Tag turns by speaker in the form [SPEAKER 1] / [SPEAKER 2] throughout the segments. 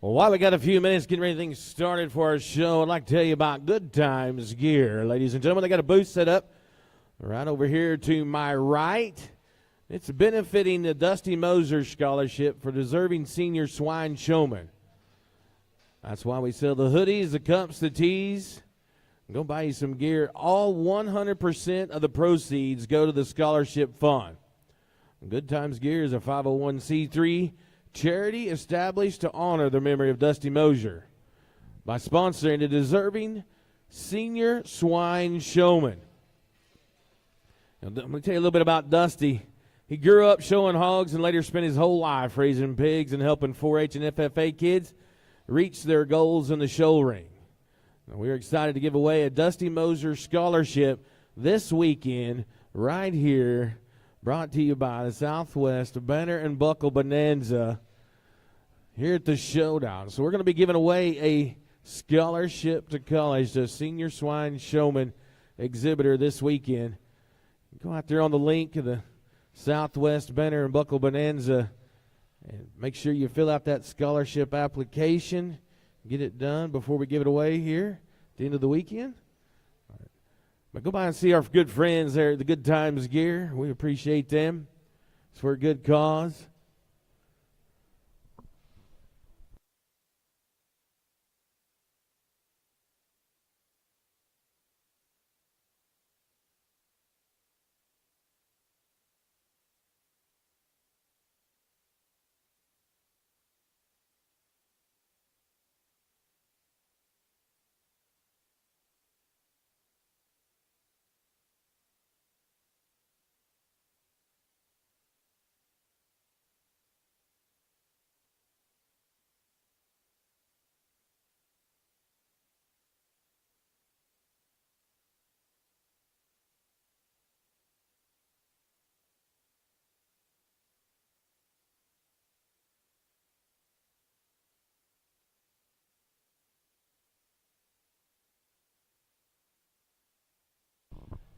[SPEAKER 1] Well, while we got a few minutes getting ready things started for our show, I'd like to tell you about Good Times Gear. Ladies and gentlemen, they got a booth set up right over here to my right. It's benefiting the Dusty Moser Scholarship for deserving senior swine showmen. That's why we sell the hoodies, the cups, the tees. Go buy you some gear. All 100% of the proceeds go to the scholarship fund. Good Times Gear is a 501c3 charity established to honor the memory of Dusty Moser by sponsoring a deserving senior swine showman. Now, I'm going to tell you a little bit about Dusty. He grew up showing hogs and later spent his whole life raising pigs and helping 4-H and FFA kids reach their goals in the show ring. Now, we're excited to give away a Dusty Moser scholarship this weekend right here, brought to you by the Southwest Banner and Buckle Bonanza here at the Showdown. So we're going to be giving away a scholarship to college to a senior swine showman exhibitor this weekend. Go out there on the link of the Southwest Banner and Buckle Bonanza and make sure you fill out that scholarship application. Get it done before we give it away here at the end of the weekend. But go by and see our good friends there at the Good Times Gear. We appreciate them. It's for a good cause.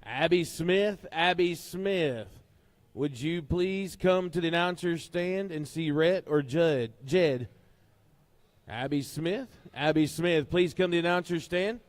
[SPEAKER 1] Abby Smith, would you please come to the announcer's stand and see Rhett or Jed? Abby Smith, please come to the announcer's stand.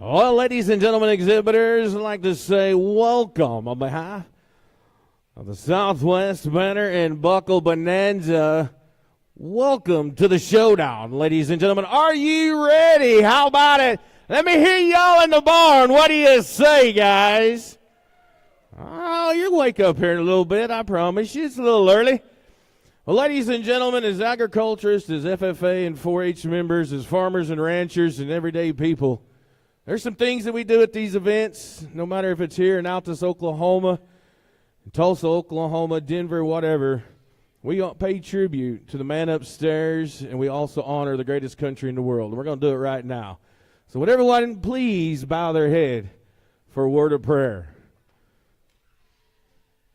[SPEAKER 1] Well, ladies and gentlemen, exhibitors, I'd like to say welcome on behalf of the Southwest Banner and Buckle Bonanza. Welcome to the Showdown, ladies and gentlemen. Are you ready? How about it? Let me hear y'all in the barn. What do you say, guys? Oh, you'll wake up here in a little bit, I promise you. It's a little early. Well, ladies and gentlemen, as agriculturists, as FFA and 4-H members, as farmers and ranchers and everyday people, there's some things that we do at these events, no matter if it's here in Altus, Oklahoma, Tulsa, Oklahoma, Denver, whatever. We pay tribute to the man upstairs, and we also honor the greatest country in the world. And we're going to do it right now. So would everyone please bow their head for a word of prayer.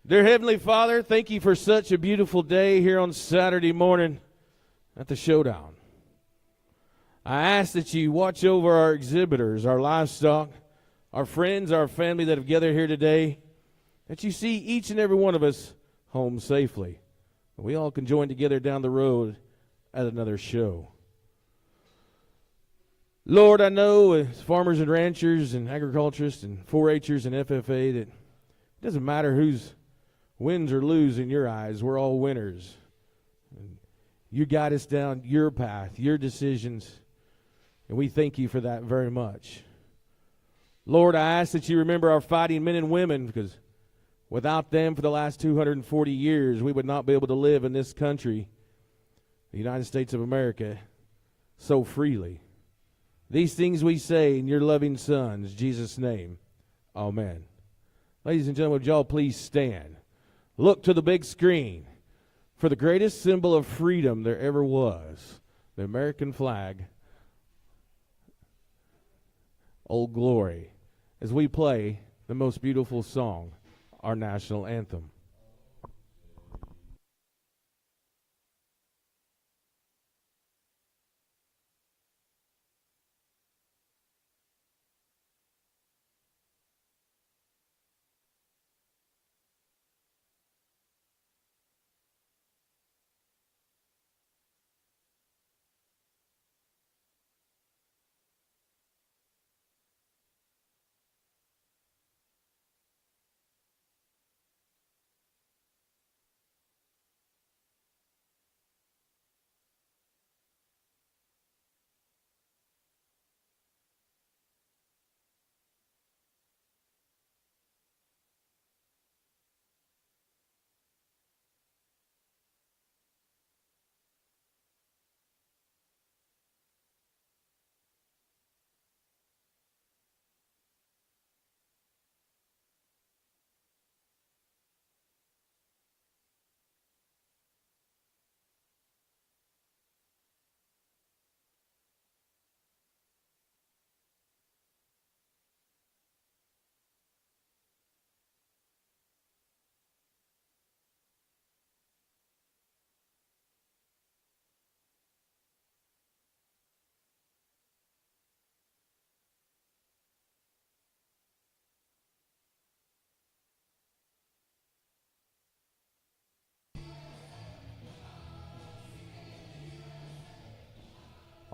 [SPEAKER 1] Dear Heavenly Father, thank you for such a beautiful day here on Saturday morning at the Showdown. I ask that you watch over our exhibitors, our livestock, our friends, our family that have gathered here today, that you see each and every one of us home safely. We all can join together down the road at another show. Lord, I know as farmers and ranchers and agriculturists and 4-Hers and FFA that it doesn't matter who's wins or lose in your eyes, we're all winners. And you guide us down your path, your decisions, and we thank you for that very much. Lord, I ask that you remember our fighting men and women, because without them for the last 240 years, we would not be able to live in this country, the United States of America, so freely. These things we say in your loving Son's Jesus' name. Amen. Ladies and gentlemen, would y'all please stand? Look to the big screen for the greatest symbol of freedom there ever was, the American flag, Old Glory, as we play the most beautiful song, our national anthem.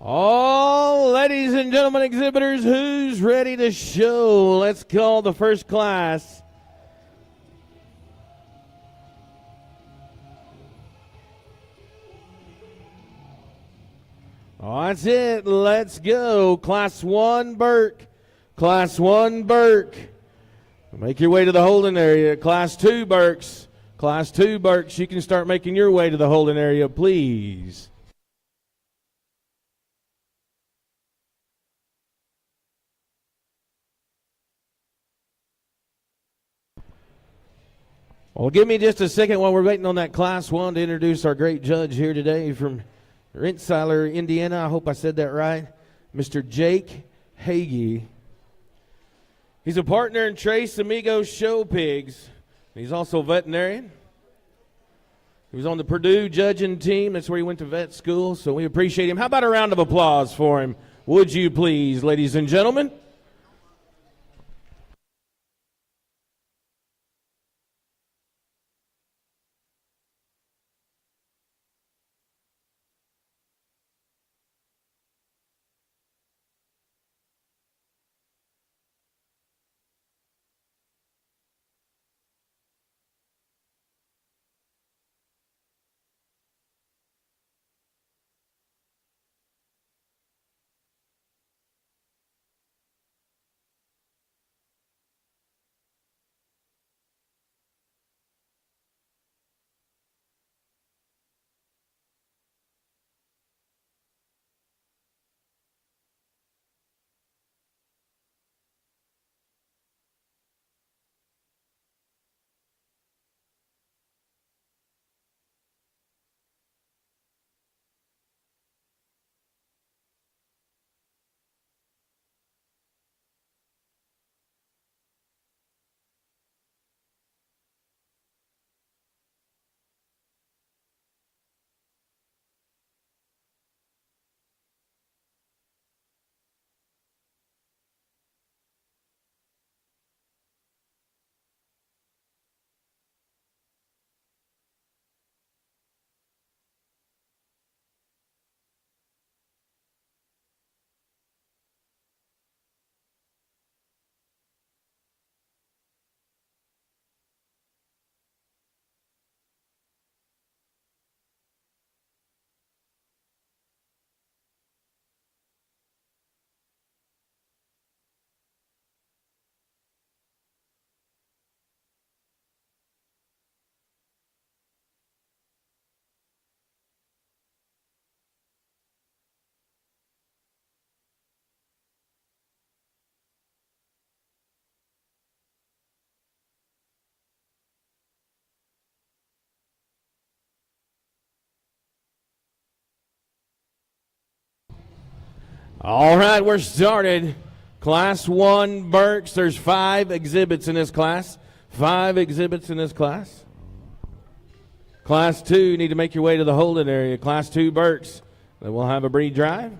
[SPEAKER 1] All ladies and gentlemen, exhibitors, who's ready to show? Let's call the first class. Oh, that's it. Let's go. Class 1, Burke. Class 1, Burke. Make your way to the holding area. Class 2, Burks. Class 2, Burks. You can start making your way to the holding area, please. Well, give me just a second while we're waiting on that Class 1 to introduce our great judge here today from Rensselaer, Indiana. I hope I said that right. Mr. Jake Hagee. He's a partner in Trace Amigos Show Pigs. He's also a veterinarian. He was on the Purdue judging team. That's where he went to vet school, so we appreciate him. How about a round of applause for him, would you please, ladies and gentlemen? All right, we're started. Class 1 Berks. There's 5 exhibits in this class. 5 exhibits in this class. Class 2, you need to make your way to the holding area. Class 2 Berks. Then we'll have a breed drive.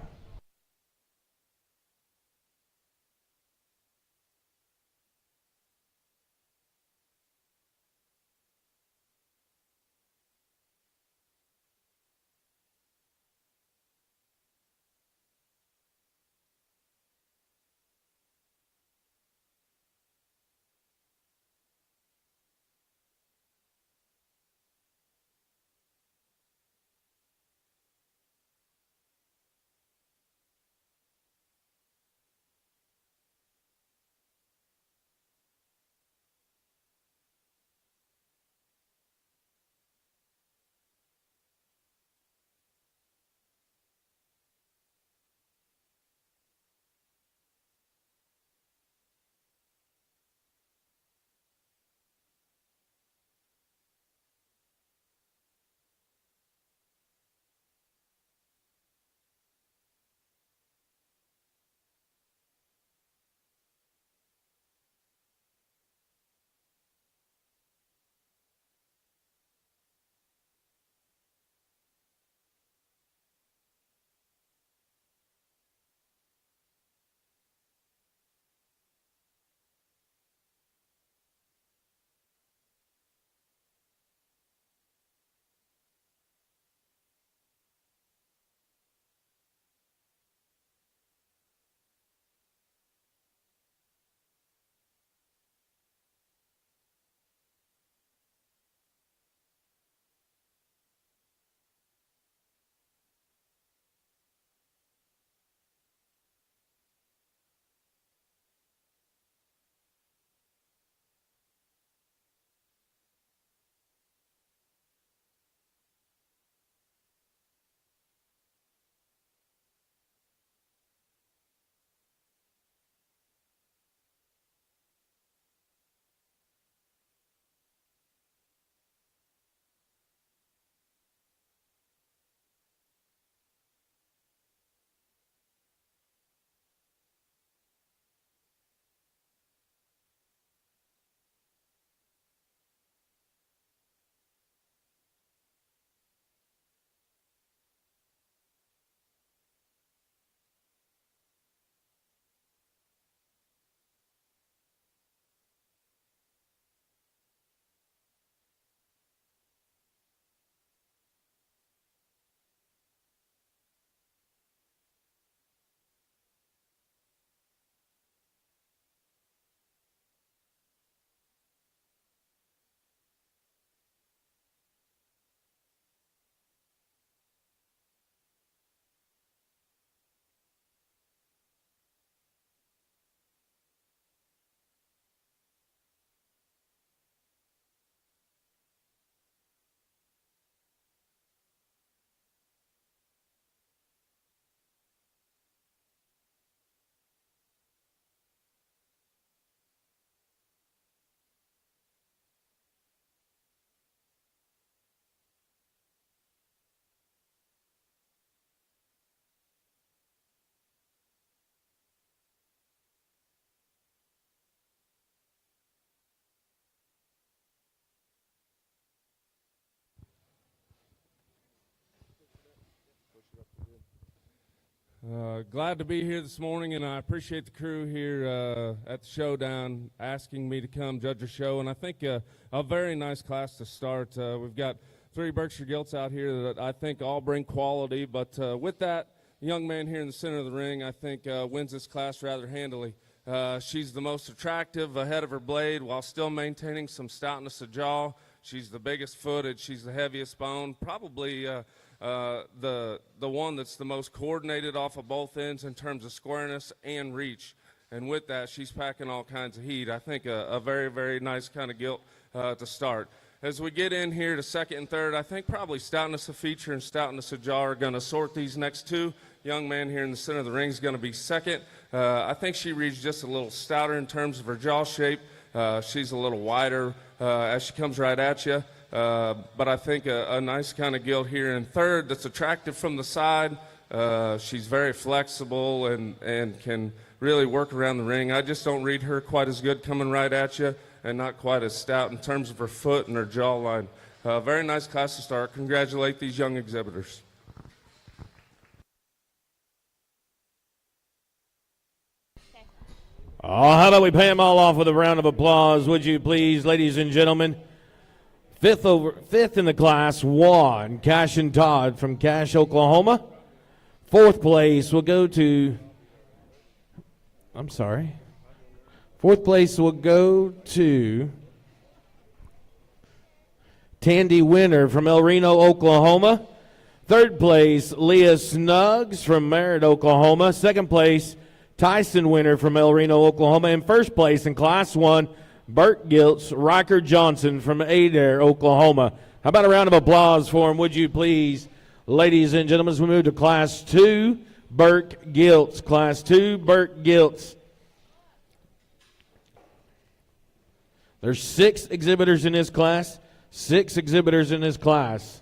[SPEAKER 2] Glad to be here this morning, and I appreciate the crew here at the Showdown asking me to come judge a show. And I think a very nice class to start. We've got 3 Berkshire Gilts out here that I think all bring quality. But with that, the young man here in the center of the ring, I think wins this class rather handily. She's the most attractive ahead of her blade while still maintaining some stoutness of jaw. She's the biggest footed. She's the heaviest bone. Probably the one that's the most coordinated off of both ends in terms of squareness and reach. And with that, she's packing all kinds of heat. I think a very, very nice kind of gilt to start. As we get in here to second and third, I think probably stoutness of feature and stoutness of jaw are going to sort these next 2. Young man here in the center of the ring is going to be second. I think she reads just a little stouter in terms of her jaw shape. She's a little wider as she comes right at you. But I think a nice kind of gilt here in third that's attractive from the side. She's very flexible and can really work around the ring. I just don't read her quite as good coming right at you and not quite as stout in terms of her foot and her jawline. Very nice class to start. Congratulate these young exhibitors.
[SPEAKER 1] Oh, how about we pay them all off with a round of applause, would you please, ladies and gentlemen? Fifth in the class, Juan Cash and Todd from Cache, Oklahoma. Fourth place will go to, Fourth place will go to Tandy Winter from El Reno, Oklahoma. Third place, Leah Snuggs from Merritt, Oklahoma. Second place, Tyson Winter from El Reno, Oklahoma. And first place in Class 1, Burt Giltz, Riker Johnson from Adair, Oklahoma. How about a round of applause for him, would you please, ladies and gentlemen, as we move to Class 2, Burt Giltz. Class 2, Burt Giltz. There's 6 exhibitors in this class. 6 exhibitors in this class.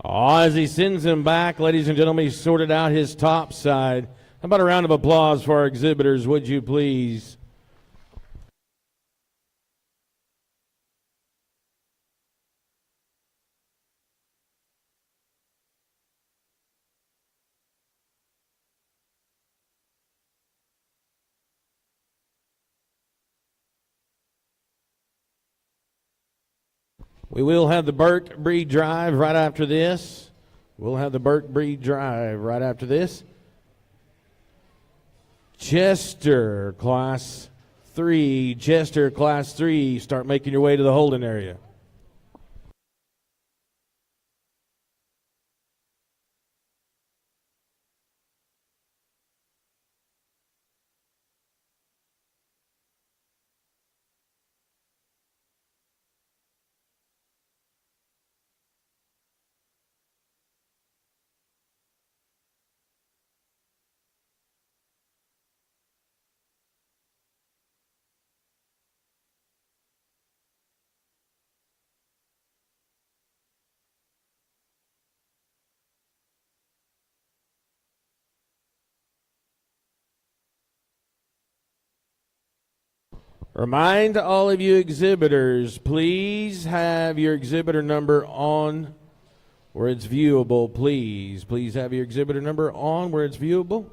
[SPEAKER 1] Oh, as he sends him back, ladies and gentlemen, he sorted out his top side. How about a round of applause for our exhibitors, would you please? We will have the Burke Bree Drive right after this. Chester, Class 3. Start making your way to the holding area. Remind all of you exhibitors, please have your exhibitor number on where it's viewable, please. Please have your exhibitor number on where it's viewable.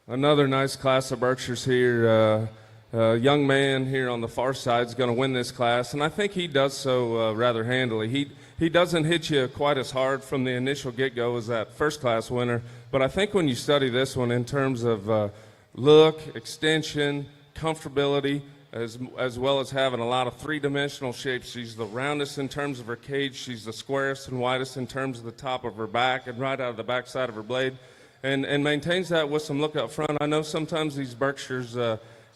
[SPEAKER 2] Another nice class of Berkshires here. A young man here on the far side is going to win this class, and I think he does so rather handily. He doesn't hit you quite as hard from the initial get-go as that first-class winner, but I think when you study this one in terms of look, extension, comfortability, as well as having a lot of three-dimensional shapes. She's the roundest in terms of her cage. She's the squarest and widest in terms of the top of her back and right out of the back side of her blade. And maintains that with some look up front. I know sometimes these Berkshires,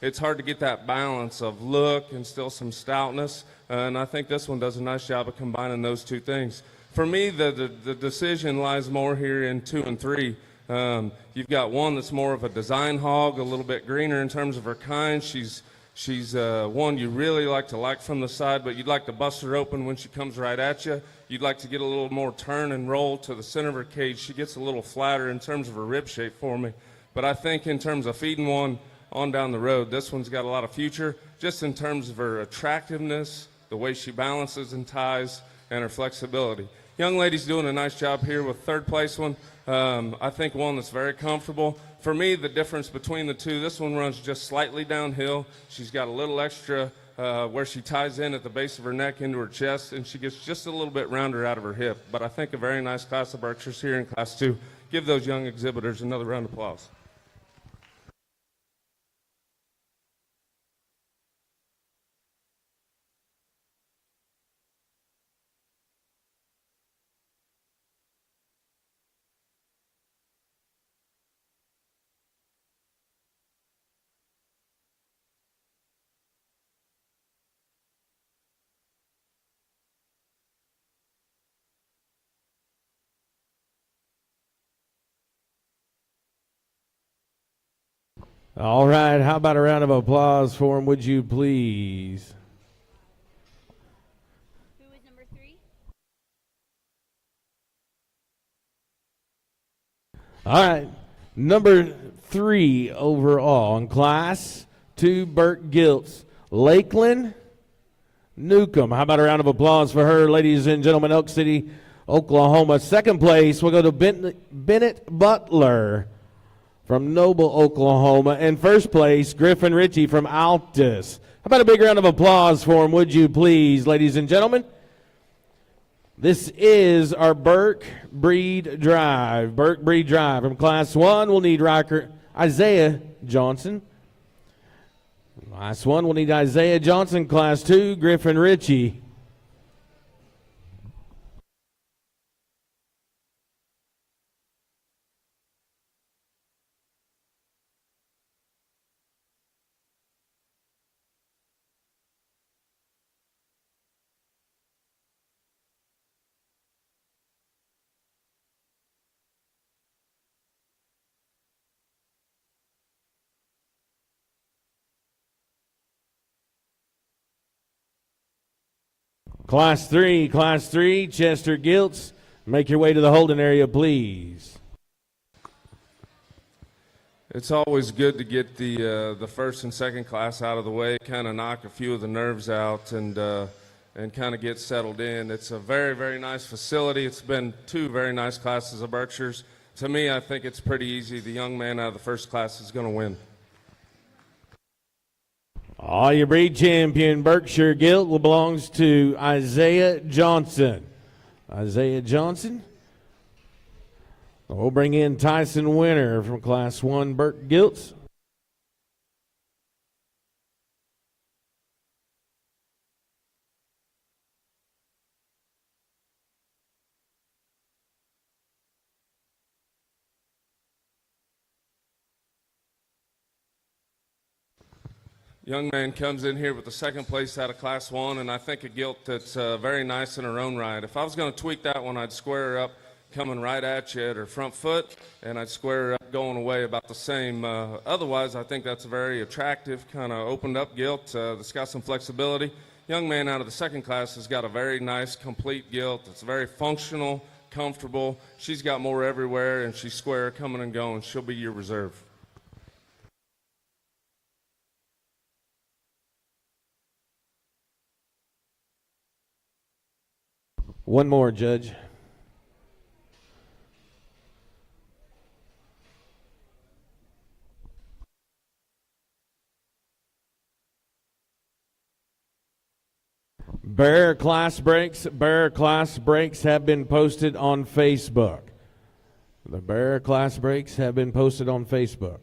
[SPEAKER 2] it's hard to get that balance of look and still some stoutness, and I think this one does a nice job of combining those two things. For me, the decision lies more here in 2 and 3. You've got one that's more of a design hog, a little bit greener in terms of her kind. She's one you really like from the side, but you'd like to bust her open when she comes right at you. You'd like to get a little more turn and roll to the center of her cage. She gets a little flatter in terms of her rib shape for me. But I think in terms of feeding one on down the road, this one's got a lot of future, just in terms of her attractiveness, the way she balances and ties, and her flexibility. Young lady's doing a nice job here with third place one. I think one that's very comfortable. For me, the difference between the two, this one runs just slightly downhill. She's got a little extra where she ties in at the base of her neck into her chest, and she gets just a little bit rounder out of her hip. But I think a very nice class of Berkshires here in Class 2. Give those young exhibitors another round of applause.
[SPEAKER 1] All right, how about a round of applause for him, would you please?
[SPEAKER 3] Who was number 3?
[SPEAKER 1] All right, number 3 overall in Class 2, Burt Giltz, Lakeland Newcomb. How about a round of applause for her, ladies and gentlemen, Elk City, Oklahoma. Second place, we'll go to Bennett Butler from Noble, Oklahoma. And first place, Griffin Ritchie from Altus. How about a big round of applause for him, would you please, ladies and gentlemen? This is our Burke Breed Drive. Burke Breed Drive. From Class 1, we'll need Isaiah Johnson. Class 1, we'll need Isaiah Johnson. Class 2, Griffin Ritchie. Class 3, Chester Giltz. Make your way to the holding area, please.
[SPEAKER 2] It's always good to get the first and second class out of the way, kind of knock a few of the nerves out and kind of get settled in. It's a very, very nice facility. It's been 2 very nice classes of Berkshires. To me, I think it's pretty easy. The young man out of the first class is going to win.
[SPEAKER 1] All your breed champion Berkshire Gilt belongs to Isaiah Johnson. Isaiah Johnson. We'll bring in Tyson Winter from Class 1 Burke Gilts.
[SPEAKER 2] Young man comes in here with the second place out of Class 1, and I think a gilt that's very nice in her own right. If I was going to tweak that one, I'd square her up coming right at you at her front foot, and I'd square her up going away about the same. Otherwise, I think that's a very attractive, kind of opened up gilt that's got some flexibility. Young man out of the second class has got a very nice, complete gilt. It's very functional, comfortable. She's got more everywhere, and she's square coming and going. She'll be your reserve.
[SPEAKER 1] One more, Judge. Bear class breaks have been posted on Facebook. The Bear class breaks have been posted on Facebook.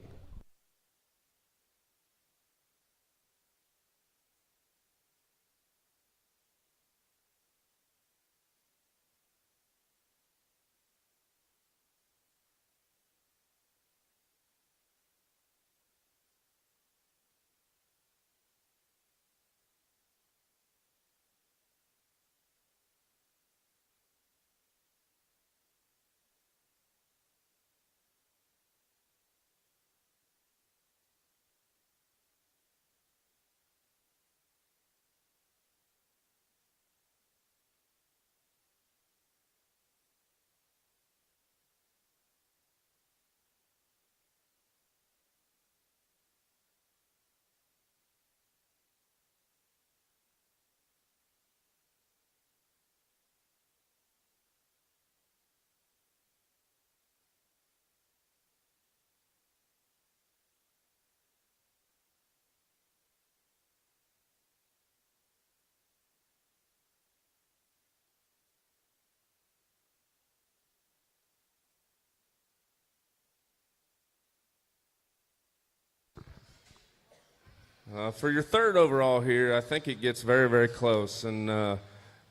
[SPEAKER 2] For your third overall here, I think it gets very, very close. And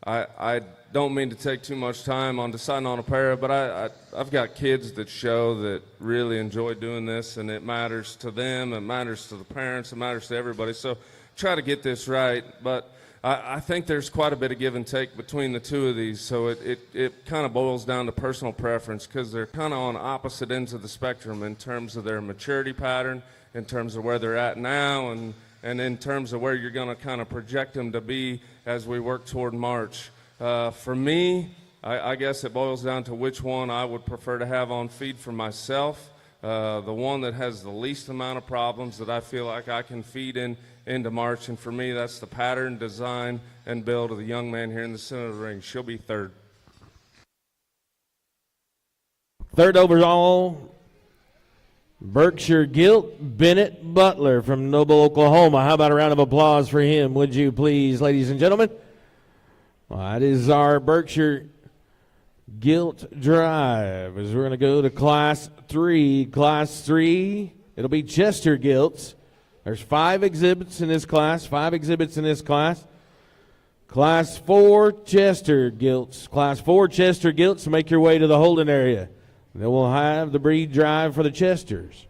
[SPEAKER 2] I don't mean to take too much time on deciding on a pair, but I've got kids that show that really enjoy doing this, and it matters to them, it matters to the parents, it matters to everybody. So try to get this right. But I think there's quite a bit of give and take between the two of these. So it kind of boils down to personal preference because they're kind of on opposite ends of the spectrum in terms of their maturity pattern, in terms of where they're at now, and in terms of where you're going to kind of project them to be as we work toward March. For me, I guess it boils down to which one I would prefer to have on feed for myself. The one that has the least amount of problems that I feel like I can feed into March, and for me, that's the pattern, design, and build of the young man here in the center of the ring. She'll be third.
[SPEAKER 1] Third overall, Berkshire Gilt, Bennett Butler from Noble, Oklahoma. How about a round of applause for him, would you please, ladies and gentlemen? Well, that is our Berkshire Gilt drive. As we're going to go to Class 3. Class 3, it'll be Chester Gilts. There's 5 exhibits in this class, Class 4 Chester Gilts. Class 4 Chester Gilts, make your way to the holding area. Then we'll have the breed drive for the Chesters.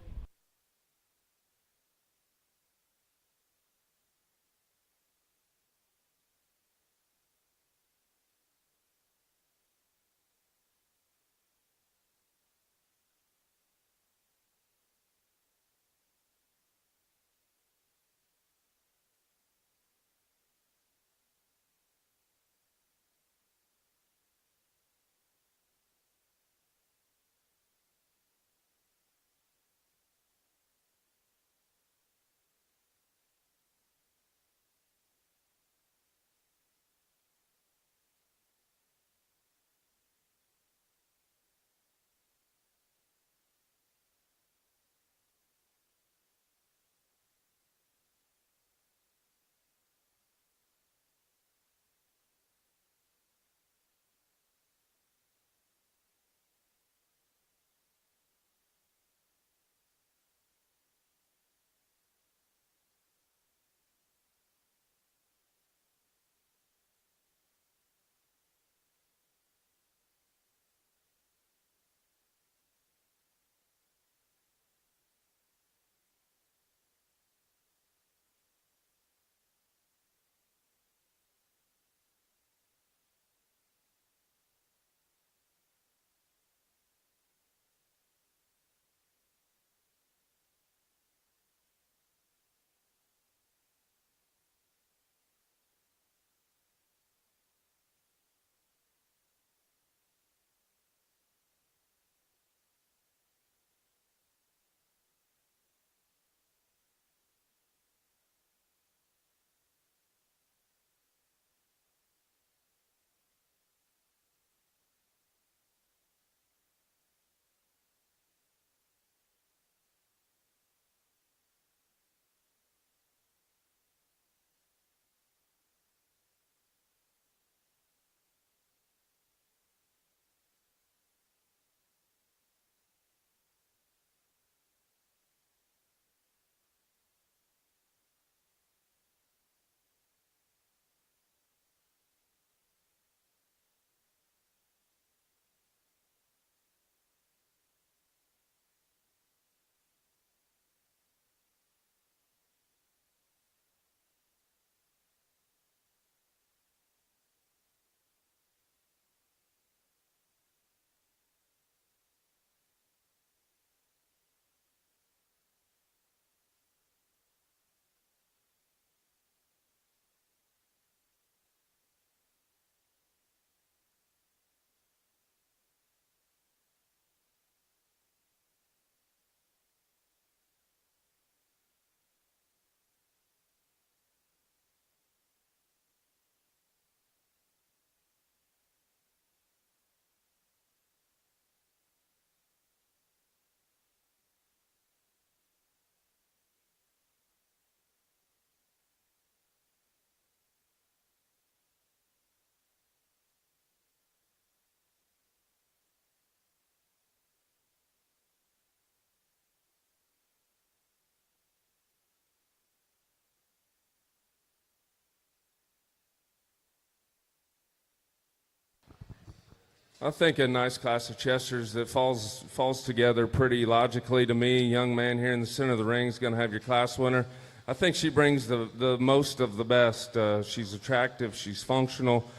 [SPEAKER 2] I think a nice class of Chesters that falls together pretty logically to me. Young man here in the center of the ring is going to have your class winner. I think she brings the most of the best. She's attractive, she's functional,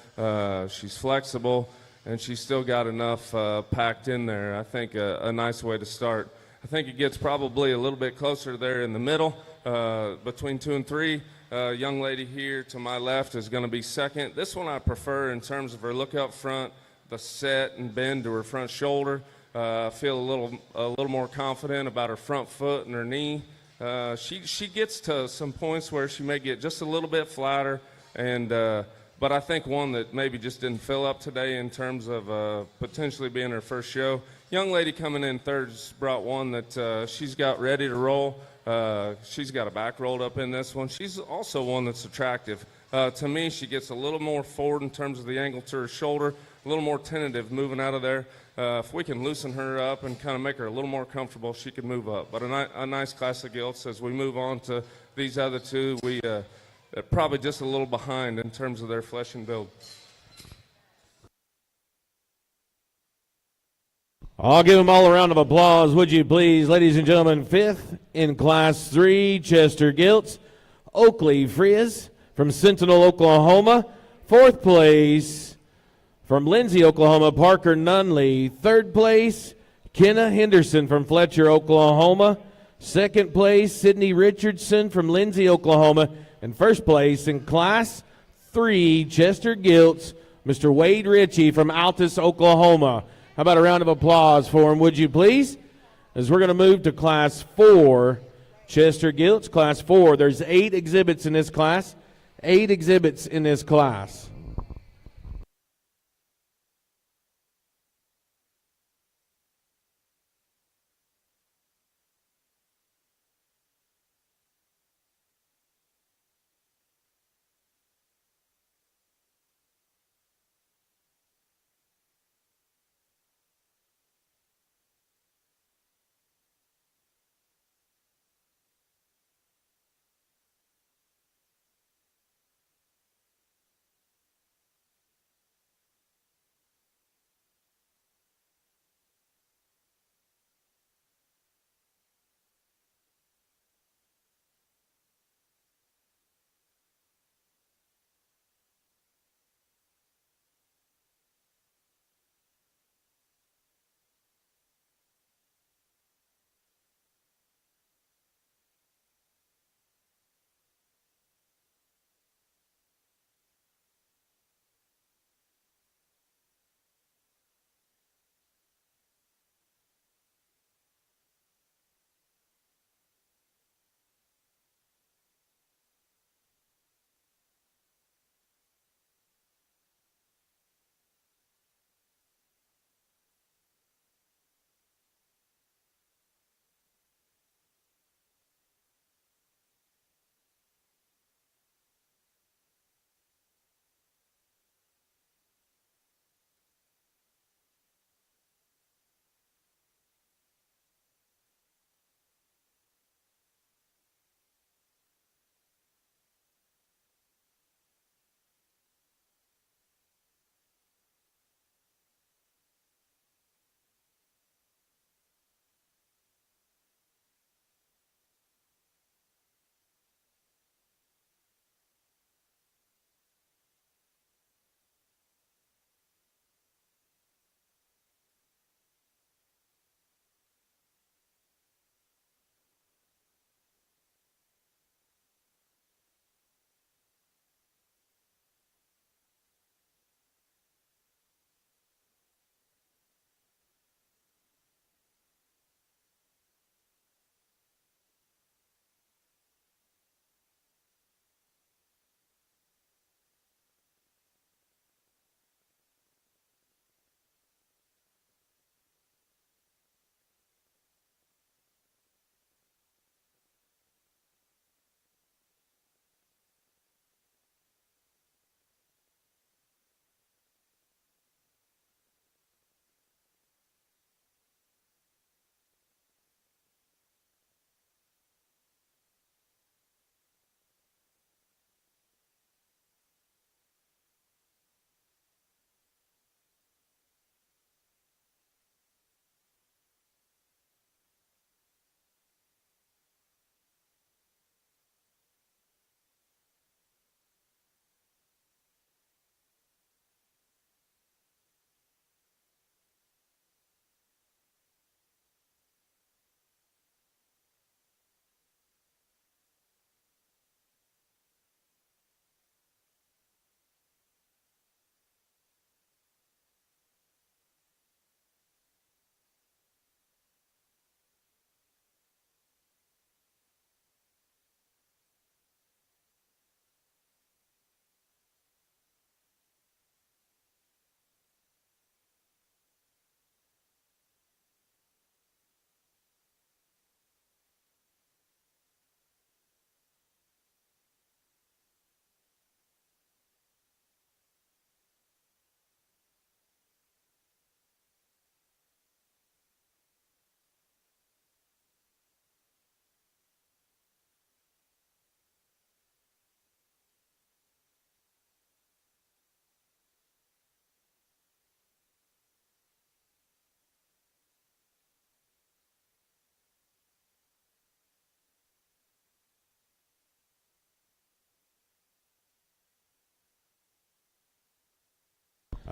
[SPEAKER 2] she's flexible, and she's still got enough packed in there. I think a nice way to start. I think it gets probably a little bit closer there in the middle between 2 and 3. Young lady here to my left is going to be second. This one I prefer in terms of her look up front, the set and bend to her front shoulder. I feel a little more confident about her front foot and her knee. She gets to some points where she may get just a little bit flatter, and but I think one that maybe just didn't fill up today in terms of potentially being her first show. Young lady coming in third just brought one that she's got ready to roll. She's got a back rolled up in this one. She's also one that's attractive. To me, she gets a little more forward in terms of the angle to her shoulder, a little more tentative moving out of there. If we can loosen her up and kind of make her a little more comfortable, she can move up. But a nice class of gilts. As we move on to these other two, we probably just a little behind in terms of their flesh and build.
[SPEAKER 1] I'll give them all a round of applause, would you please, ladies and gentlemen. Fifth in Class 3, Chester Gilts, Oakley Frias from Sentinel, Oklahoma. Fourth place from Lindsay, Oklahoma, Parker Nunley. Third place, Kenna Henderson from Fletcher, Oklahoma. Second place, Sydney Richardson from Lindsay, Oklahoma. And first place in Class 3, Chester Gilts, Mr. Wade Ritchie from Altus, Oklahoma. How about a round of applause for him, would you please? As we're going to move to Class 4, Chester Gilts, Class 4. There's 8 exhibits in this class. 8 exhibits in this class.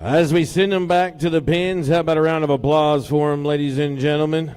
[SPEAKER 1] As we send them back to the pins, how about a round of applause for them, ladies and gentlemen?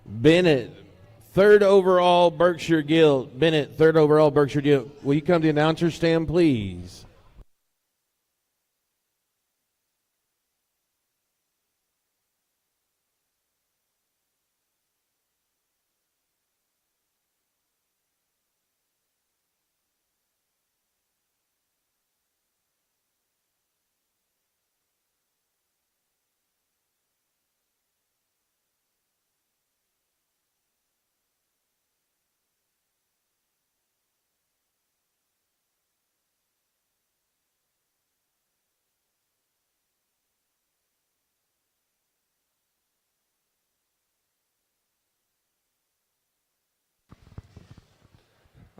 [SPEAKER 1] Bennett, third overall Berkshire Guild. Bennett, third overall Berkshire Guild. Will you come to the announcer stand, please?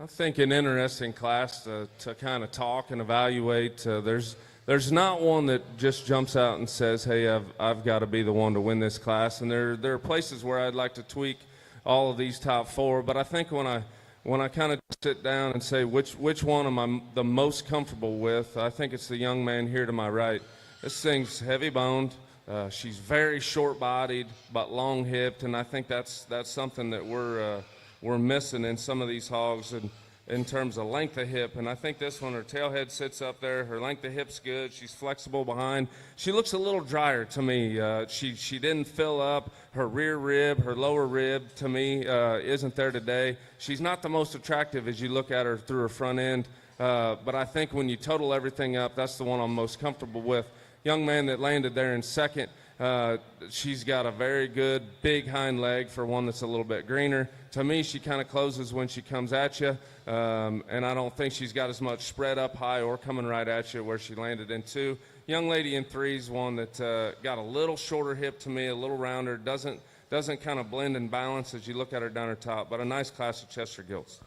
[SPEAKER 2] I think an interesting class to kind of talk and evaluate. There's not one that just jumps out and says, "Hey, I've got to be the one to win this class." And there are places where I'd like to tweak all of these top four. But I think when I kind of sit down and say which one am I the most comfortable with, I think it's the young man here to my right. This thing's heavy boned. She's very short bodied but long hipped, and I think that's something that we're missing in some of these hogs and in terms of length of hip. And I think this one, her tail head sits up there. Her length of hip's good. She's flexible behind. She looks a little drier to me. She didn't fill up. Her rear rib, her lower rib, to me, isn't there today. She's not the most attractive as you look at her through her front end. But I think when you total everything up, that's the one I'm most comfortable with. Young man that landed there in second, she's got a very good big hind leg for one that's a little bit greener. To me, she kind of closes when she comes at you, and I don't think she's got as much spread up high or coming right at you where she landed in two. Young lady in three is one that got a little shorter hip to me, a little rounder, doesn't kind of blend and balance as you look at her down her top, but a nice class of Chester Gilts.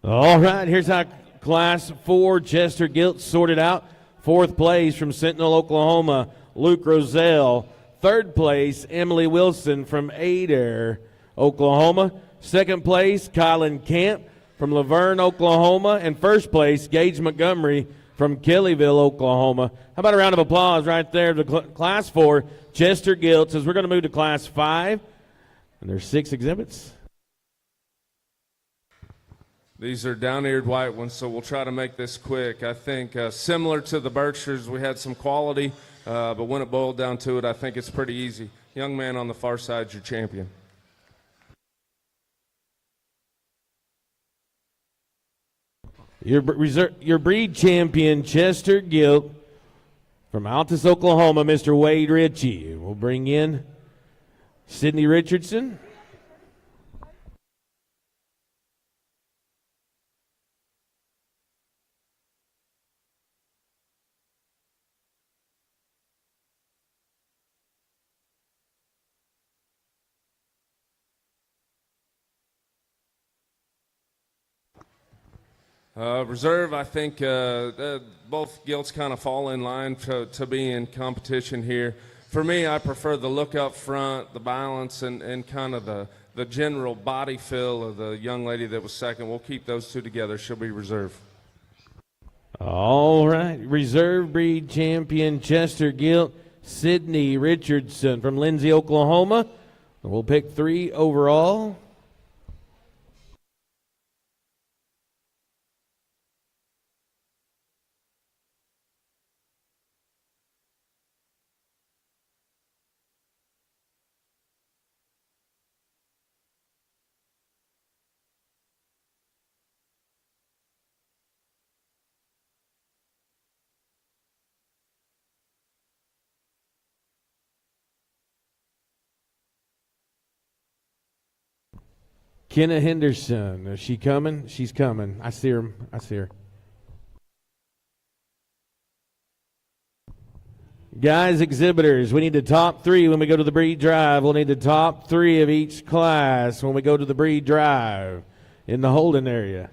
[SPEAKER 1] All right, here's how Class 4 Chester Gilt sorted out. Fourth place from Sentinel, Oklahoma, Luke Roselle. Third place, Emily Wilson from Adair, Oklahoma. Second place, Colin Camp from Laverne, Oklahoma. And first place, Gage Montgomery from Kellyville, Oklahoma. How about a round of applause right there to Class 4 Chester Gilts as we're going to move to Class 5. And there's 6 exhibits.
[SPEAKER 2] These are down-eared white ones, so we'll try to make this quick. I think similar to the Berkshires, we had some quality, but when it boiled down to it, I think it's pretty easy. Young man on the far side's your champion.
[SPEAKER 1] Your breed champion, Chester Gilt, from Altus, Oklahoma, Mr. Wade Ritchie. We'll bring in Sydney Richardson.
[SPEAKER 2] Reserve, I think both gilts kind of fall in line to be in competition here. For me, I prefer the look up front, the balance, and kind of the general body feel of the young lady that was second. We'll keep those two together. She'll be reserve.
[SPEAKER 1] All right. Reserve breed champion Chester Gilt, Sydney Richardson from Lindsay, Oklahoma. We'll pick 3 overall. Kenna Henderson, is she coming? She's coming. I see her. Guys, exhibitors, we need the top 3 when we go to the breed drive. We'll need the top 3 of each class when we go to the breed drive in the holding area.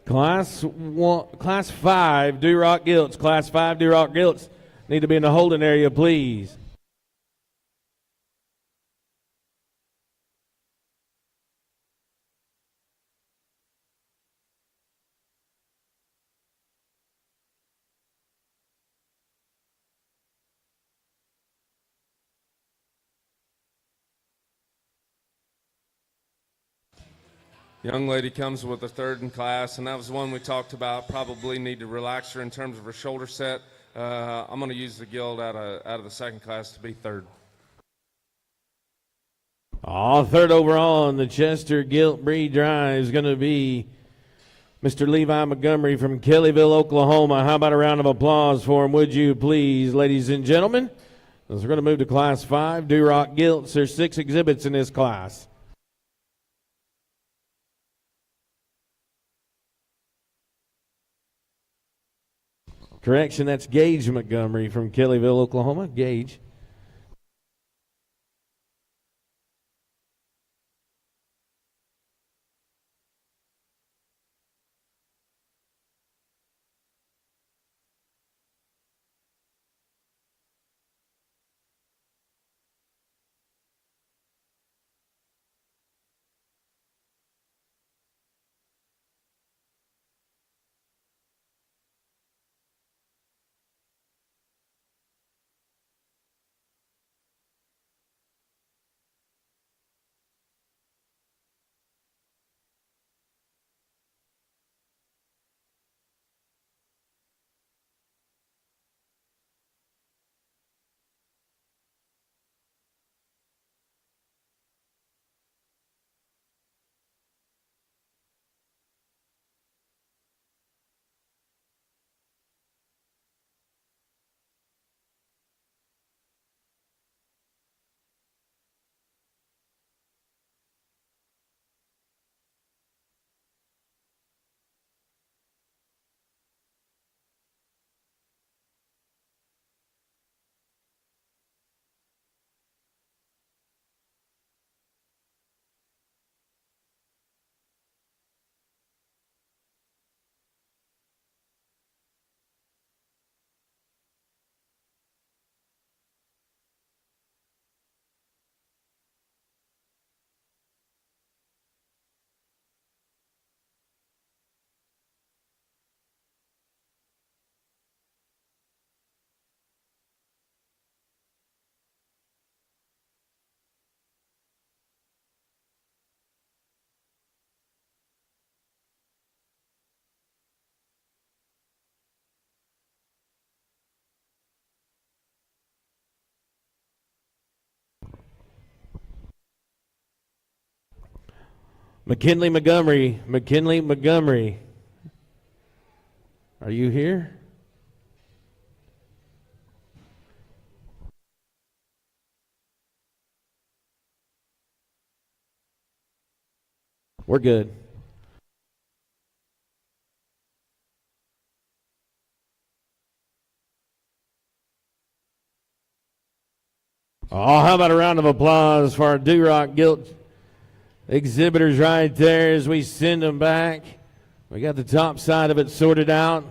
[SPEAKER 1] Class 5 Durock Gilts. Class 5 Durock Gilts need to be in the holding area, please.
[SPEAKER 2] Young lady comes with a third in class, and that was the one we talked about. Probably need to relax her in terms of her shoulder set. I'm going to use the gilt out of the second class to be third.
[SPEAKER 1] Third overall in the Chester Gilt Breed Drive is going to be Mr. Levi Montgomery from Kellyville, Oklahoma. How about a round of applause for him, would you please, ladies and gentlemen? As we're going to move to Class 5 Durock Gilts. There's 6 exhibits in this class. Correction, that's Gage Montgomery from Kellyville, Oklahoma. Gage. McKinley Montgomery. McKinley Montgomery. Are you here? We're good. Oh, how about a round of applause for our Durock Guilt exhibitors right there as we send them back. We got the top side of it sorted out.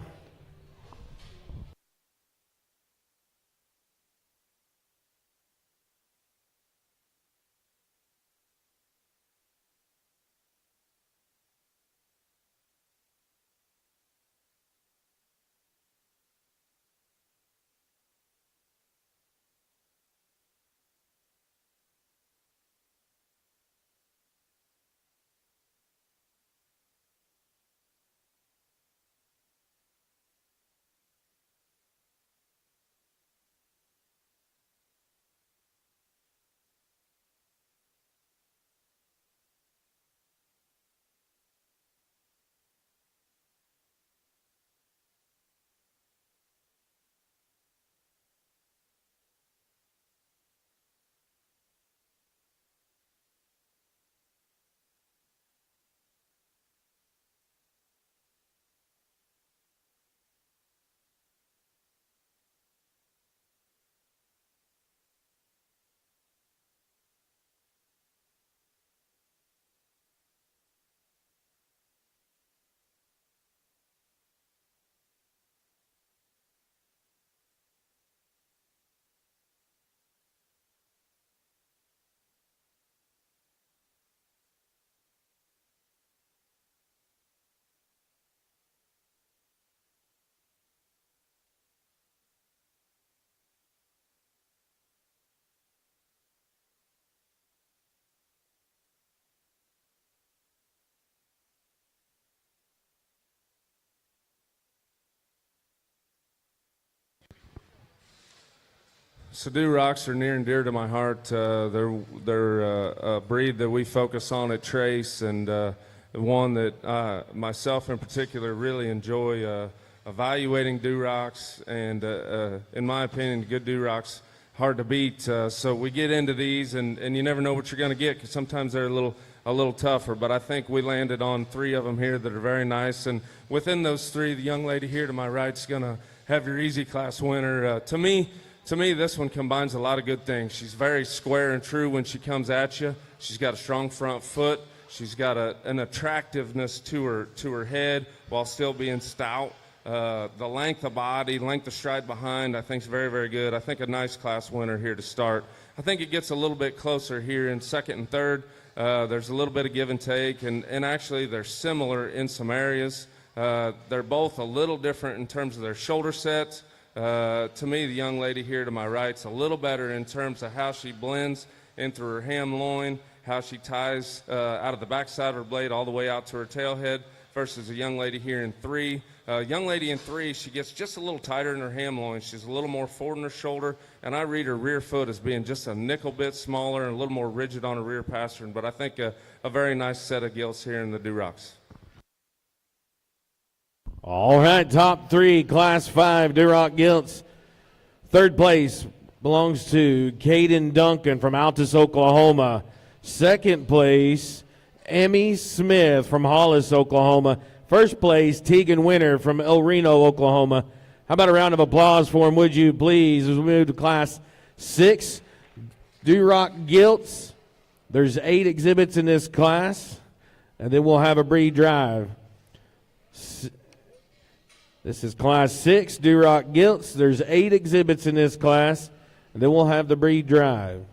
[SPEAKER 2] So Durocs are near and dear to my heart. They're a breed that we focus on at Trace, and one that myself in particular really enjoy evaluating Durocs. And in my opinion, good Durocs hard to beat. So we get into these, and you never know what you're going to get because sometimes they're a little tougher. But I think we landed on 3 of them here that are very nice. And within those 3, the young lady here to my right is going to have your easy class winner. To me, this one combines a lot of good things. She's very square and true when she comes at you. She's got a strong front foot. She's got an attractiveness to her head while still being stout. The length of body, length of stride behind, I think is very, very good. I think a nice class winner here to start. I think it gets a little bit closer here in second and third. There's a little bit of give and take, and actually they're similar in some areas. They're both a little different in terms of their shoulder sets. To me, the young lady here to my right's a little better in terms of how she blends into her ham loin, how she ties out of the backside of her blade all the way out to her tailhead versus a young lady here in 3. Young lady in 3, she gets just a little tighter in her ham loin. She's a little more forward in her shoulder, and I read her rear foot as being just a nickel bit smaller and a little more rigid on her rear pastern. But I think a very nice set of gilts here in the Durocs.
[SPEAKER 1] All right, top 3, Class 5 Duroc Gilts. Third place belongs to Caden Duncan from Altus, Oklahoma. Second place, Emmy Smith from Hollis, Oklahoma. First place, Tegan Winter from El Reno, Oklahoma. How about a round of applause for him, would you please, as we move to Class 6 Duroc Gilts. There's 8 exhibits in this class, and then we'll have a breed drive. This is Class 6 Duroc Gilts. There's 8 exhibits in this class, and then we'll have the breed drive.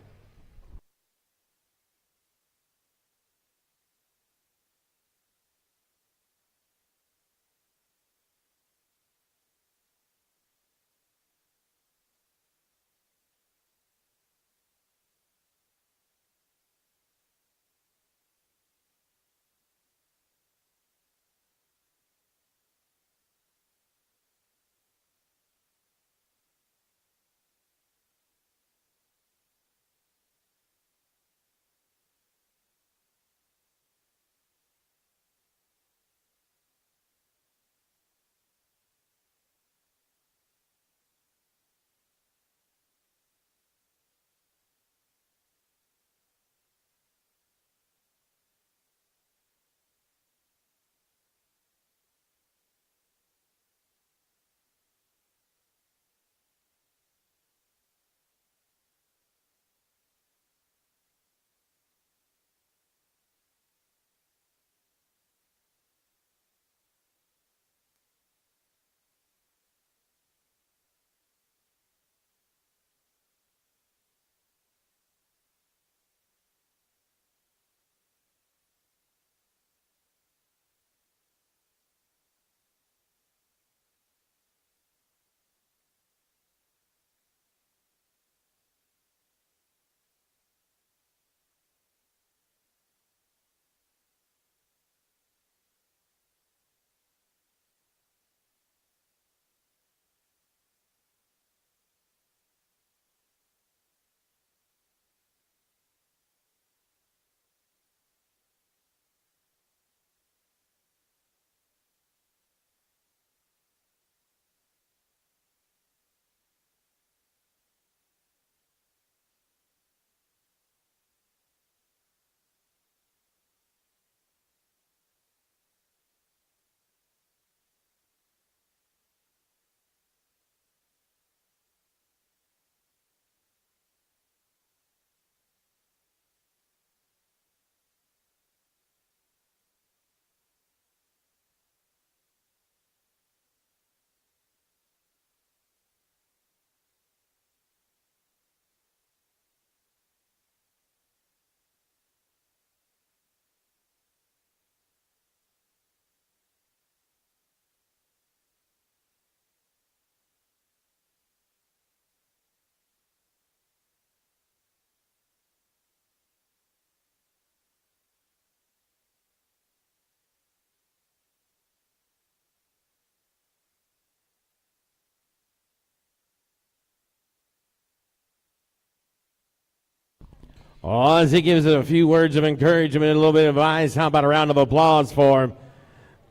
[SPEAKER 1] Ozzy gives it a few words of encouragement and a little bit of advice. How about a round of applause for him?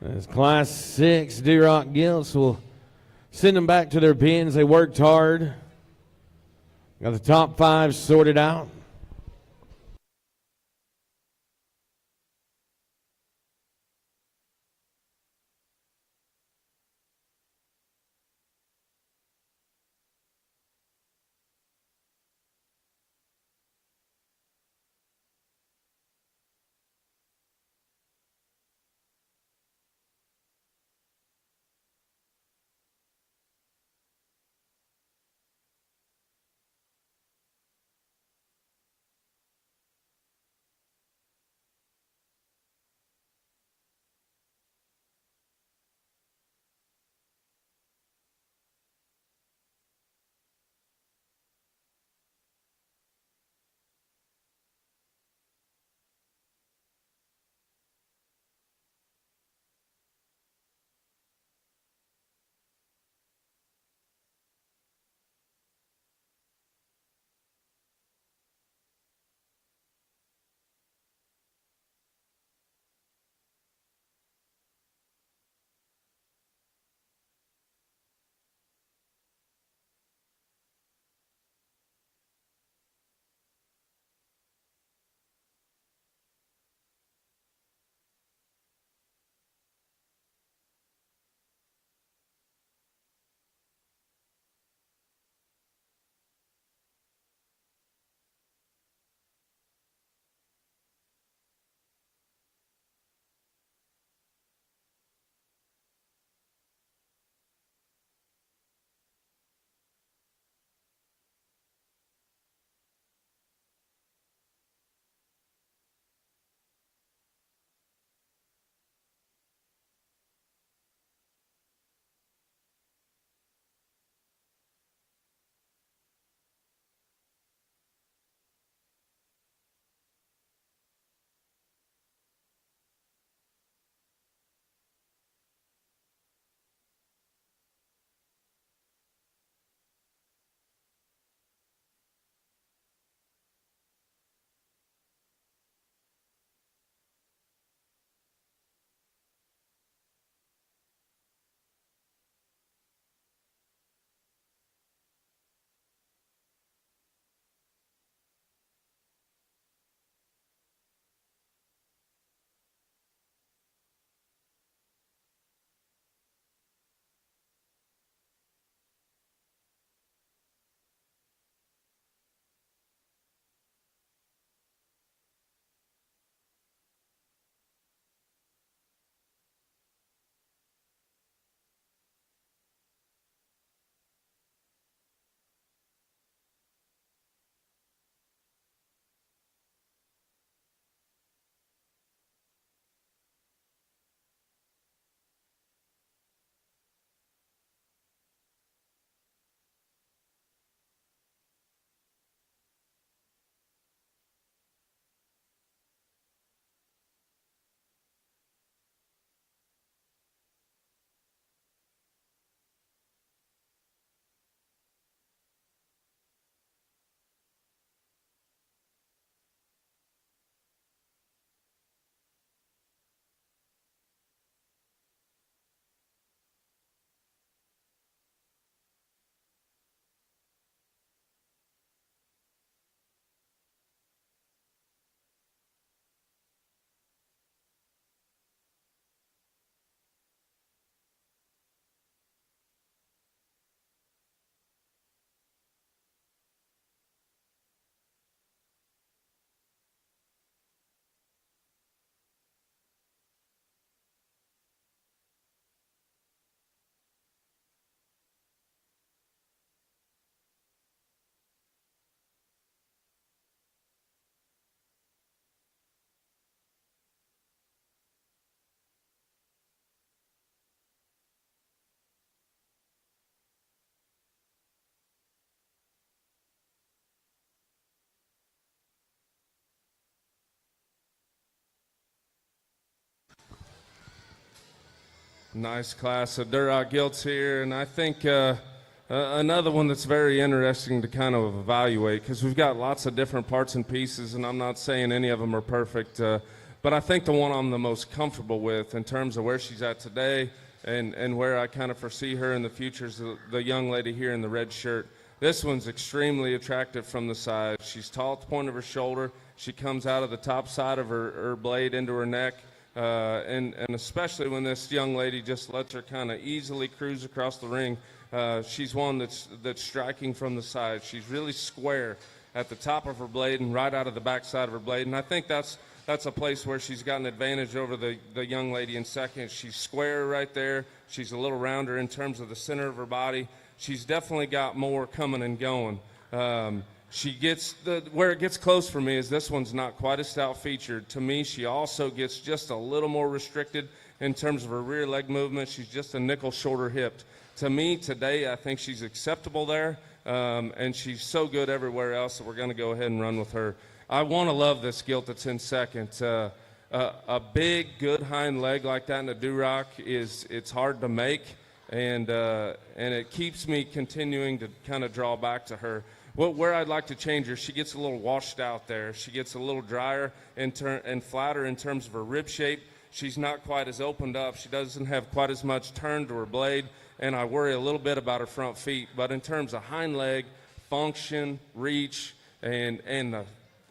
[SPEAKER 1] As Class 6 Durock Gilts will send them back to their pens. They worked hard. Got the top 5 sorted out.
[SPEAKER 2] Nice class of Durock Gilts here, and I think Another one that's very interesting to kind of evaluate, because we've got lots of different parts and pieces, and I'm not saying any of them are perfect, but I think the one I'm the most comfortable with in terms of where she's at today and where I kind of foresee her in the future is the young lady here in the red shirt. This one's extremely attractive from the side. She's tall at the point of her shoulder. She comes out of the top side of her blade into her neck, and especially when this young lady just lets her kind of easily cruise across the ring. She's one that's striking from the side. She's really square at the top of her blade and right out of the back side of her blade, and I think that's a place where she's got an advantage over the young lady in second. She's square right there. She's a little rounder in terms of the center of her body. She's definitely got more coming and going. She gets where it gets close for me is this one's not quite as stout featured. To me, she also gets just a little more restricted in terms of her rear leg movement. She's just a nickel shorter hipped. To me, today, I think she's acceptable there, and she's so good everywhere else that we're going to go ahead and run with her. I want to love this gilt that's in second. A big, good hind leg like that in a Duroc it's hard to make, and it keeps me continuing to kind of draw back to her. Where I'd like to change her, she gets a little washed out there. She gets a little drier and flatter in terms of her rib shape. She's not quite as opened up. She doesn't have quite as much turn to her blade, and I worry a little bit about her front feet. But in terms of hind leg, function, reach, and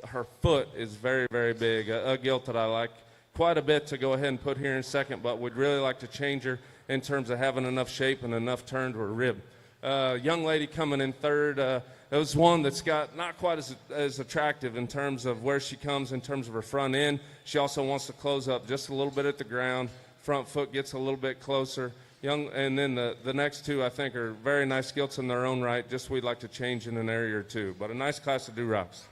[SPEAKER 2] her foot is very, very big. A gilt that I like quite a bit to go ahead and put here in second, but would really like to change her in terms of having enough shape and enough turn to her rib. Young lady coming in third, it was one that's got not quite as attractive in terms of where she comes in terms of her front end. She also wants to close up just a little bit at the ground. Front foot gets a little bit closer. And then the next two, I think, are very nice gilts in their own right. Just we'd like to change in an area or two. But a nice class of Durocs.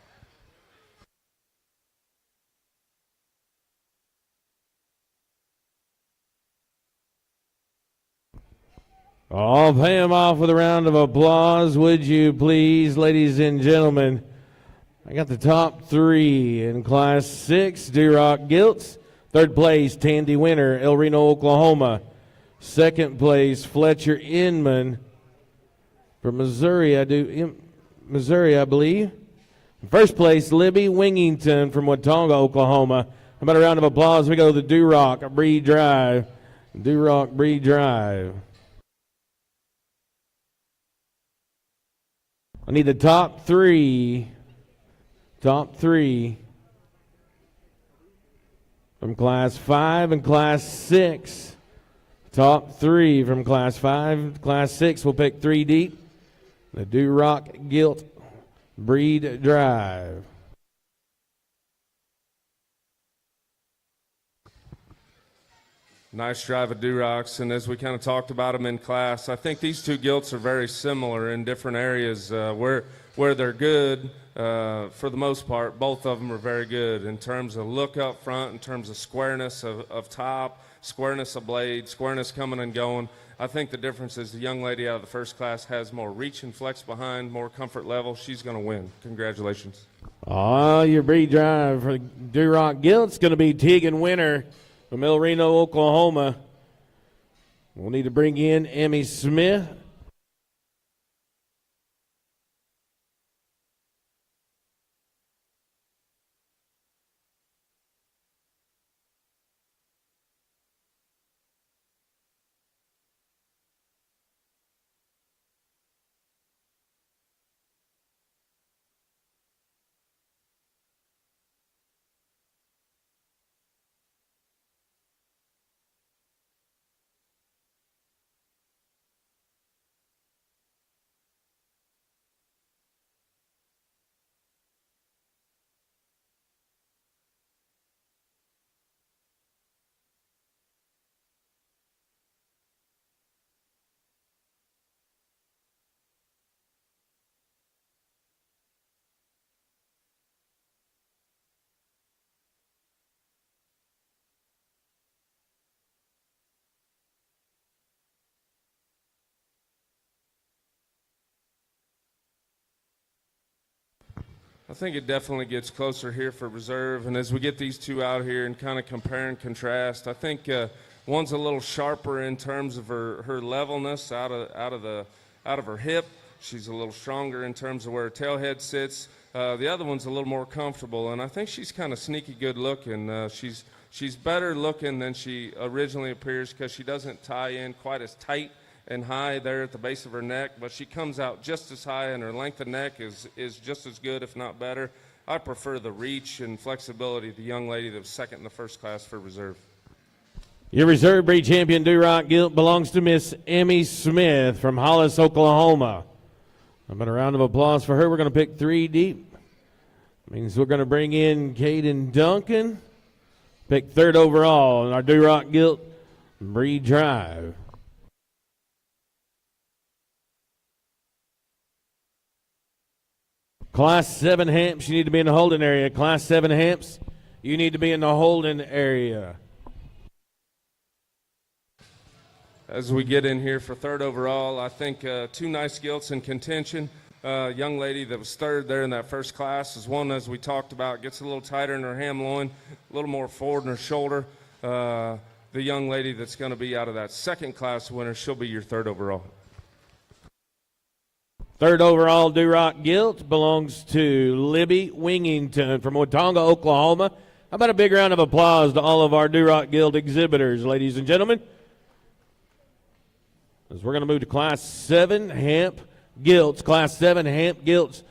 [SPEAKER 1] I'll pay him off with a round of applause, would you please, ladies and gentlemen. I got the top three in Class 6, Duroc Gilts. Third place, Tandy Winter, El Reno, Oklahoma. Second place, Fletcher Inman from Missouri, I believe. First place, Libby Wingington from Watauga, Oklahoma. How about a round of applause? We go to the Duroc Bree Drive. Duroc Bree Drive. I need the top three. Top three from Class 5 and Class 6. Top three from Class 5. Class 6 will pick three deep. The Duroc Gilt Breed Drive.
[SPEAKER 2] Nice drive of Durocs, and as we kind of talked about them in class, I think these two gilts are very similar in different areas where they're good. For the most part, both of them are very good in terms of look up front, in terms of squareness of top, squareness of blade, squareness coming and going. I think the difference is the young lady out of the first class has more reach and flex behind, more comfort level. She's going to win. Congratulations.
[SPEAKER 1] Your Breed Drive for Duroc Gilt's going to be Tegan Winter from El Reno, Oklahoma. We'll need to bring in Emmy Smith.
[SPEAKER 2] I think it definitely gets closer here for reserve, and as we get these two out here and kind of compare and contrast, I think one's a little sharper in terms of her levelness out of out of her hip. She's a little stronger in terms of where her tail head sits. The other one's a little more comfortable, and I think she's kind of sneaky good looking. She's better looking than she originally appears because she doesn't tie in quite as tight and high there at the base of her neck, but she comes out just as high, and her length of neck is just as good, if not better. I prefer the reach and flexibility of the young lady that was second in the first class for reserve.
[SPEAKER 1] Your reserve breed champion, Duroc Gilt, belongs to Miss Emmy Smith from Hollis, Oklahoma. How about a round of applause for her? We're going to pick 3 deep. Means we're going to bring in Caden Duncan, pick 3rd overall in our Duroc Gilt breed drive. Class 7 Hamps, you need to be in the holding area. Class 7 Hamps, you need to be in the holding area.
[SPEAKER 2] As we get in here for 3rd overall, I think 2 nice gilts in contention. Young lady that was 3rd there in that first class is one, as we talked about, gets a little tighter in her ham loin, a little more forward in her shoulder. The young lady that's going to be out of that 2nd class winner, she'll be your 3rd overall.
[SPEAKER 1] 3rd overall Duroc Gilt belongs to Libby Wingington from Watonga, Oklahoma. How about a big round of applause to all of our Duroc Gilt exhibitors, ladies and gentlemen? As we're going to move to Class 7 Hamp Gilts. Class 7 Hamp Gilts.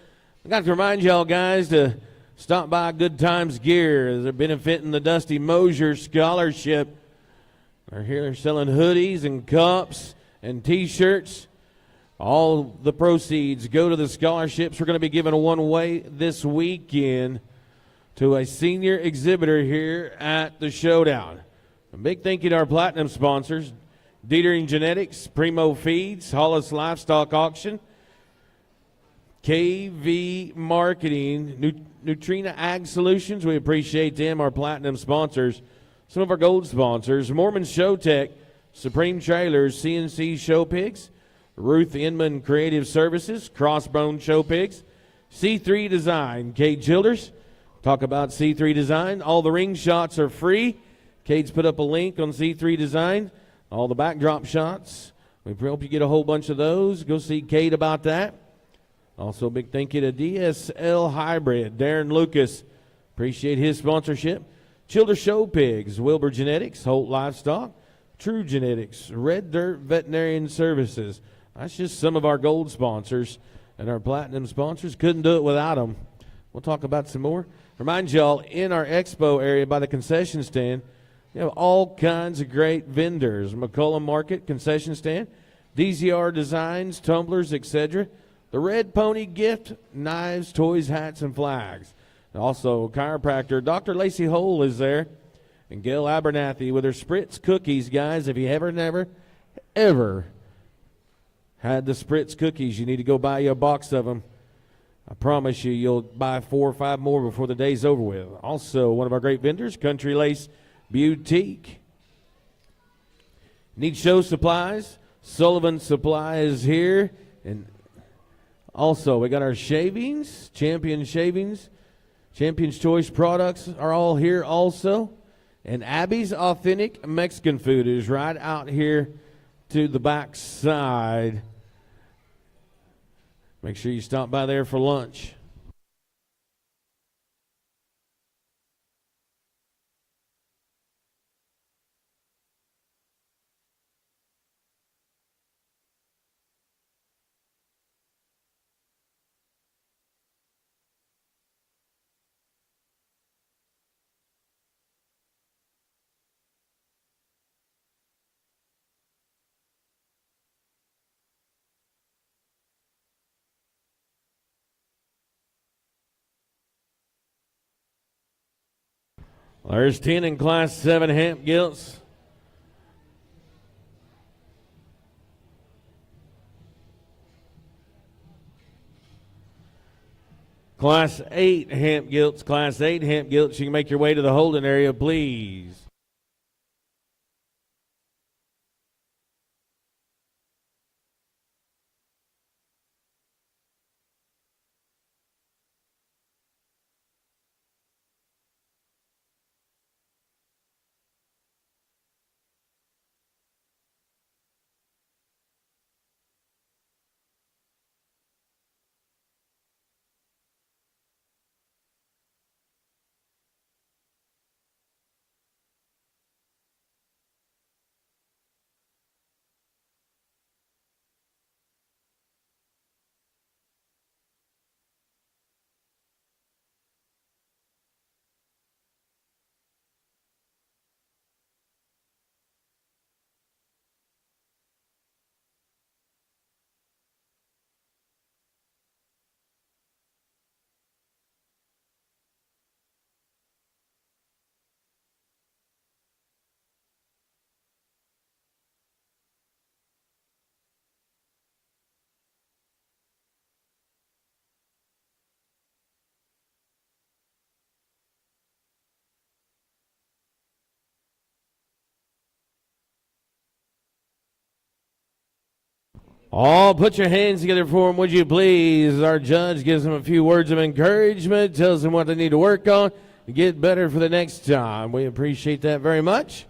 [SPEAKER 1] I got to remind y'all guys to stop by Good Times Gear as they're benefiting the Dusty Mosier Scholarship. They're here selling hoodies and cups and T-shirts. All the proceeds go to the scholarships. We're going to be giving one away this weekend to a senior exhibitor here at the Showdown. A big thank you to our platinum sponsors, Dietering Genetics, Primo Feeds, Hollis Livestock Auction, KV Marketing, Neutrina Ag Solutions. We appreciate them, our platinum sponsors. Some of our gold sponsors, Mormon Showtech, Supreme Trailers, CNC Show Pigs, Ruth Inman Creative Services, Crossbone Show Pigs, C3 Design, Cade Childers. Talk about C3 Design. All the ring shots are free. Cade's put up a link on C3 Design. All the backdrop shots. We hope you get a whole bunch of those. Go see Cade about that. Also, a big thank you to DSL Hybrid, Darren Lucas. Appreciate his sponsorship. Childers Show Pigs, Wilbur Genetics, Holt Livestock, True Genetics, Red Dirt Veterinarian Services. That's just some of our gold sponsors, and our platinum sponsors. Couldn't do it without them. We'll talk about some more. Remind y'all, in our expo area by the concession stand, we have all kinds of great vendors. McCollum Market concession stand, DZR Designs, tumblers, etc. The Red Pony Gift, knives, toys, hats, and flags. Also, chiropractor Dr. Lacey Hole is there. And Gail Abernathy with her Spritz cookies, guys. If you ever had the Spritz cookies, you need to go buy you a box of them. I promise you, you'll buy 4 or 5 more before the day's over with. Also, one of our great vendors, Country Lace Boutique. Need show supplies? Sullivan Supply is here. And also, we got our shavings, Champion's Choice products are all here also. And Abby's Authentic Mexican Food is right out here to the back side. Make sure you stop by there for lunch. There's 10 in Class 7 Hamp Gilts. Class 8 Hamp Gilts. Class 8 Hamp Gilts. You can make your way to the holding area, please. All put your hands together for him, would you please? Our judge gives them a few words of encouragement, tells them what they need to work on to get better for the next time. We appreciate that very much.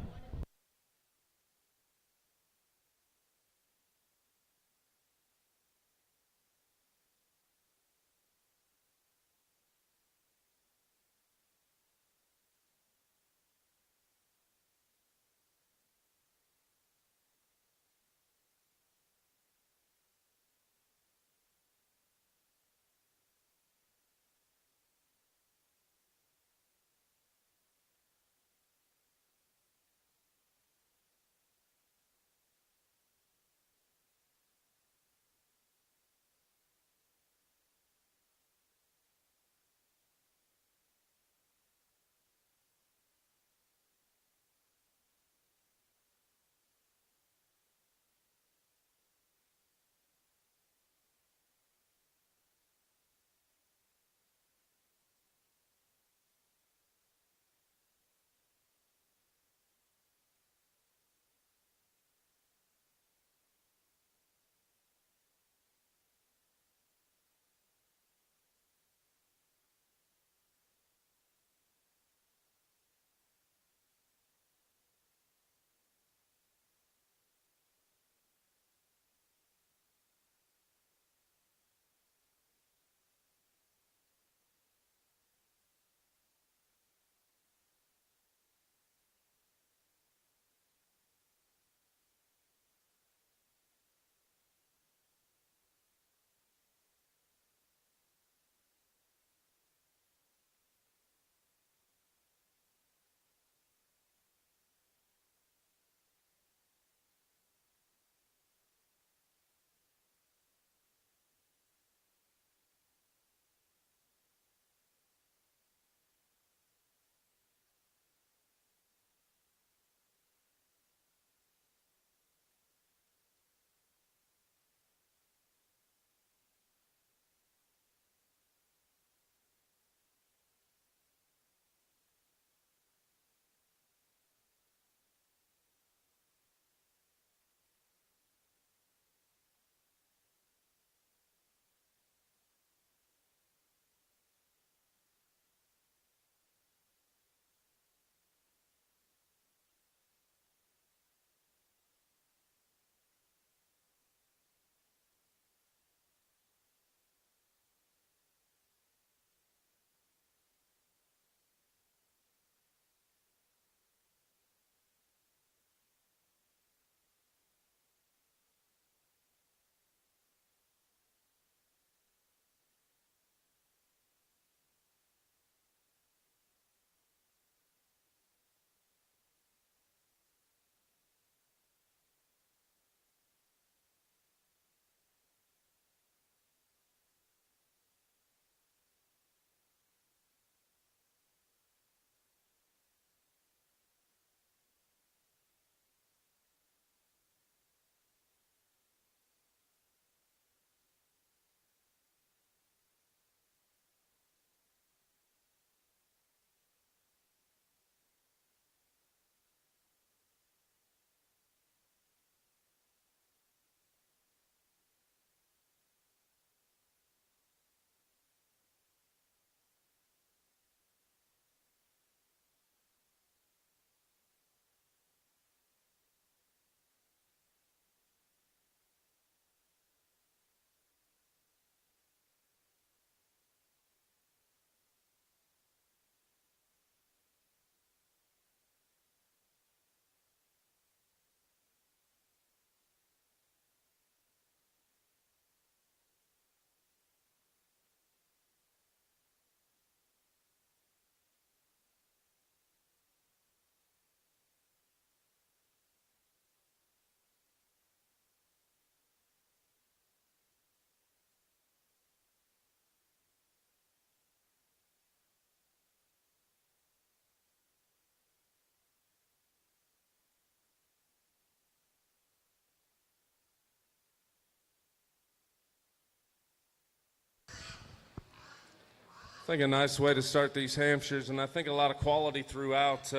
[SPEAKER 2] I think a nice way to start these Hampshires, and I think a lot of quality throughout.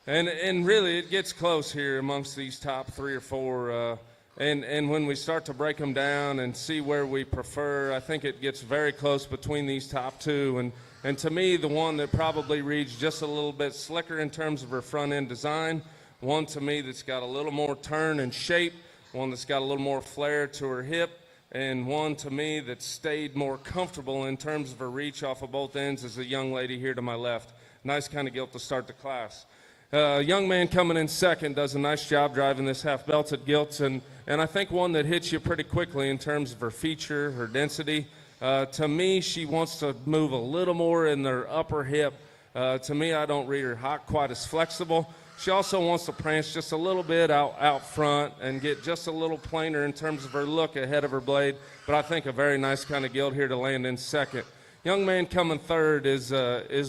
[SPEAKER 2] And really, it gets close here amongst these top three or four. And when we start to break them down and see where we prefer, I think it gets very close between these top two. And to me, the one that probably reads just a little bit slicker in terms of her front end design, one to me that's got a little more turn and shape, one that's got a little more flair to her hip, and one to me that stayed more comfortable in terms of her reach off of both ends is the young lady here to my left. Nice kind of gilt to start the class. Young man coming in second does a nice job driving this half-belted gilt, and I think one that hits you pretty quickly in terms of her feature, her density. To me, she wants to move a little more in their upper hip. To me, I don't read her hock quite as flexible. She also wants to prance just a little bit out front and get just a little plainer in terms of her look ahead of her blade, but I think a very nice kind of gilt here to land in second. Young man coming third is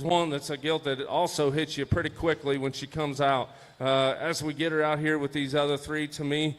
[SPEAKER 2] one that's a gilt that also hits you pretty quickly when she comes out. As we get her out here with these other three, to me,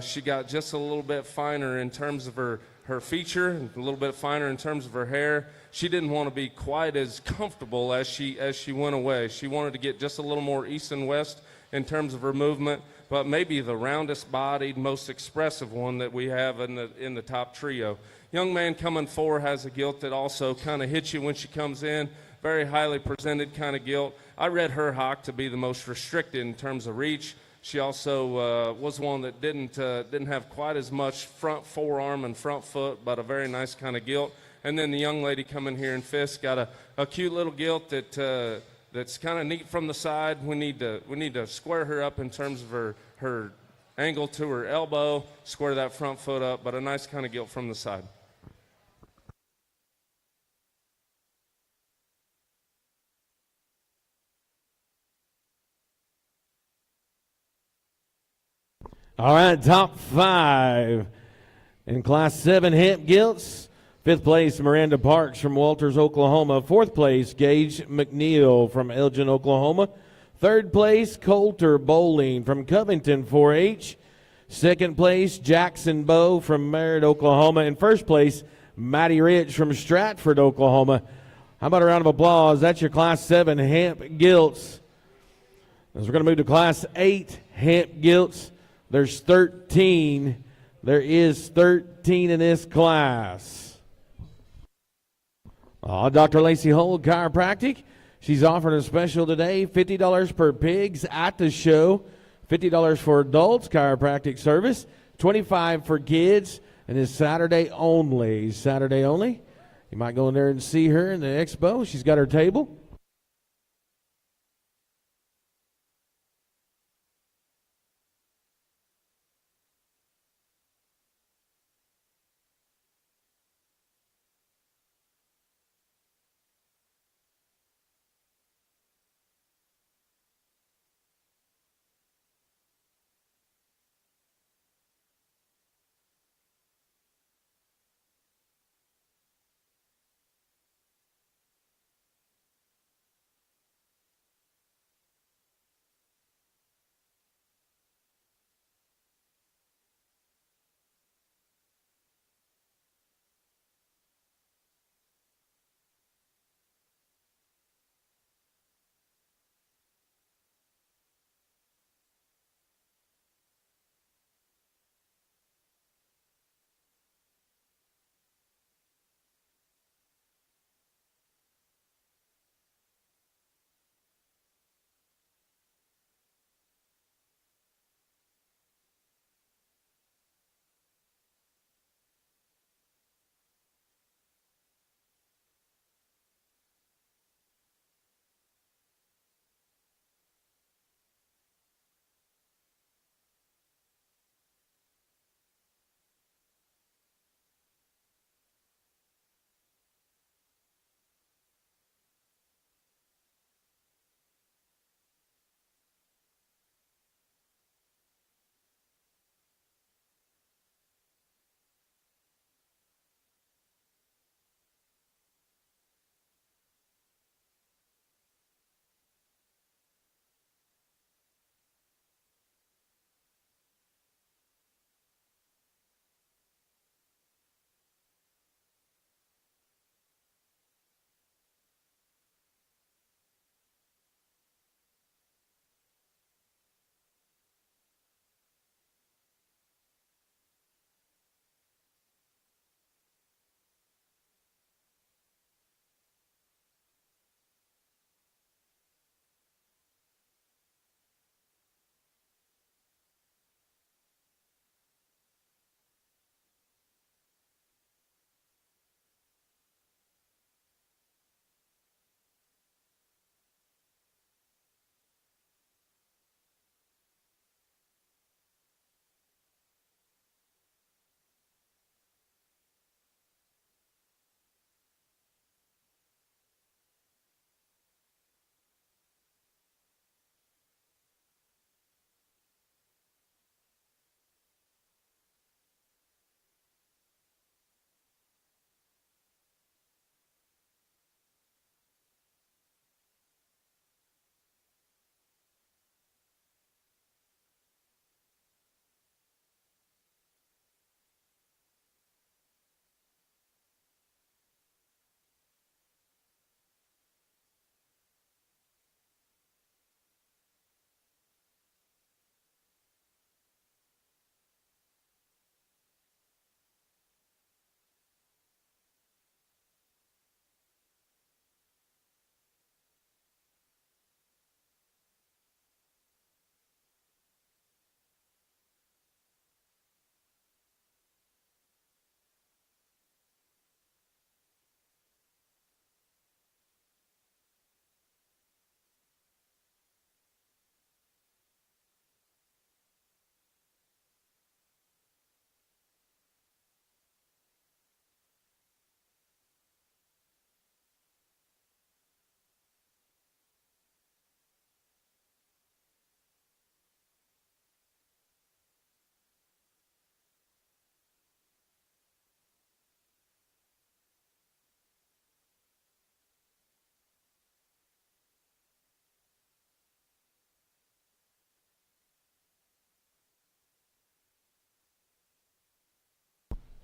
[SPEAKER 2] she got just a little bit finer in terms of her feature, and a little bit finer in terms of her hair. She didn't want to be quite as comfortable as she went away. She wanted to get just a little more east and west in terms of her movement, but maybe the roundest bodied, most expressive one that we have in the top trio. Young man coming four has a gilt that also kind of hits you when she comes in. Very highly presented kind of gilt. I read her hock to be the most restricted in terms of reach. She also was one that didn't have quite as much front forearm and front foot, but a very nice kind of gilt. And then the young lady coming here in fifth got a cute little gilt that's kind of neat from the side. We need to square her up in terms of her angle to her elbow, square that front foot up, but a nice kind of gilt from the side.
[SPEAKER 1] All right, top five in Class 7 hemp gilts. Fifth place, Miranda Parks from Walters, Oklahoma. Fourth place, Gage McNeil from Elgin, Oklahoma. Third place, Coulter Bowling from Covington 4-H. Second place, Jackson Bowe from Merritt, Oklahoma. And first place, Matty Rich from Stratford, Oklahoma. How about a round of applause? That's your Class 7 hemp gilts. As we're going to move to Class 8 hemp gilts. There's 13. There is 13 in this class. Dr. Lacey Holt, Chiropractic. She's offering a special today, $50 per pigs at the show, $50 for adults, chiropractic service, $25 for kids, and it's Saturday only. Saturday only. You might go in there and see her in the expo. She's got her table.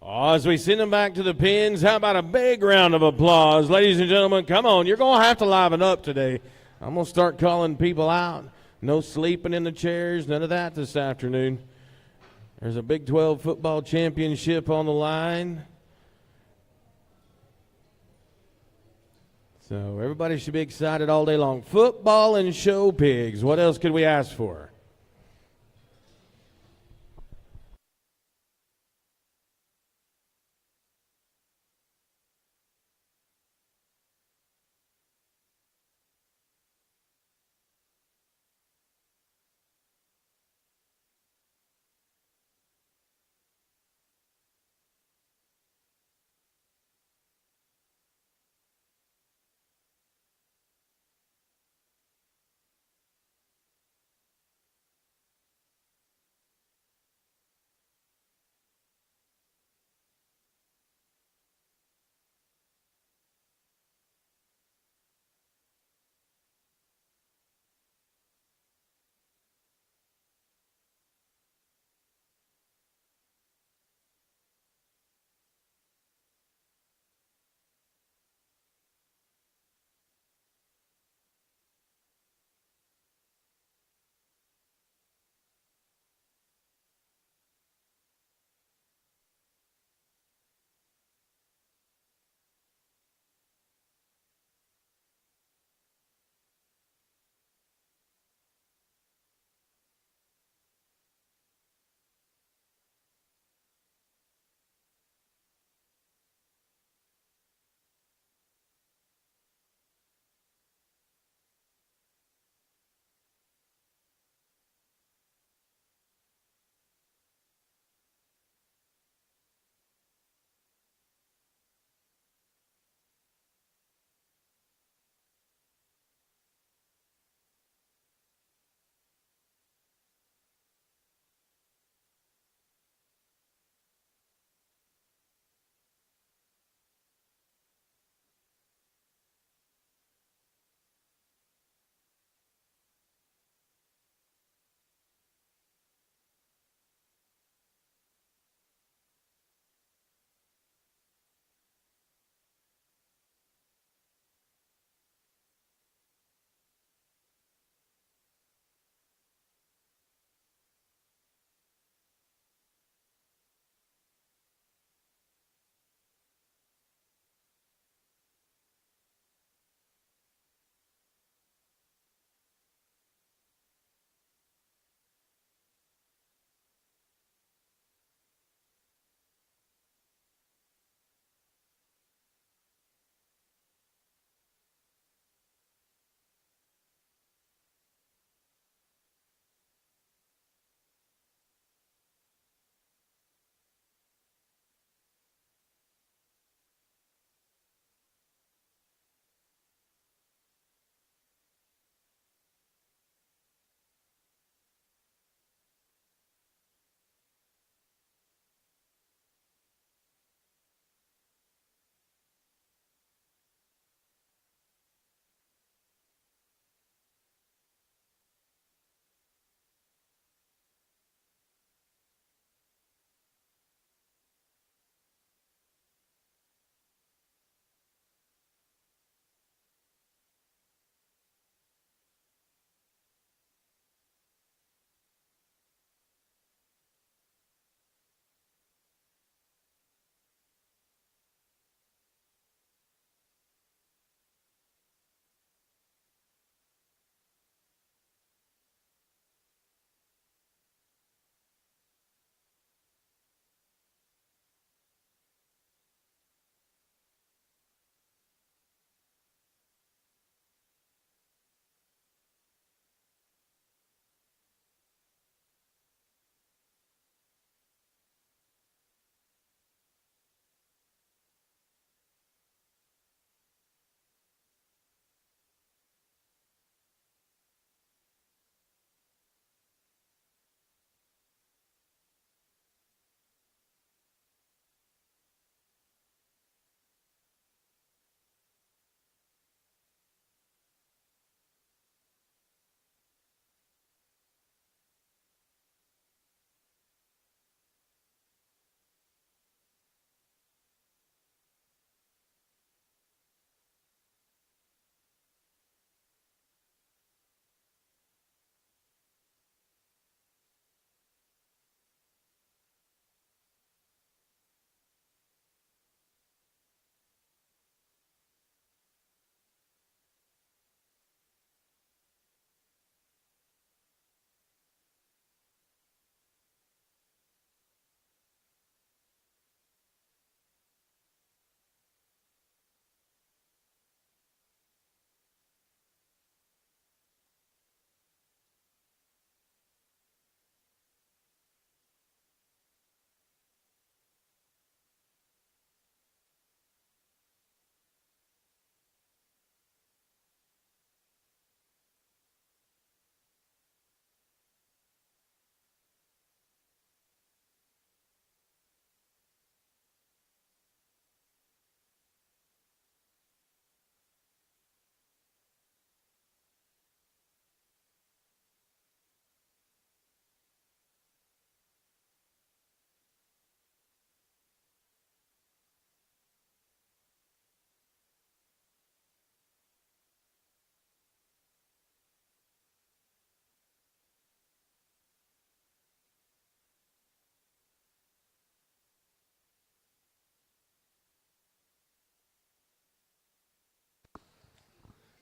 [SPEAKER 1] Oh, as we send them back to the pins, how about a big round of applause? Ladies and gentlemen, come on. You're going to have to liven up today. I'm going to start calling people out. No sleeping in the chairs, none of that this afternoon. There's a Big 12 football championship on the line. So everybody should be excited all day long. Football and show pigs. What else could we ask for?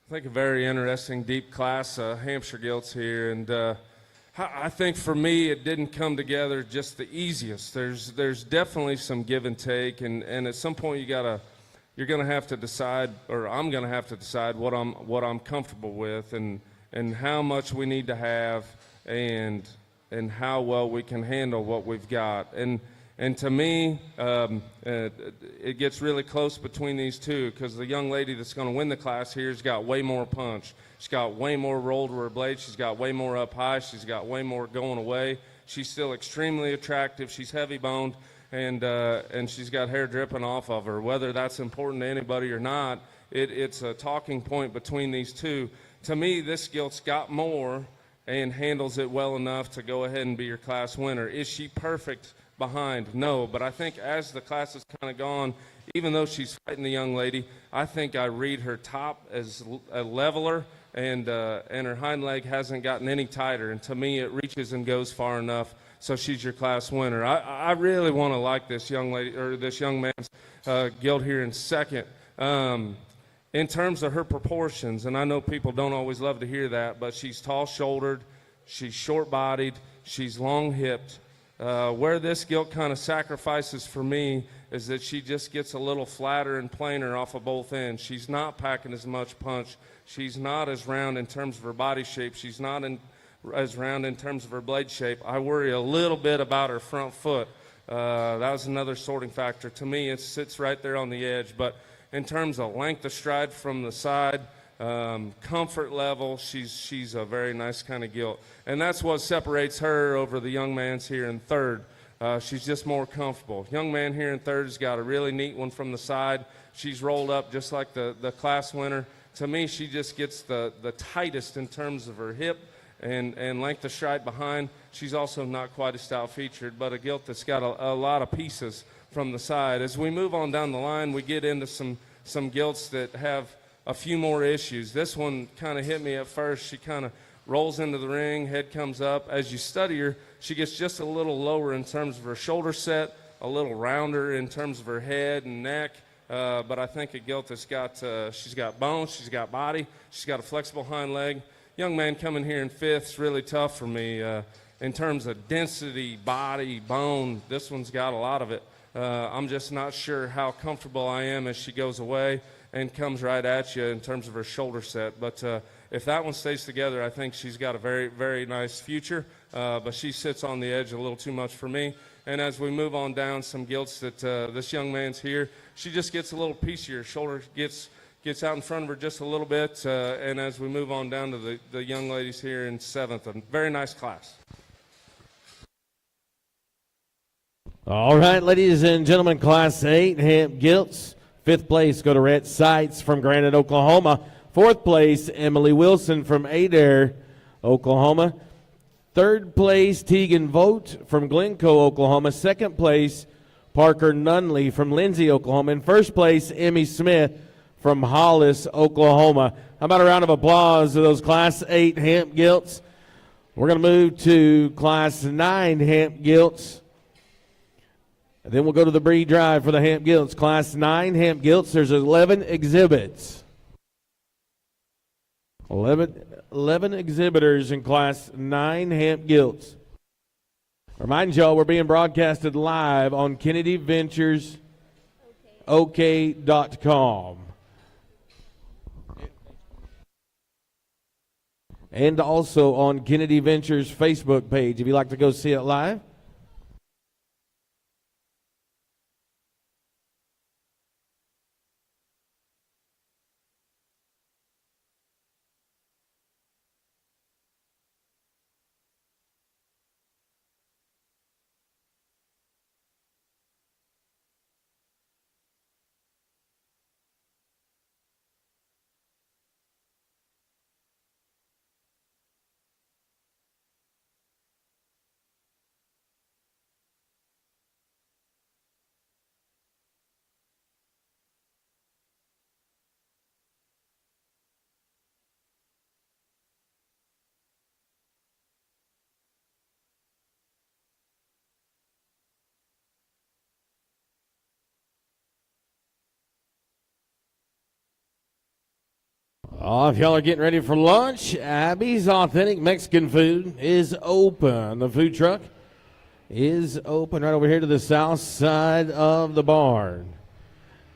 [SPEAKER 2] I think a very interesting, deep class, Hampshire Gilts here, and I think for me it didn't come together just the easiest. There's definitely some give and take, and at some point you're gonna have to decide, or I'm gonna have to decide what I'm comfortable with, and how much we need to have, and how well we can handle what we've got, and to me, it gets really close between these two, because the young lady that's going to win the class here has got way more punch. She's got way more roll to her blade. She's got way more up high. She's got way more going away. She's still extremely attractive. She's heavy boned, and she's got hair dripping off of her. Whether that's important to anybody or not, it's a talking point between these two. To me, this gilt's got more and handles it well enough to go ahead and be your class winner. Is she perfect behind? No, but I think as the class has kind of gone, even though she's fighting the young lady, I think I read her top as a leveler, and her hind leg hasn't gotten any tighter, and to me it reaches and goes far enough, so she's your class winner. I really want to like this young lady, or this young man's gilt here in second. In terms of her proportions, and I know people don't always love to hear that, but she's tall-shouldered, she's short-bodied, she's long-hipped. Where this gilt kind of sacrifices for me is that she just gets a little flatter and plainer off of both ends. She's not packing as much punch. She's not as round in terms of her body shape. She's not as round in terms of her blade shape. I worry a little bit about her front foot. That was another sorting factor. To me, it sits right there on the edge. But in terms of length of stride from the side, comfort level, she's a very nice kind of gilt, and that's what separates her over the young man's here in third. She's just more comfortable. Young man here in third has got a really neat one from the side. She's rolled up just like the class winner. To me, she just gets the tightest in terms of her hip and length of stride behind. She's also not quite as stout featured, but a gilt that's got a lot of pieces from the side. As we move on down the line, we get into some gilts that have a few more issues. This one kind of hit me at first. She kind of rolls into the ring, head comes up. As you study her, she gets just a little lower in terms of her shoulder set, a little rounder in terms of her head and neck. But I think a gilt that's she's got bones, she's got body, she's got a flexible hind leg. Young man coming here in fifth is really tough for me. In terms of density, body, bone, this one's got a lot of it. I'm just not sure how comfortable I am as she goes away and comes right at you in terms of her shoulder set. But if that one stays together, I think she's got a very, very nice future. But she sits on the edge a little too much for me. And as we move on down some gilts that this young man's here, she just gets a little piecier. Shoulder gets out in front of her just a little bit. And as we move on down to the young ladies here in seventh, a very nice class.
[SPEAKER 1] All right, ladies and gentlemen, Class 8, Hamp Gilts. Fifth place, go to Rhett Seitz from Granite, Oklahoma. Fourth place, Emily Wilson from Adair, Oklahoma. Third place, Tegan Vogt from Glencoe, Oklahoma. Second place, Parker Nunley from Lindsay, Oklahoma. And first place, Emmy Smith from Hollis, Oklahoma. How about a round of applause to those Class 8 Hamp Gilts? We're going to move to Class 9 Hamp Gilts. And then we'll go to the Bree Drive for the Hamp Gilts. Class 9 Hamp Gilts, there's 11 exhibits. 11 exhibitors in Class 9 Hamp Gilts. Remind y'all, we're being broadcasted live on Kennedy Ventures OK.com. And also on Kennedy Ventures Facebook page if you'd like to go see it live. If y'all are getting ready for lunch, Abby's Authentic Mexican Food is open. The food truck is open right over here to the south side of the barn.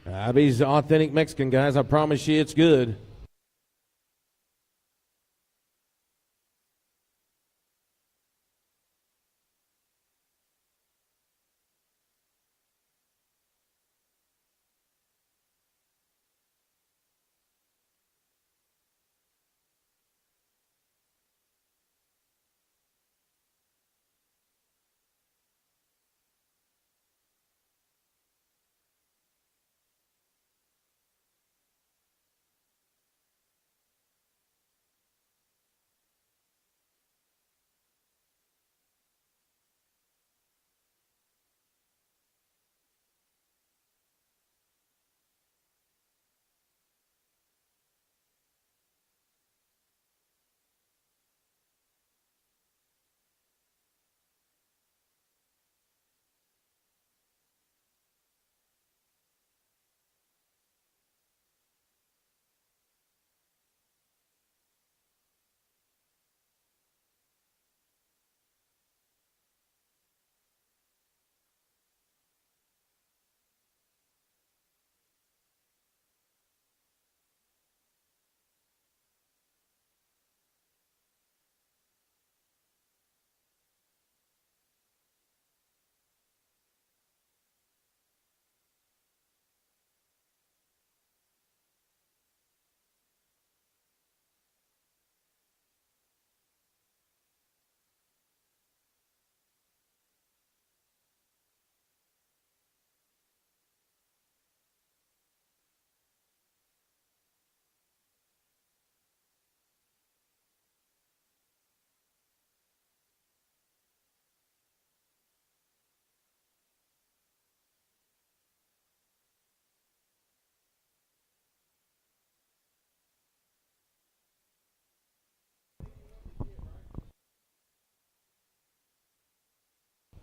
[SPEAKER 1] Abby's Authentic Mexican, guys. I promise you it's good.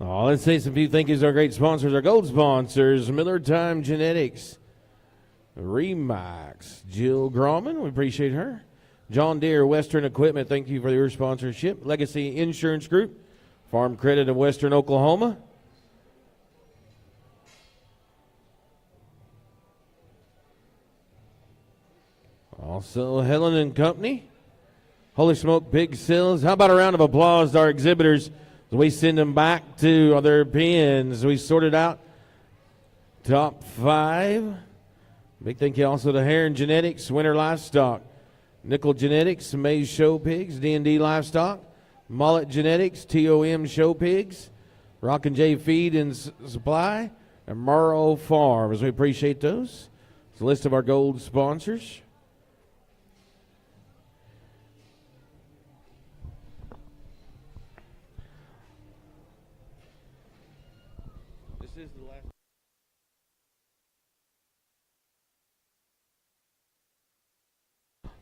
[SPEAKER 1] Let's say some few thank yous to our great sponsors, our gold sponsors, Miller Time Genetics, Remax, Jill Grauman, we appreciate her. John Deere Western Equipment, thank you for your sponsorship. Legacy Insurance Group, Farm Credit of Western Oklahoma. Also, Helen and Company, Holy Smoke Big Sills. How about a round of applause to our exhibitors as we send them back to their pens? We sorted out top 5. Big thank you also to Heron Genetics, Winter Livestock, Nickel Genetics, Mays Show Pigs, D&D Livestock, Mullet Genetics, TOM Show Pigs, Rockin' J Feed and Supply, and Morrow Farms. We appreciate those. It's a list of our gold sponsors. This is the last.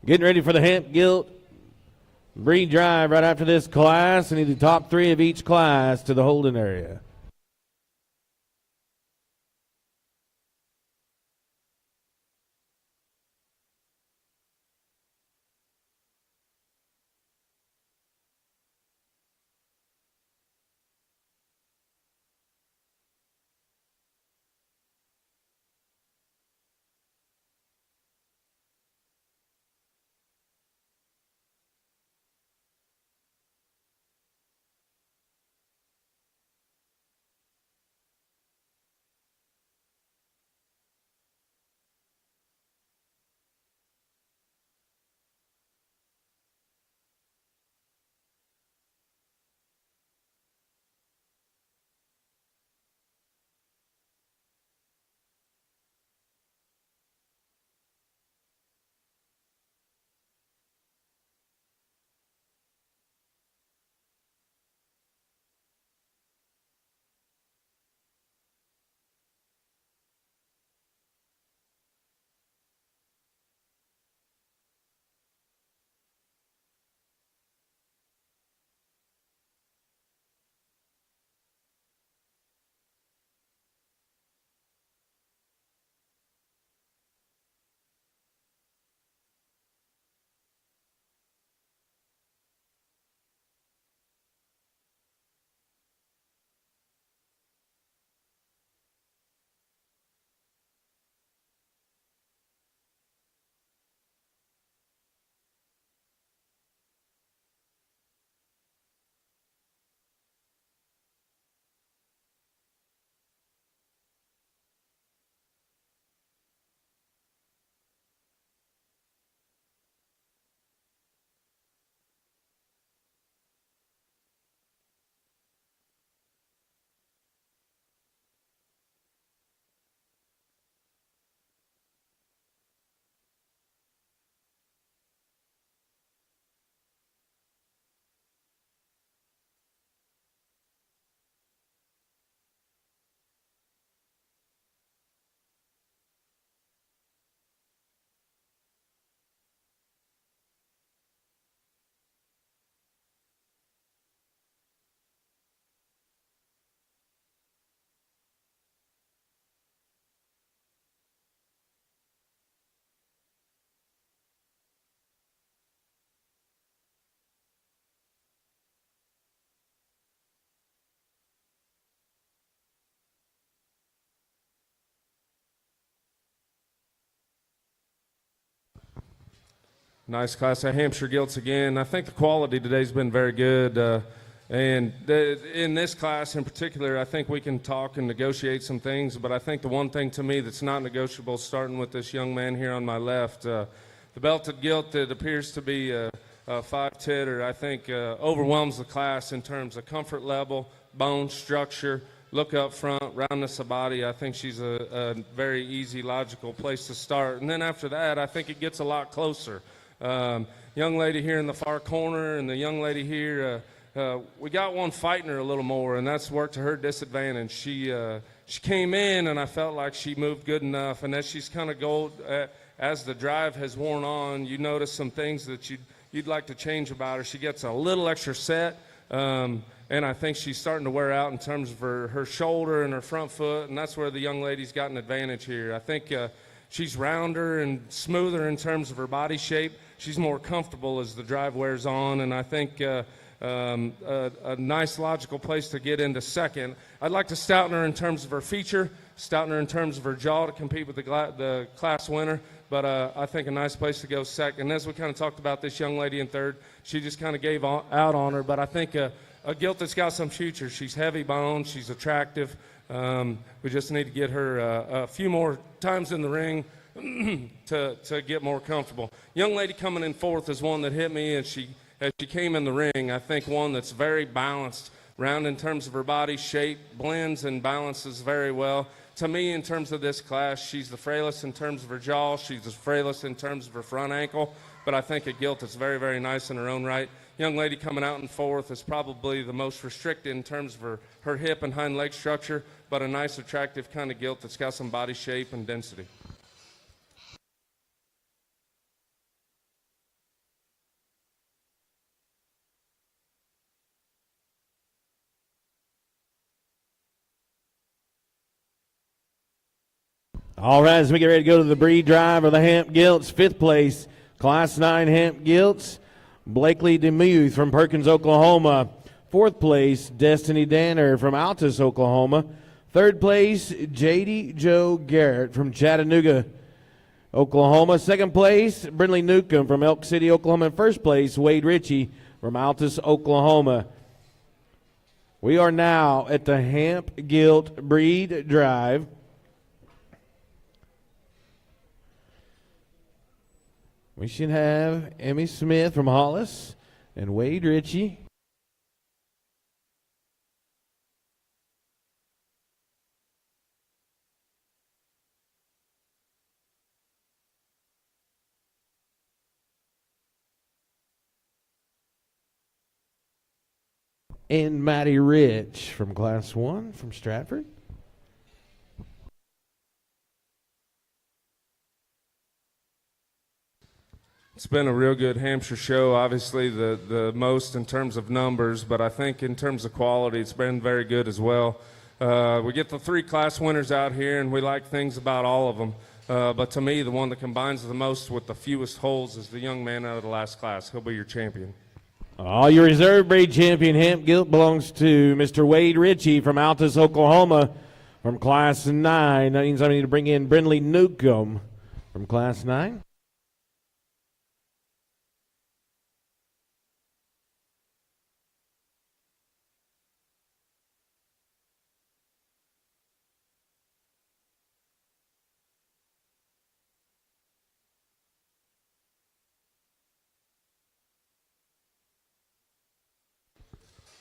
[SPEAKER 1] Getting ready for the Hemp Gilt Breed Drive right after this class. I need the top 3 of each class to the holding area.
[SPEAKER 2] Nice class of Hampshire Gilts again. I think the quality today's been very good. In this class in particular, I think we can talk and negotiate some things, but I think the one thing to me that's not negotiable, starting with this young man here on my left, the belted gilt that appears to be a 5-titter, I think overwhelms the class in terms of comfort level, bone structure, look up front, roundness of body. I think she's a very easy, logical place to start. And then after that, I think it gets a lot closer. Young lady here in the far corner and the young lady here, we got one fighting her a little more, and that's worked to her disadvantage. She came in, and I felt like she moved good enough. And as she's kind of as the drive has worn on, you notice some things that you'd like to change about her. She gets a little extra set, and I think she's starting to wear out in terms of her shoulder and her front foot, and that's where the young lady's got an advantage here. I think she's rounder and smoother in terms of her body shape. She's more comfortable as the drive wears on, and I think a nice logical place to get into second. I'd like to stouten her in terms of her feature, stouten her in terms of her jaw to compete with the class winner, but I think a nice place to go second. And as we kind of talked about this young lady in third, she just kind of gave out on her, but I think a gilt that's got some future. She's heavy boned, she's attractive. We just need to get her a few more times in the ring to get more comfortable. Young lady coming in fourth is one that hit me as she came in the ring. I think one that's very balanced, round in terms of her body shape, blends and balances very well. To me, in terms of this class, she's the frailest in terms of her jaw. She's the frailest in terms of her front ankle, but I think a gilt is very, very nice in her own right. Young lady coming out in fourth is probably the most restricted in terms of her hip and hind leg structure, but a nice, attractive kind of gilt that's got some body shape and density.
[SPEAKER 1] All right, as we get ready to go to the breed drive of the Hamp Gilts, fifth place, Class 9 Hamp Gilts, Blakely DeMuth from Perkins, Oklahoma. Fourth place, Destiny Danner from Altus, Oklahoma. Third place, J.D. Joe Garrett from Chattanooga, Oklahoma. Second place, Brindley Newcomb from Elk City, Oklahoma. And first place, Wade Ritchie from Altus, Oklahoma. We are now at the Hamp Gilt breed drive. We should have Emmy Smith from Hollis and Wade Ritchie. And Matty Rich from Class 1 from Stratford.
[SPEAKER 2] It's been a real good Hampshire show. Obviously, the most in terms of numbers, but I think in terms of quality, it's been very good as well. We get the 3 class winners out here, and we like things about all of them. But to me, the one that combines the most with the fewest holes is the young man out of the last class. He'll be your champion.
[SPEAKER 1] Your reserve breed champion Hamp Gilt belongs to Mr. Wade Ritchie from Altus, Oklahoma, from Class 9. That means I need to bring in Brindley Newcomb from Class 9.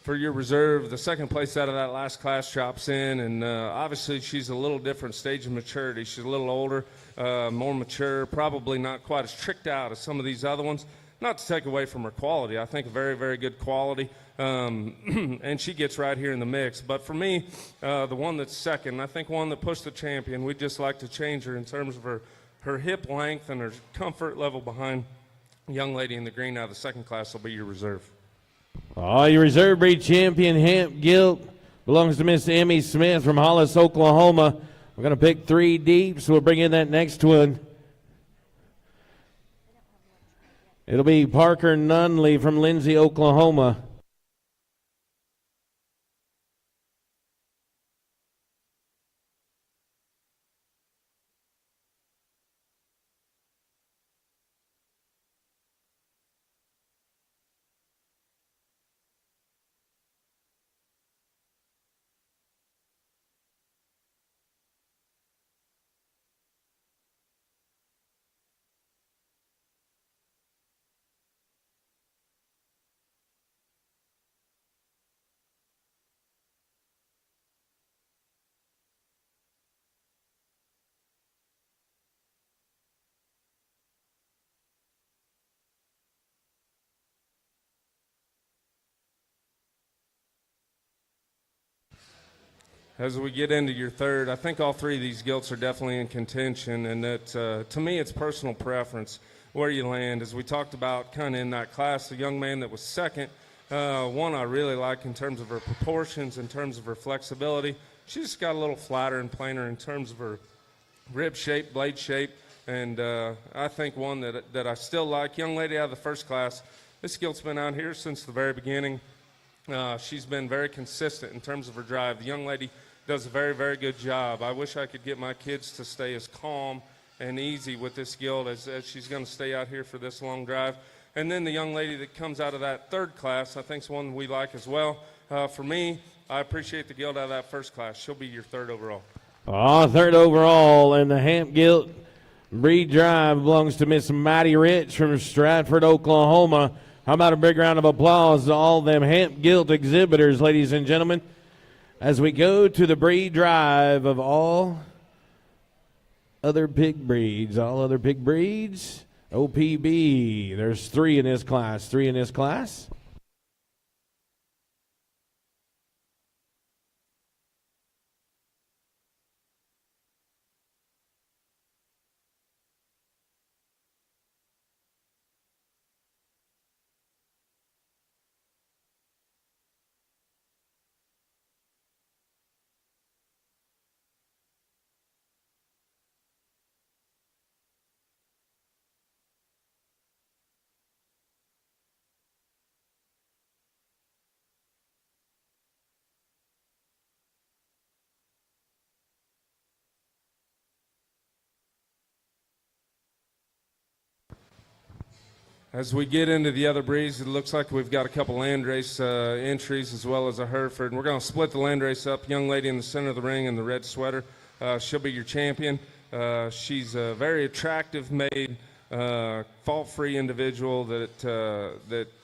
[SPEAKER 2] For your reserve, the second place out of that last class chops in, and obviously she's a little different stage of maturity. She's a little older, more mature, probably not quite as tricked out as some of these other ones. Not to take away from her quality. I think a very, very good quality, and she gets right here in the mix. But for me, the one that's second, I think one that pushed the champion, we'd just like to change her in terms of her hip length and her comfort level behind young lady in the green out of the second class will be your reserve.
[SPEAKER 1] Your reserve breed champion Hamp Gilt belongs to Miss Emmy Smith from Hollis, Oklahoma. We're going to pick 3 deep, so we'll bring in that next one. It'll be Parker Nunley from Lindsay, Oklahoma.
[SPEAKER 2] As we get into your third, I think all three of these gilts are definitely in contention, and that to me it's personal preference where you land. As we talked about kind of in that class, the young man that was second, one I really like in terms of her proportions, in terms of her flexibility. She just got a little flatter and plainer in terms of her rib shape, blade shape, and I think one that I still like. Young lady out of the first class, this gilt's been out here since the very beginning. She's been very consistent in terms of her drive. The young lady does a very, very good job. I wish I could get my kids to stay as calm and easy with this gilt as she's going to stay out here for this long drive. And then the young lady that comes out of that third class, I think is one we like as well. For me, I appreciate the gilt out of that first class. She'll be your third overall.
[SPEAKER 1] Third overall, and the Hamp Gilt Breed Drive belongs to Miss Maddie Rich from Stratford, Oklahoma. How about a big round of applause to all them Hamp Gilt exhibitors, ladies and gentlemen, as we go to the breed drive of all other pig breeds. OPB. There's three in this class.
[SPEAKER 2] As we get into the other breeds, it looks like we've got a couple landrace entries as well as a Hereford. And we're going to split the landrace up. Young lady in the center of the ring in the red sweater, she'll be your champion. She's a very attractive made, fault-free individual that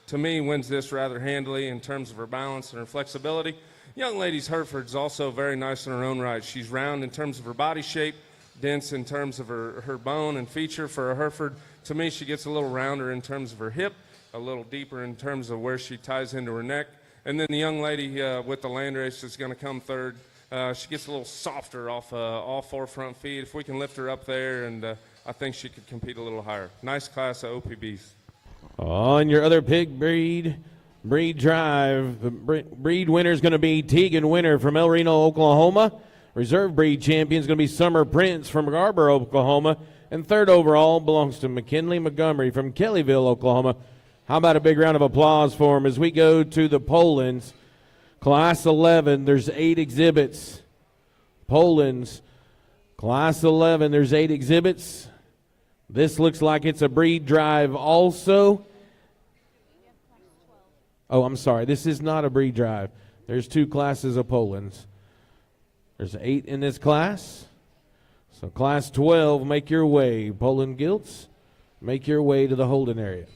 [SPEAKER 2] to me wins this rather handily in terms of her balance and her flexibility. Young lady's Hereford's also very nice in her own right. She's round in terms of her body shape, dense in terms of her bone and feature for a Hereford. To me, she gets a little rounder in terms of her hip, a little deeper in terms of where she ties into her neck. And then the young lady with the landrace is going to come third. She gets a little softer off all four front feet. If we can lift her up there, and I think she could compete a little higher. Nice class of OPBs.
[SPEAKER 1] On your other pig breed drive, the breed winner is going to be Tegan Winter from El Reno, Oklahoma. Reserve breed champion is going to be Summer Prince from Garber, Oklahoma. And third overall belongs to McKinley Montgomery from Kellyville, Oklahoma. How about a big round of applause for him as we go to the Poland's Class 11. There's 8 exhibits. Poland's Class 11, there's 8 exhibits. This looks like it's a breed drive also. Oh, I'm sorry. This is not a breed drive. There's 2 classes of Poland's. There's 8 in this class. So Class 12, make your way. Poland Gilts, make your way to the holding area.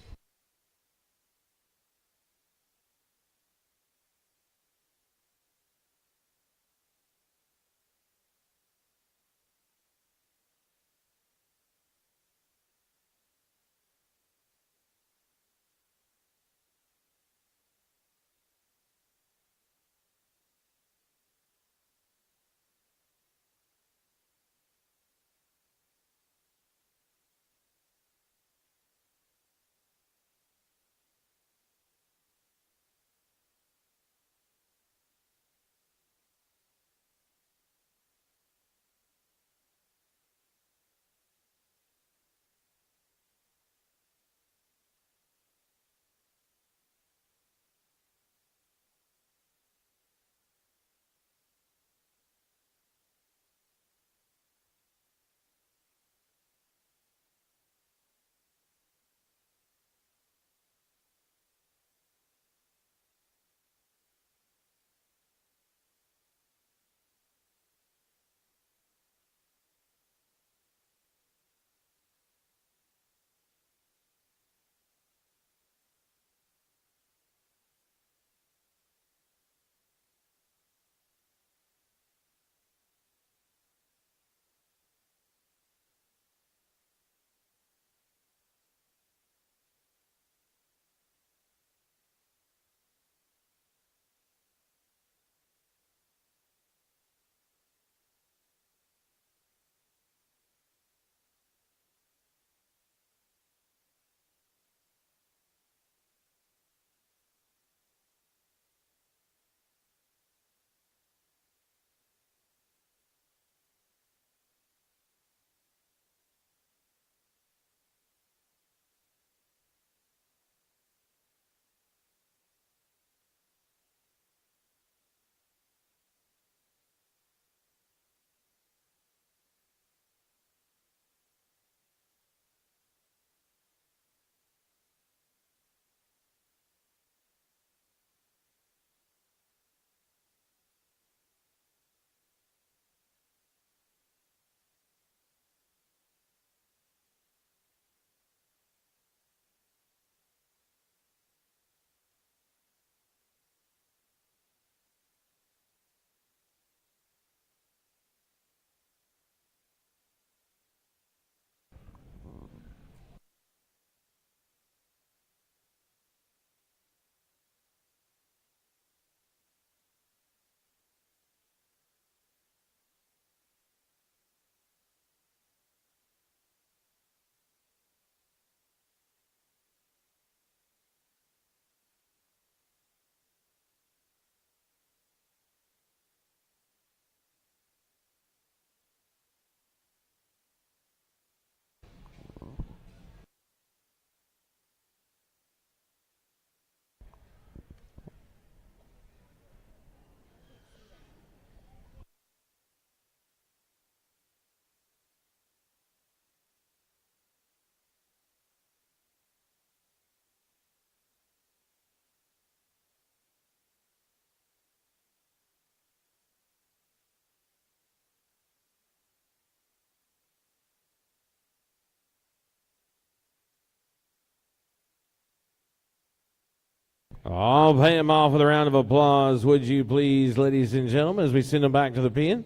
[SPEAKER 1] I'll pay him off with a round of applause, would you please, ladies and gentlemen, as we send him back to the pen.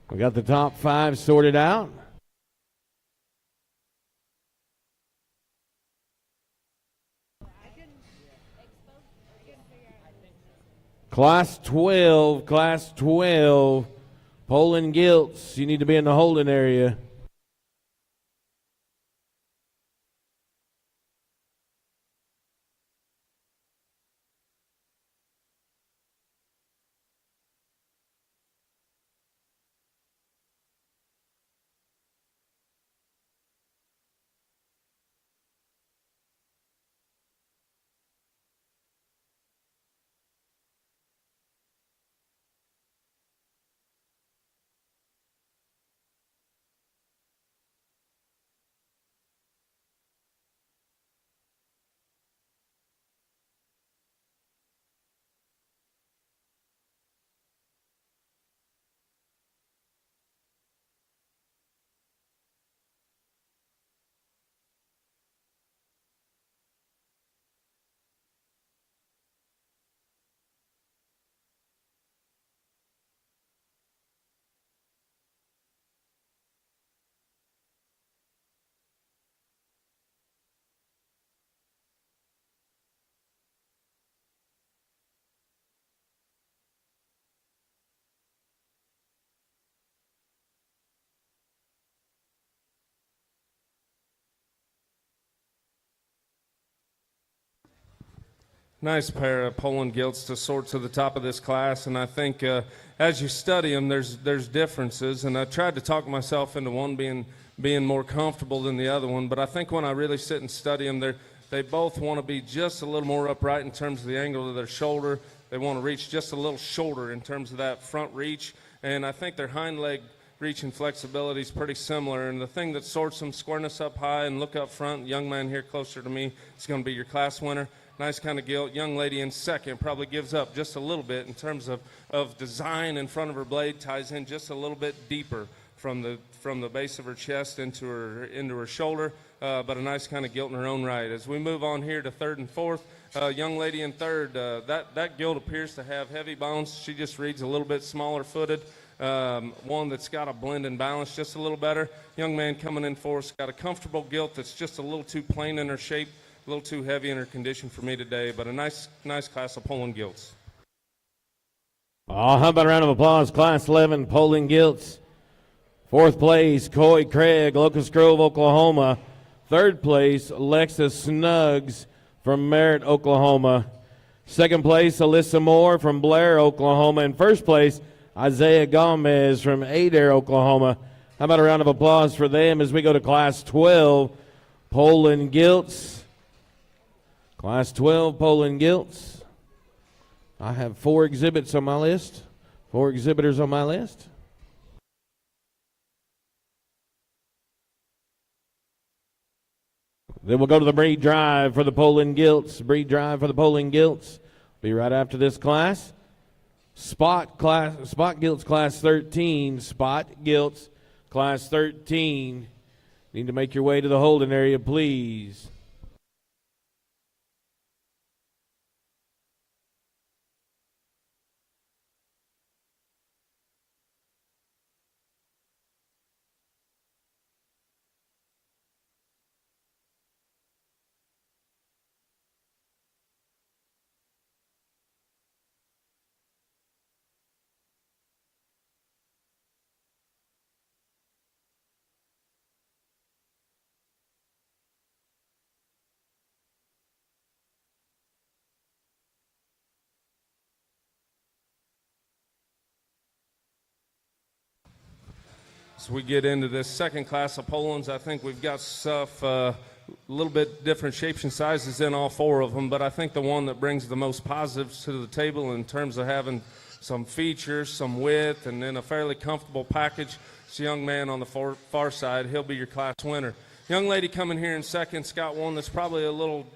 [SPEAKER 1] We got the top 5 sorted out. Class 12, Poland Gilts, you need to be in the holding area.
[SPEAKER 2] Nice pair of Poland Gilts to sort to the top of this class, and I think as you study them, there's differences, and I tried to talk myself into one being more comfortable than the other one, but I think when I really sit and study them, they both want to be just a little more upright in terms of the angle of their shoulder. They want to reach just a little shorter in terms of that front reach, and I think their hind leg reach and flexibility is pretty similar, and the thing that sorts them, squareness up high and look up front, young man here closer to me is going to be your class winner. Nice kind of gilt. Young lady in second probably gives up just a little bit in terms of design in front of her blade, ties in just a little bit deeper from the base of her chest into her shoulder, but a nice kind of gilt in her own right. As we move on here to third and fourth, young lady in third, that gilt appears to have heavy bones. She just reads a little bit smaller footed. One that's got a blend and balance just a little better. Young man coming in fourth, got a comfortable gilt that's just a little too plain in her shape, a little too heavy in her condition for me today, but a nice class of Poland Gilts.
[SPEAKER 1] Oh, how about a round of applause, Class 11 Poland Gilts. Fourth place, Coy Craig, Locust Grove, Oklahoma. Third place, Alexa Snuggs from Merritt, Oklahoma. Second place, Alyssa Moore from Blair, Oklahoma. And first place, Isaiah Gomez from Adair, Oklahoma. How about a round of applause for them as we go to Class 12 Poland Gilts. Class 12 Poland Gilts. I have 4 exhibits on my list. 4 exhibitors on my list. Then we'll go to the breed drive for the Poland Gilts. Breed drive for the Poland Gilts. Be right after this class. Spot Gilts Class 13. Spot Gilts Class 13. Need to make your way to the holding area, please.
[SPEAKER 2] As we get into this second class of Polands, I think we've got stuff a little bit different shapes and sizes in all 4 of them, but I think the one that brings the most positives to the table in terms of having some features, some width, and then a fairly comfortable package, it's a young man on the far side. He'll be your class winner. Young lady coming here in second's got one that's probably a little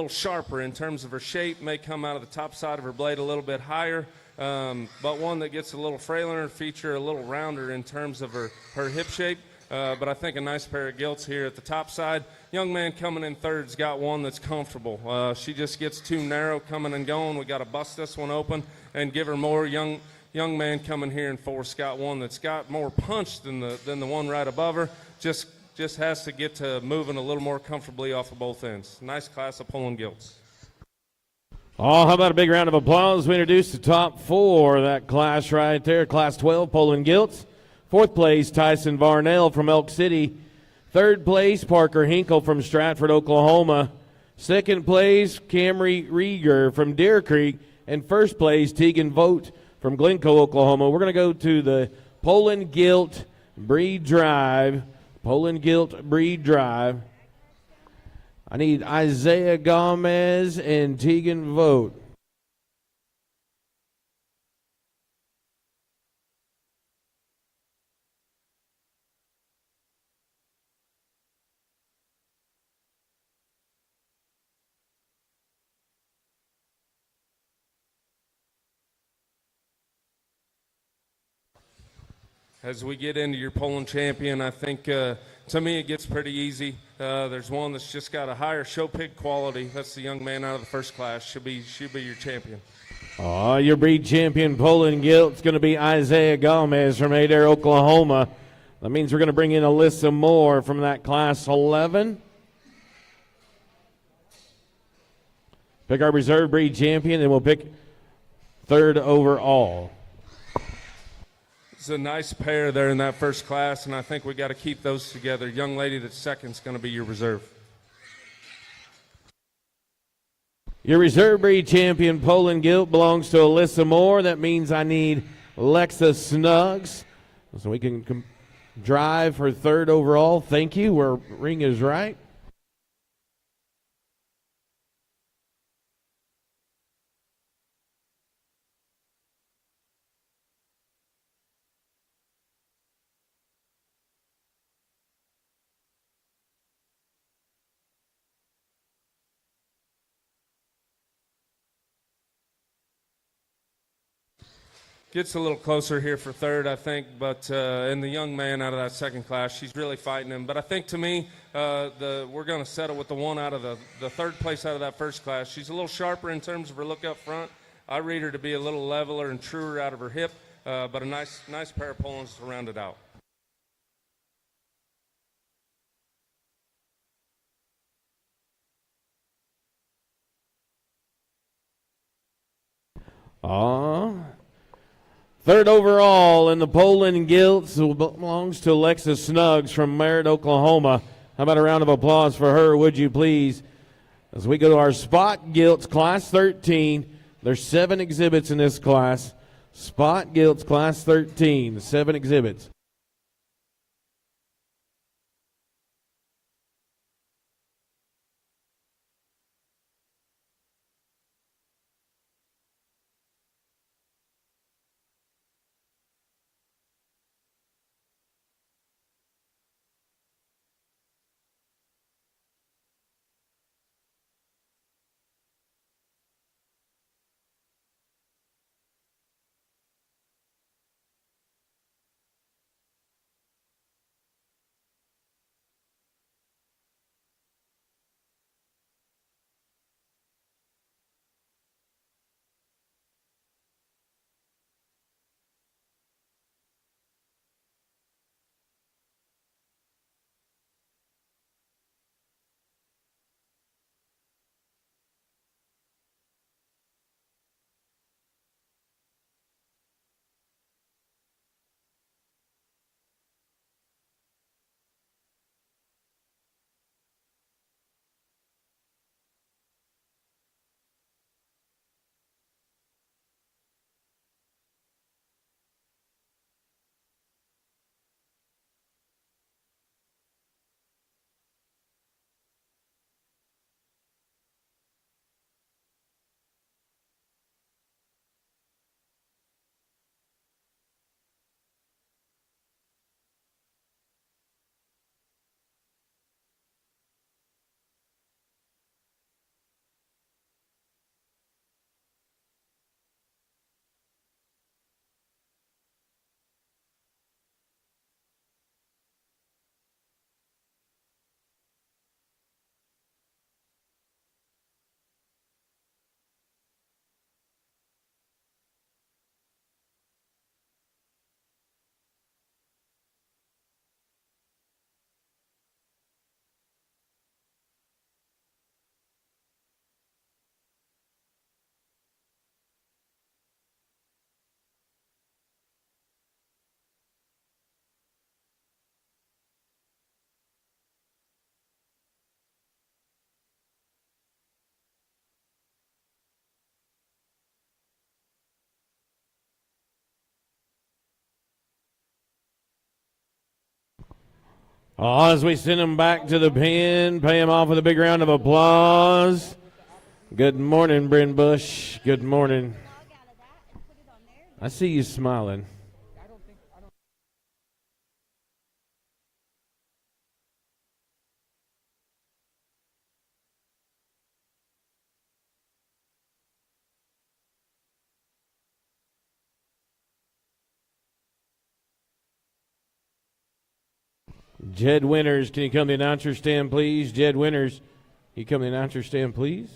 [SPEAKER 2] sharper in terms of her shape, may come out of the top side of her blade a little bit higher. But one that gets a little frailer feature, a little rounder in terms of her hip shape. but I think a nice pair of gilts here at the top side. Young man coming in third's got one that's comfortable. She just gets too narrow coming and going. We got to bust this one open and give her more. Young man coming here in fourth's got one that's got more punch than the one right above her. Just has to get to moving a little more comfortably off of both ends. Nice class of pulling gilts.
[SPEAKER 1] Oh, how about a big round of applause? We introduce the top four of that class right there. Class 12, Poland Gilts. Fourth place, Tyson Varnell from Elk City. Third place, Parker Hinkle from Stratford, Oklahoma. Second place, Camry Rieger from Deer Creek. And first place, Tegan Vogt from Glencoe, Oklahoma. We're going to go to the Poland Gilt Breed Drive. Poland Gilt Breed Drive. I need Isaiah Gomez and Tegan Vogt.
[SPEAKER 2] As we get into your Poland champion, I think to me it gets pretty easy. There's one that's just got a higher show pig quality. That's the young man out of the first class. Should be your champion.
[SPEAKER 1] Oh, your breed champion Poland Gilt is going to be Isaiah Gomez from Adair, Oklahoma. That means we're going to bring in Alyssa Moore from that class 11. Pick our reserve breed champion, and we'll pick third overall.
[SPEAKER 2] It's a nice pair there in that first class, and I think we got to keep those together. Young lady that's second is going to be your reserve.
[SPEAKER 1] Your reserve breed champion Poland Gilt belongs to Alyssa Moore. That means I need Lexa Snuggs so we can drive for third overall. Thank you. Where ring is right.
[SPEAKER 2] Gets a little closer here for third, I think, but and the young man out of that second class, she's really fighting him. But I think to me, we're going to settle with the one out of the third place out of that first class. She's a little sharper in terms of her look up front. I read her to be a little leveler and truer out of her hip, but a nice pair of Polands to round it out.
[SPEAKER 1] Third overall in the Poland Gilts belongs to Alexa Snuggs from Merritt, Oklahoma. How about a round of applause for her, would you please? As we go to our Spot Gilts, Class 13. There's 7 exhibits in this class. Spot Gilts, Class 13, 7 exhibits. As we send him back to the pen, pay him off with a big round of applause. Good morning, Bryn Bush. Good morning. I see you smiling. Jed Winters, can you come to the announcer stand, please? Jed Winters, can you come to the announcer stand, please?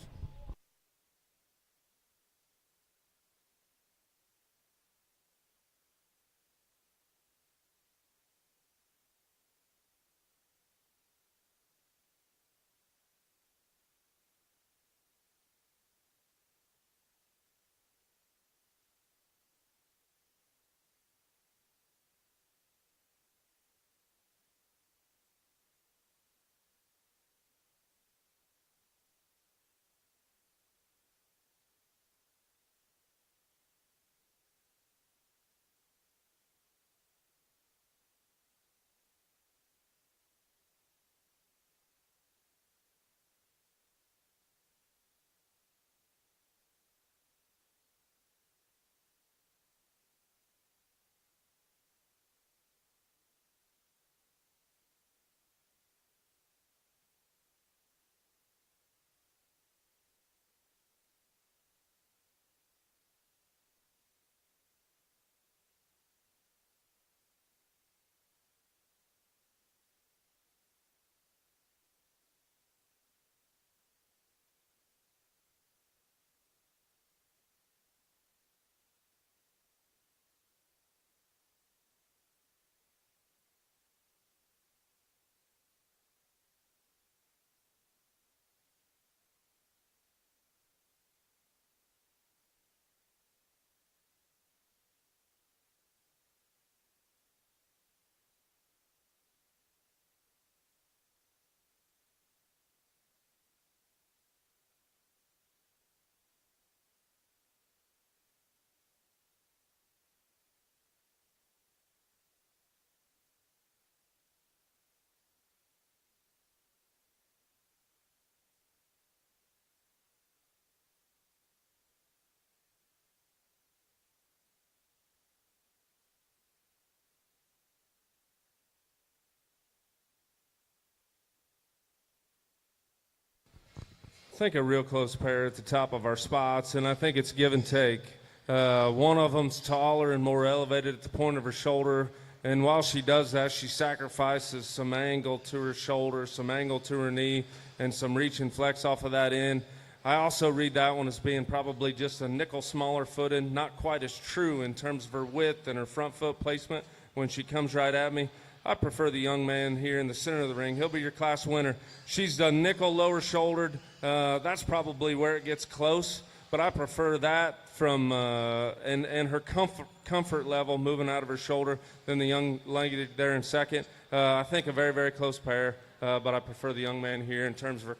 [SPEAKER 2] I think a real close pair at the top of our spots, and I think it's give and take. One of them's taller and more elevated at the point of her shoulder, and while she does that, she sacrifices some angle to her shoulder, some angle to her knee, and some reach and flex off of that end. I also read that one as being probably just a nickel smaller footed, not quite as true in terms of her width and her front foot placement when she comes right at me. I prefer the young man here in the center of the ring. He'll be your class winner. She's done nickel lower shouldered. That's probably where it gets close, but I prefer that from and her comfort level moving out of her shoulder than the young lady there in second. I think a very, very close pair, but I prefer the young man here in terms of her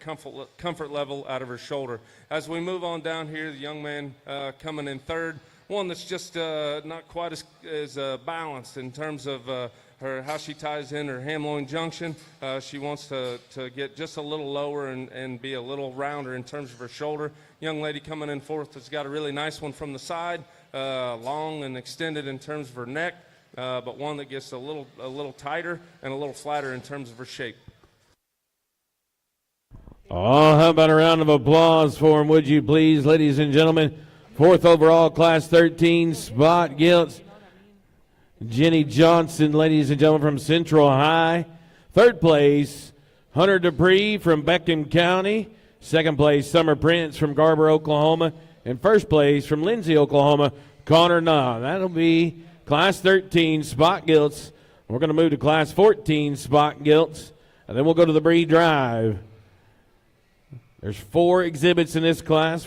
[SPEAKER 2] comfort level out of her shoulder. As we move on down here, the young man coming in third, one that's just not quite as balanced in terms of how she ties in her ham-loin junction. She wants to get just a little lower and be a little rounder in terms of her shoulder. Young lady coming in fourth has got a really nice one from the side, long and extended in terms of her neck, but one that gets a little tighter and a little flatter in terms of her shape.
[SPEAKER 1] Oh, how about a round of applause for him, would you please, ladies and gentlemen? Fourth overall, Class 13, Spot Gilts. Jenny Johnson, ladies and gentlemen, from Central High. Third place, Hunter Dupree from Beckham County. Second place, Summer Prince from Garber, Oklahoma. And first place from Lindsay, Oklahoma, Connor Nah. That'll be Class 13 Spot Gilts. We're going to move to Class 14 Spot Gilts, and then we'll go to the Bree Drive. There's four exhibits in this class.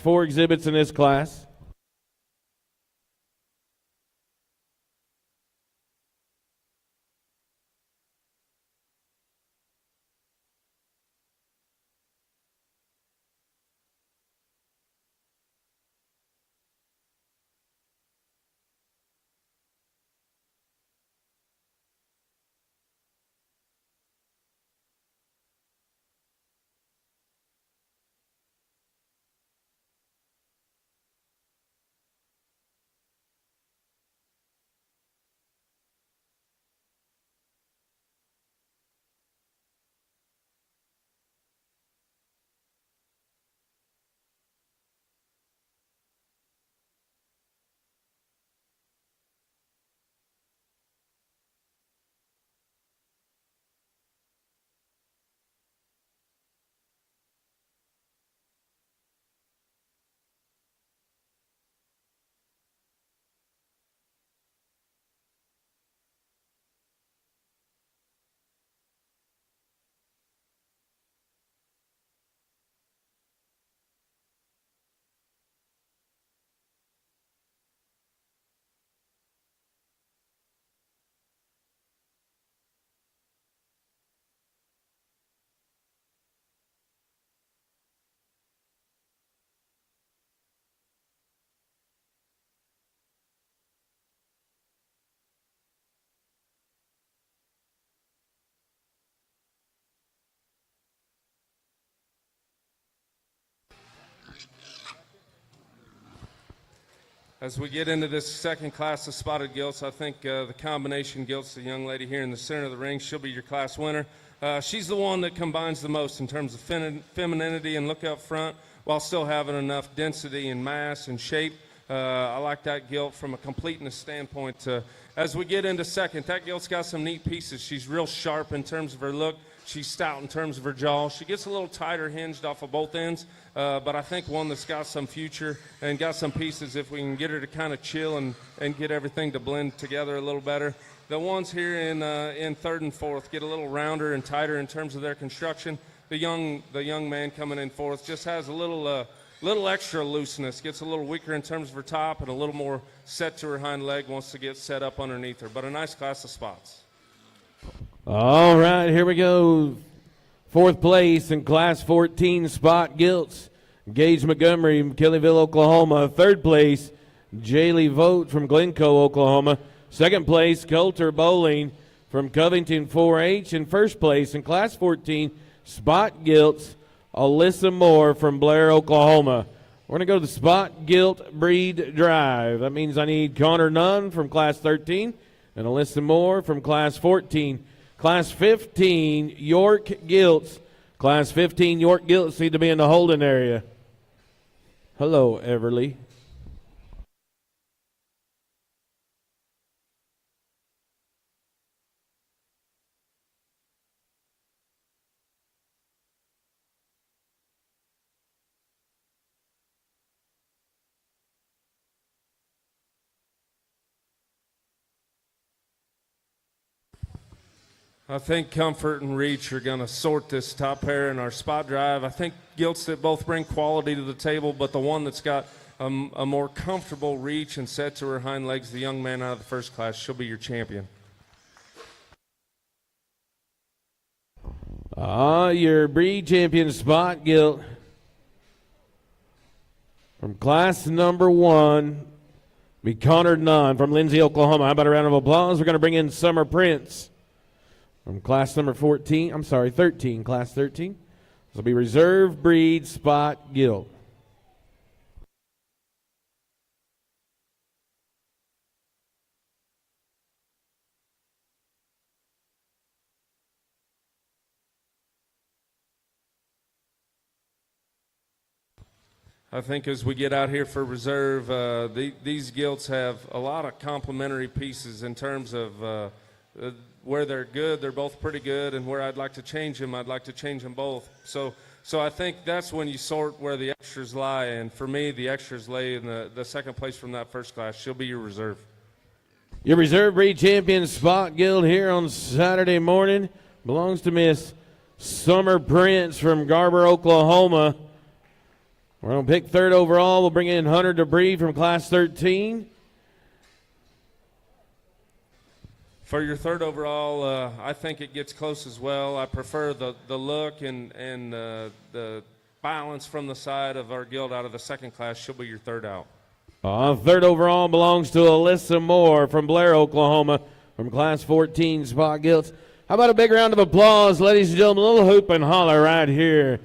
[SPEAKER 2] As we get into this second class of spotted gilts, I think the combination gilts, the young lady here in the center of the ring, she'll be your class winner. She's the one that combines the most in terms of femininity and look up front while still having enough density and mass and shape. I like that gilt from a completeness standpoint. As we get into second, that gilt's got some neat pieces. She's real sharp in terms of her look. She's stout in terms of her jaw. She gets a little tighter hinged off of both ends, but I think one that's got some future and got some pieces if we can get her to kind of chill and get everything to blend together a little better. The ones here in third and fourth get a little rounder and tighter in terms of their construction. The young man coming in fourth just has a little extra looseness, gets a little weaker in terms of her top and a little more set to her hind leg, wants to get set up underneath her. But a nice class of spots.
[SPEAKER 1] All right, here we go. Fourth place in Class 14 spot gilts, Gage Montgomery from Kellyville, Oklahoma. Third place, Jaylee Vogt from Glencoe, Oklahoma. Second place, Coulter Bowling from Covington 4-H. And first place in Class 14 spot gilts, Alyssa Moore from Blair, Oklahoma. We're going to go to the spot gilt breed drive. That means I need Connor Nunn from Class 13 and Alyssa Moore from Class 14. Class 15 York Gilts. Class 15 York Gilts need to be in the holding area. Hello, Everly.
[SPEAKER 2] I think comfort and reach are going to sort this top pair in our spot drive. I think gilts that both bring quality to the table, but the one that's got a more comfortable reach and set to her hind legs, the young man out of the first class, she'll be your champion.
[SPEAKER 1] Your breed champion spot gilt from class number 1, be Connor Nunn from Lindsay, Oklahoma. How about a round of applause? We're going to bring in Summer Prince from class number 13, class 13. This will be reserve breed spot gilt.
[SPEAKER 2] I think as we get out here for reserve, these gilts have a lot of complementary pieces in terms of where they're good, they're both pretty good, and where I'd like to change them, I'd like to change them both. So I think that's when you sort where the extras lie, and for me, the extras lay in the second place from that first class. She'll be your reserve.
[SPEAKER 1] Your reserve breed champion spot gilt here on Saturday morning belongs to Miss Summer Prince from Garber, Oklahoma. We're going to pick third overall. We'll bring in Hunter Debris from class 13.
[SPEAKER 2] For your third overall, I think it gets close as well. I prefer the look and the balance from the side of our gilt out of the second class. She'll be your third out.
[SPEAKER 1] Third overall belongs to Alyssa Moore from Blair, Oklahoma, from class 14 spot gilts. How about a big round of applause, ladies and gentlemen? A little hoop and holler right here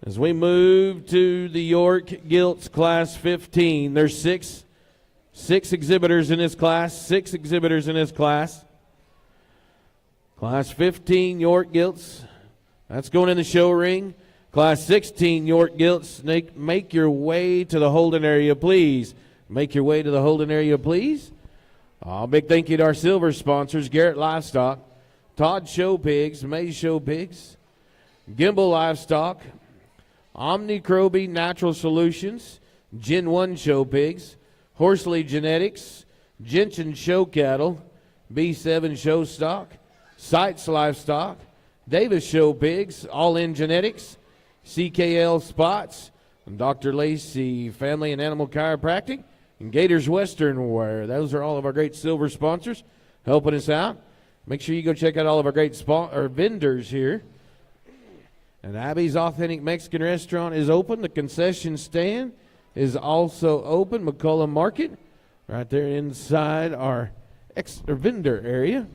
[SPEAKER 1] as we move to the York Gilts class 15. There's six exhibitors in this class, Class 15 York Gilts, that's going in the show ring. Class 16 York Gilts, make your way to the holding area, please. Make your way to the holding area, please. Big thank you to our silver sponsors, Garrett Livestock, Todd Show Pigs, May Show Pigs, Gimbal Livestock, Omnicroby Natural Solutions, Gen 1 Show Pigs, Horsley Genetics, Gentian Show Cattle, B7 Show Stock, Sites Livestock, Davis Show Pigs, All In Genetics, CKL Spots, and Dr. Lacey Family and Animal Chiropractic, and Gators Western Wear. Those are all of our great silver sponsors helping us out. Make sure you go check out all of our great vendors here. And Abby's Authentic Mexican Restaurant is open. The concession stand is also open. McCullough Market, right there inside our vendor area.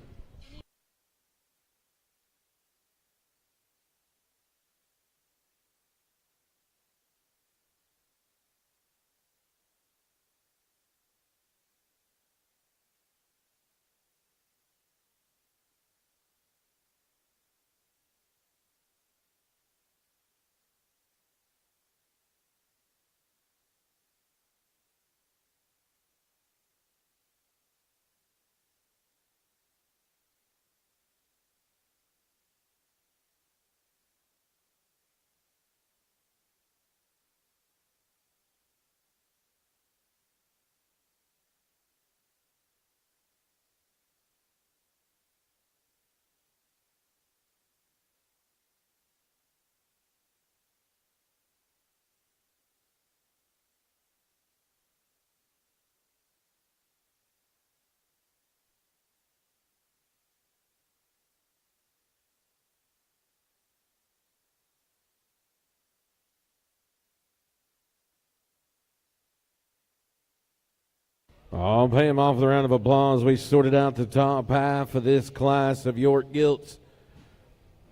[SPEAKER 1] I'll pay him off with a round of applause. We sorted out the top half of this class of York Gilts.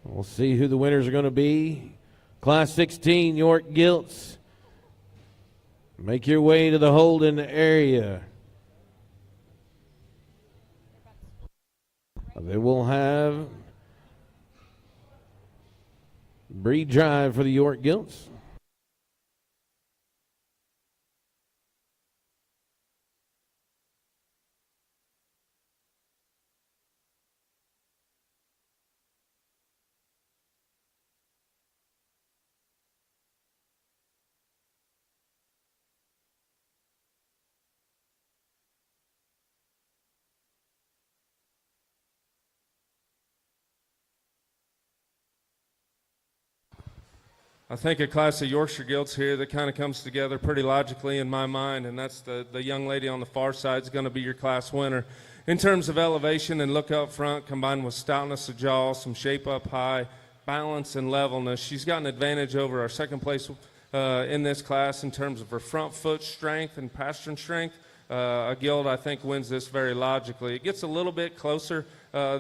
[SPEAKER 1] We'll see who the winners are going to be. Class 16 York Gilts. Make your way to the Holden area. They will have breed drive for the York Gilts.
[SPEAKER 2] I think a class of Yorkshire Gilts here that kind of comes together pretty logically in my mind, and that's the young lady on the far side is going to be your class winner. In terms of elevation and look up front, combined with stoutness of jaw, some shape up high, balance and levelness, she's got an advantage over our second place in this class in terms of her front foot strength and pastern strength. A gilt, I think, wins this very logically. It gets a little bit closer.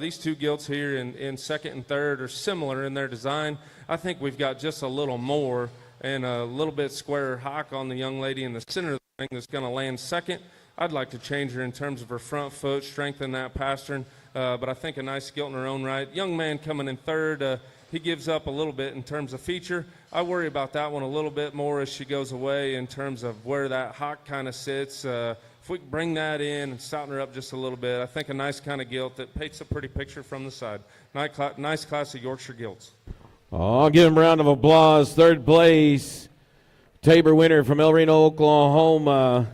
[SPEAKER 2] These two gilts here in second and third are similar in their design. I think we've got just a little more and a little bit squarer hock on the young lady in the center of the ring that's going to land second. I'd like to change her in terms of her front foot, strengthen that pastern, but I think a nice gilt in her own right. Young man coming in third, he gives up a little bit in terms of feature. I worry about that one a little bit more as she goes away in terms of where that hock kind of sits. If we can bring that in and stouten her up just a little bit, I think a nice kind of gilt that paints a pretty picture from the side. Nice class of Yorkshire gilts.
[SPEAKER 1] I'll give him a round of applause. Third place, Tabor winner from El Reno, Oklahoma.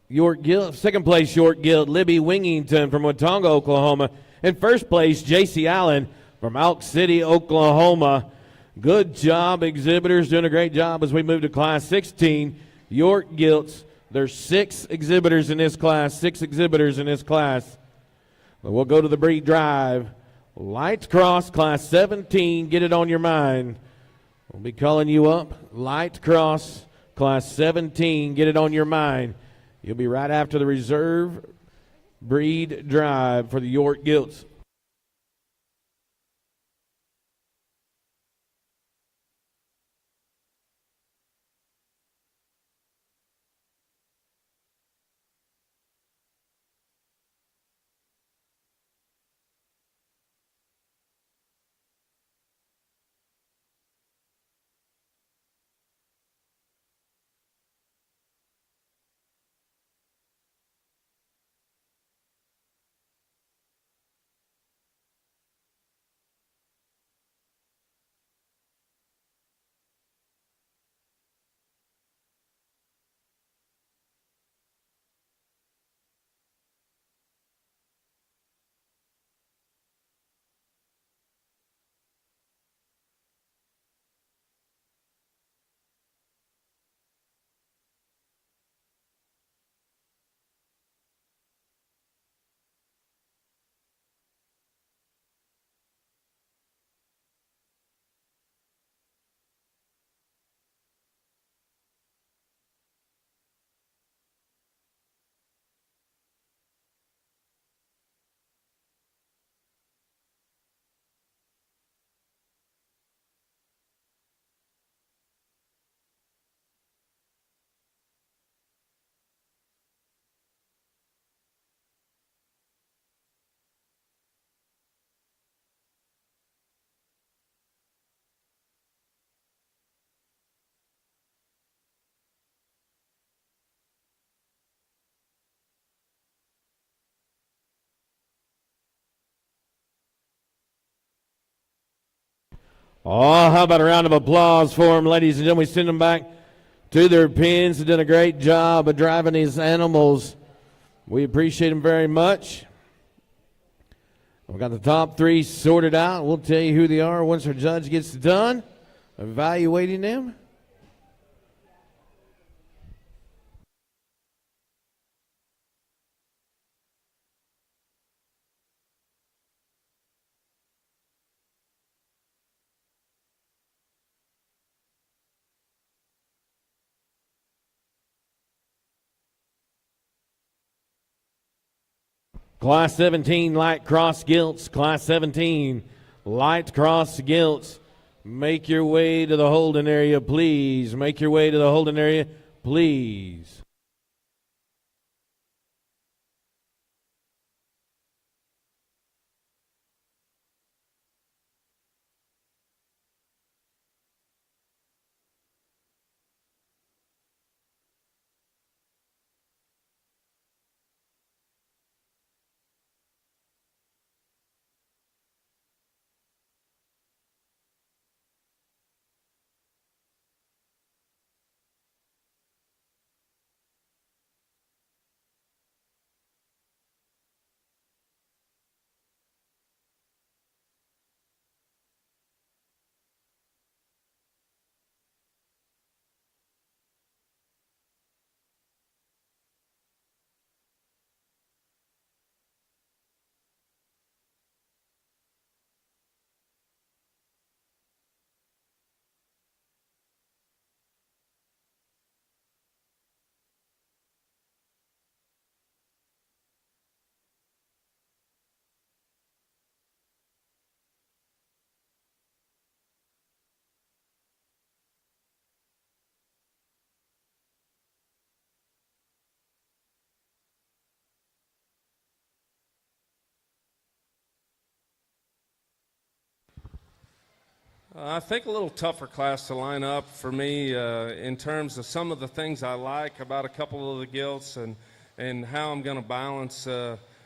[SPEAKER 1] York Gilt. Second place, York Gilt, Libby Wingington from Watonga, Oklahoma. In first place, J.C. Allen from Elk City, Oklahoma. Good job, exhibitors. Doing a great job as we move to Class 16. York Gilts. There's 6 exhibitors in this class. 6 exhibitors in this class. We'll go to the breed drive. Lights Cross, Class 17. Get it on your mind. We'll be calling you up. Lights Cross, Class 17. Get it on your mind. You'll be right after the reserve breed drive for the York Gilts. Oh, how about a round of applause for them, ladies and gentlemen. We send them back to their pens. They've done a great job of driving these animals. We appreciate them very much. We've got the top 3 sorted out. We'll tell you who they are once our judge gets done evaluating them. Class 17 light cross gilts. Class 17 light cross gilts. Make your way to the holding area, please. Make your way to the holding area, please.
[SPEAKER 2] I think a little tougher class to line up for me in terms of some of the things I like about a couple of the gilts and how I'm going to balance.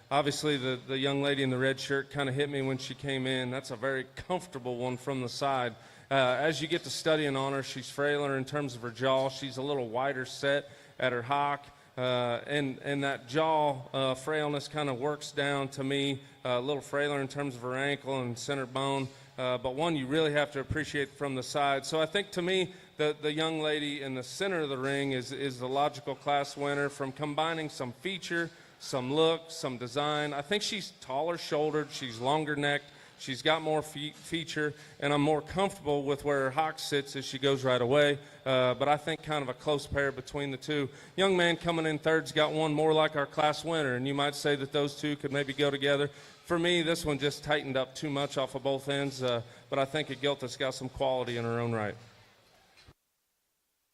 [SPEAKER 2] Obviously, the young lady in the red shirt kind of hit me when she came in. That's a very comfortable one from the side. As you get to studying on her, she's frailer in terms of her jaw. She's a little wider set at her hock. And that jaw frailness kind of works down to me, a little frailer in terms of her ankle and center bone. But one you really have to appreciate from the side. So I think to me, the young lady in the center of the ring is the logical class winner from combining some feature, some look, some design. I think she's taller shouldered, she's longer necked, she's got more feature, and I'm more comfortable with where her hock sits as she goes right away. But I think kind of a close pair between the two. Young man coming in third's got one more like our class winner, and you might say that those two could maybe go together. For me, this one just tightened up too much off of both ends, but I think a gilt that's got some quality in her own right.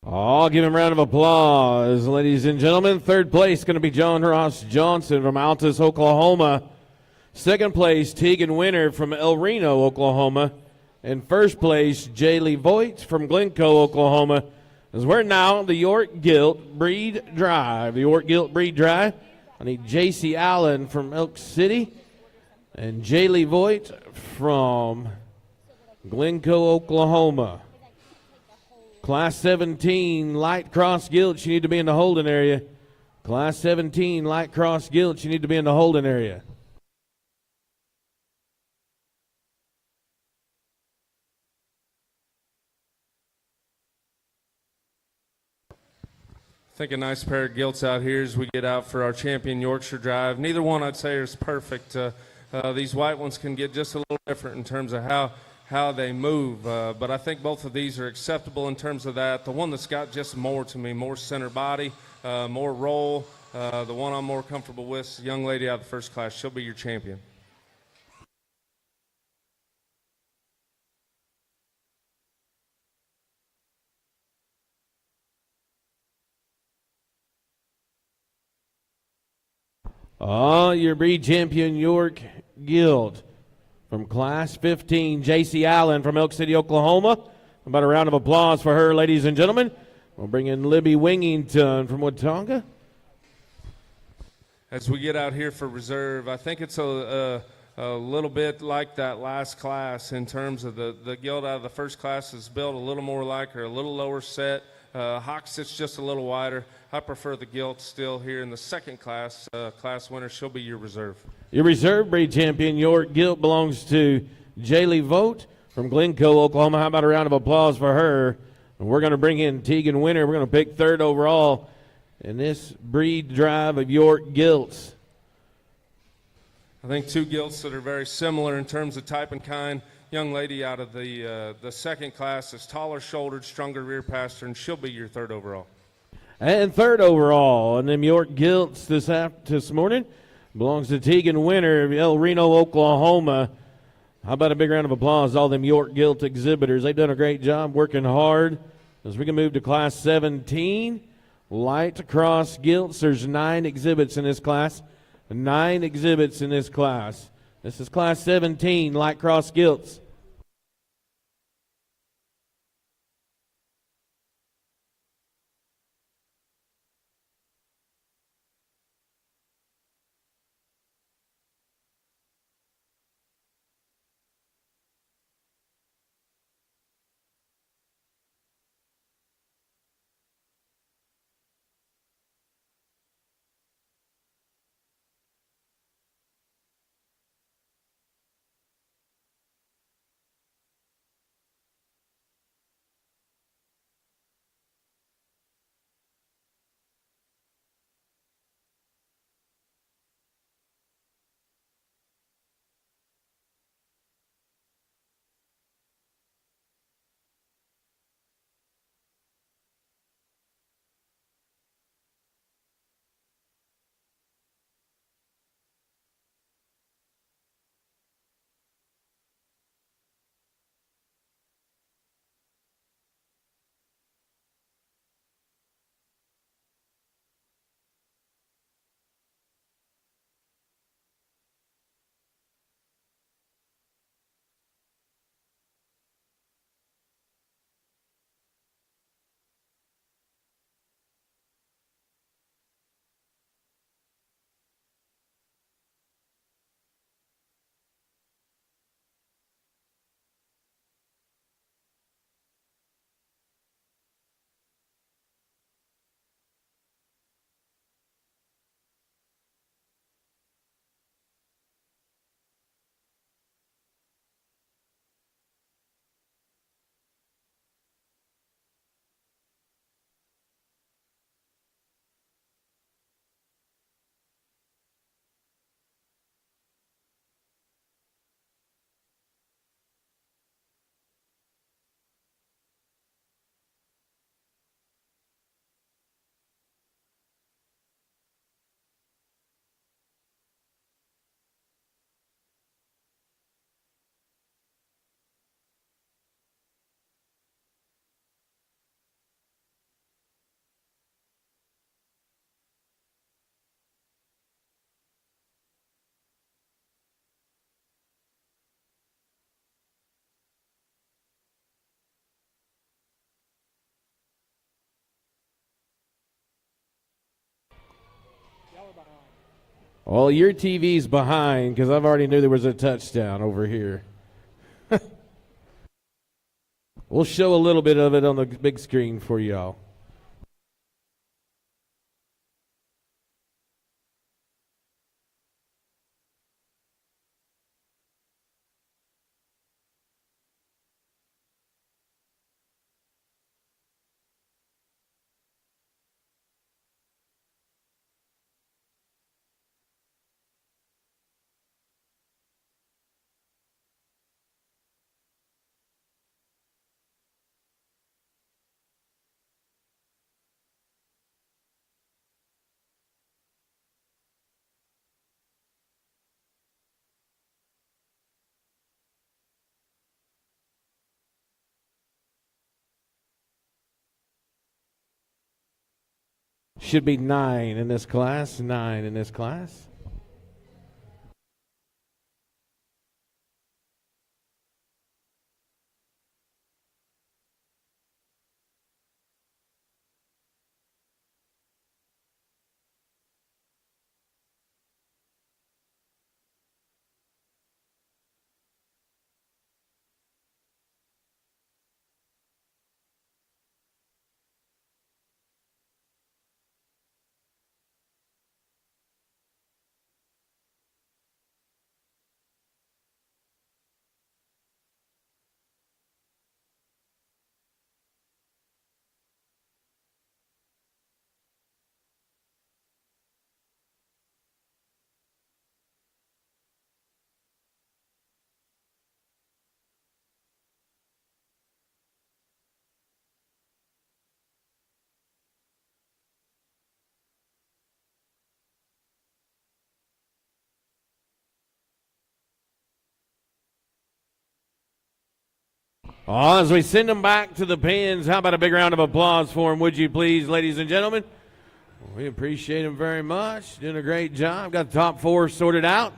[SPEAKER 1] Oh, give him a round of applause, ladies and gentlemen. Third place going to be John Ross Johnson from Altus, Oklahoma. Second place, Tegan Winter from El Reno, Oklahoma. And first place, Jaylee Voigt from Glencoe, Oklahoma. As we're now the York Gilt Breed Drive. The York Gilt Breed Drive. I need J.C. Allen from Elk City and Jaylee Voigt from Glencoe, Oklahoma. Class 17 light cross gilts, you need to be in the holding area. Class 17 light cross gilts, you need to be in the holding area.
[SPEAKER 2] I think a nice pair of gilts out here as we get out for our champion Yorkshire Drive. Neither one I'd say is perfect. These white ones can get just a little different in terms of how they move, but I think both of these are acceptable in terms of that. The one that's got just more to me, more center body, more roll, the one I'm more comfortable with is the young lady out of the first class. She'll be your champion.
[SPEAKER 1] Oh, your breed champion York Gilt from Class 15, J.C. Allen from Elk City, Oklahoma. About a round of applause for her, ladies and gentlemen. We'll bring in Libby Wingington from Watonga.
[SPEAKER 2] As we get out here for reserve, I think it's a little bit like that last class in terms of the gilt out of the first class is built a little more like her, a little lower set. Hock sits just a little wider. I prefer the gilt still here in the second class. Class winner, she'll be your reserve.
[SPEAKER 1] Your reserve breed champion York Gilt belongs to Jaylee Vogt from Glencoe, Oklahoma. How about a round of applause for her? And we're going to bring in Tegan Winter. We're going to pick third overall in this breed drive of York Gilts.
[SPEAKER 2] I think two gilts that are very similar in terms of type and kind. Young lady out of the second class is taller shouldered, stronger rear pasture, and she'll be your third overall.
[SPEAKER 1] And third overall in them York Gilts this morning, belongs to Tegan Winter of El Reno, Oklahoma. How about a big round of applause to all them York Gilt exhibitors? They've done a great job working hard. As we can move to Class 17, light cross gilts. There's 9 exhibits in this class. 9 exhibits in this class. This is Class 17, light cross gilts. Well, your TV's behind because I've already knew there was a touchdown over here. We'll show a little bit of it on the big screen for y'all. Should be 9 in this class. 9 in this class. As we send them back to the pens, how about a big round of applause for them, would you please, ladies and gentlemen? We appreciate them very much. Doing a great job. Got the top four sorted out.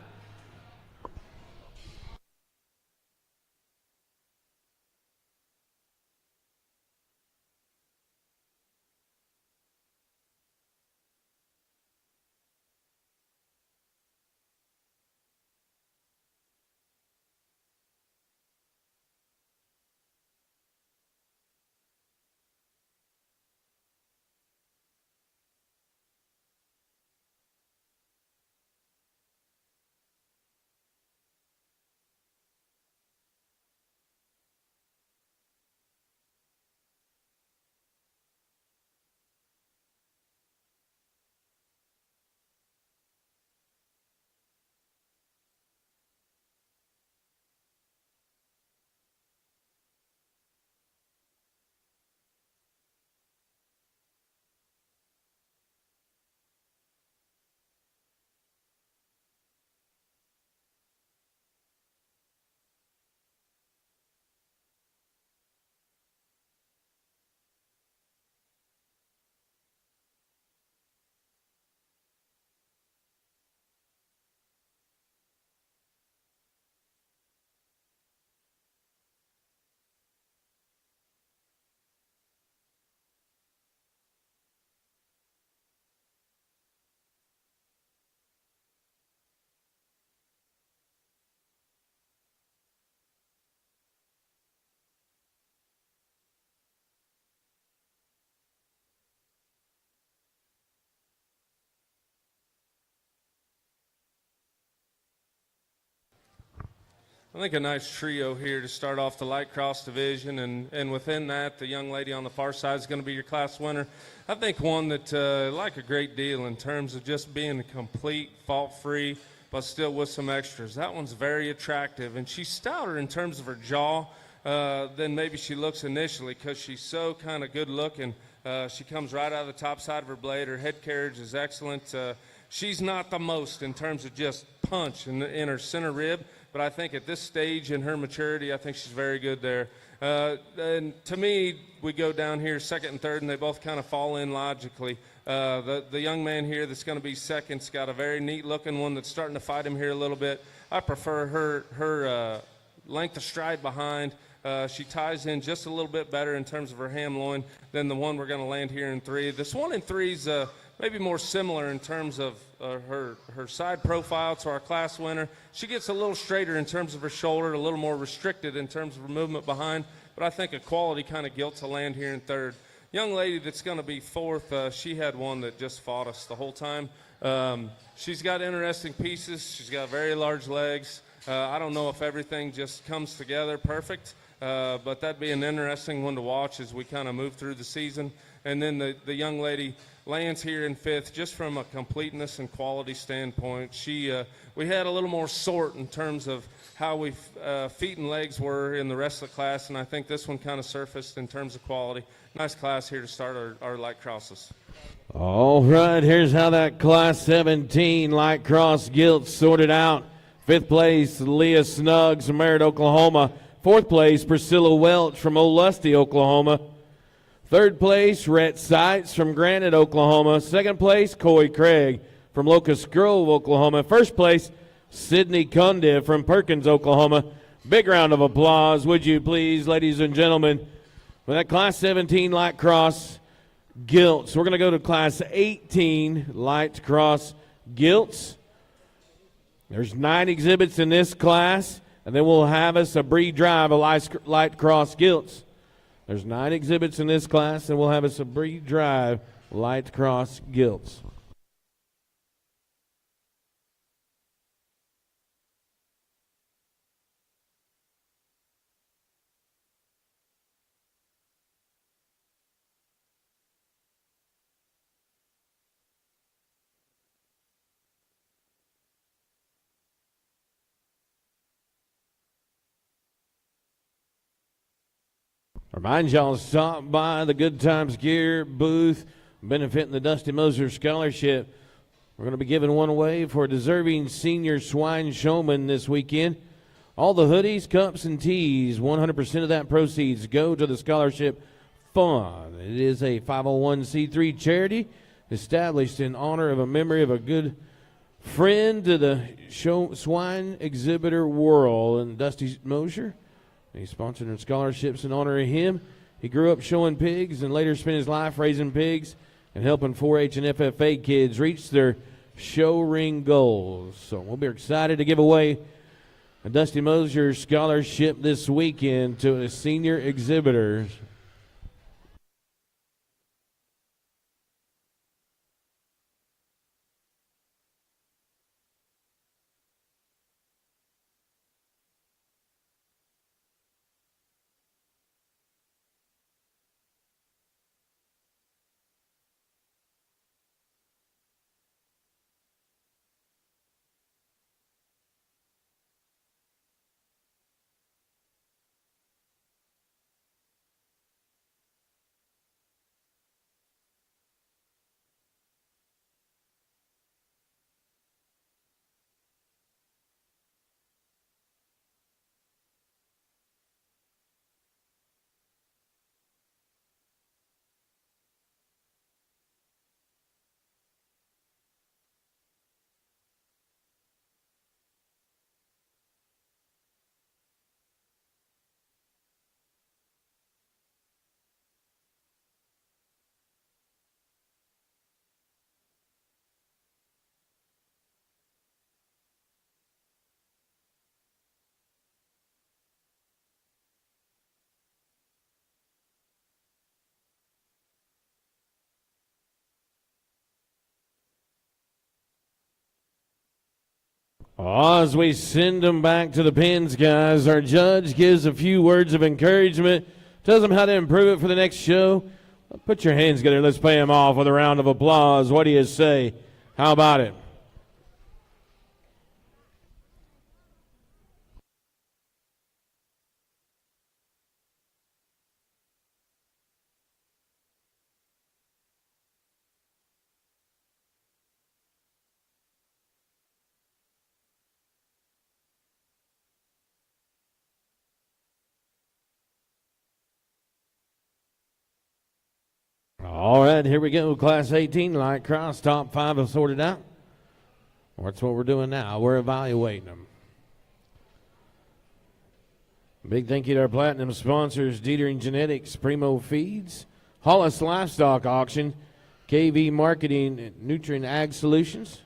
[SPEAKER 2] I think a nice trio here to start off the light cross division, and within that, the young lady on the far side is going to be your class winner. I think one that I like a great deal in terms of just being complete, fault-free, but still with some extras. That one's very attractive, and she's stouter in terms of her jaw than maybe she looks initially because she's so kind of good-looking. She comes right out of the top side of her blade. Her head carriage is excellent. She's not the most in terms of just punch in her center rib, but I think at this stage in her maturity, I think she's very good there. And to me, we go down here second and third, and they both kind of fall in logically. The young man here that's going to be second's got a very neat-looking one that's starting to fight him here a little bit. I prefer her length of stride behind. She ties in just a little bit better in terms of her ham loin than the one we're going to land here in three. This one in three's maybe more similar in terms of her side profile to our class winner. She gets a little straighter in terms of her shoulder, a little more restricted in terms of her movement behind, but I think a quality kind of gilt to land here in third. Young lady that's going to be fourth, she had one that just fought us the whole time. She's got interesting pieces. She's got very large legs. I don't know if everything just comes together perfect, but that'd be an interesting one to watch as we kind of move through the season. And then the young lady lands here in fifth just from a completeness and quality standpoint. We had a little more sort in terms of how feet and legs were in the rest of the class, and I think this one kind of surfaced in terms of quality. Nice class here to start our light crosses.
[SPEAKER 1] All right, here's how that Class 17 light cross gilt sorted out. Fifth place, Leah Snuggs from Merritt, Oklahoma. Fourth place, Priscilla Welch from Old Lusty, Oklahoma. Third place, Rhett Seitz from Granite, Oklahoma. Second place, Coy Craig from Locust Grove, Oklahoma. First place, Sydney Cundiff from Perkins, Oklahoma. Big round of applause, would you please, ladies and gentlemen, for that Class 17 light cross gilts. So we're going to go to Class 18 light cross gilts. There's 9 exhibits in this class, and then we'll have us a Bree Drive of light cross gilts. There's 9 exhibits in this class, and we'll have us a Bree Drive light cross gilts. Remind y'all to stop by the Good Times Gear booth, benefiting the Dusty Moser Scholarship. We're going to be giving one away for a deserving senior swine showman this weekend. All the hoodies, cups, and tees, 100% of that proceeds go to the scholarship fund. It is a 501c3 charity established in honor of a memory of a good friend to the swine exhibitor world, and Dusty Mosier. He's sponsoring scholarships in honor of him. He grew up showing pigs and later spent his life raising pigs and helping 4-H and FFA kids reach their show ring goals. So we'll be excited to give away a Dusty Mosier scholarship this weekend to the senior exhibitors. As we send them back to the pens, guys, our judge gives a few words of encouragement, tells them how to improve it for the next show. Put your hands together. Let's pay him off with a round of applause. What do you say? How about it? All right, here we go. Class 18, light cross, top 5 have sorted out. That's what we're doing now. We're evaluating them. Big thank you to our platinum sponsors, Dietering Genetics, Primo Feeds, Hollis Livestock Auction, KV Marketing, Nutrient Ag Solutions.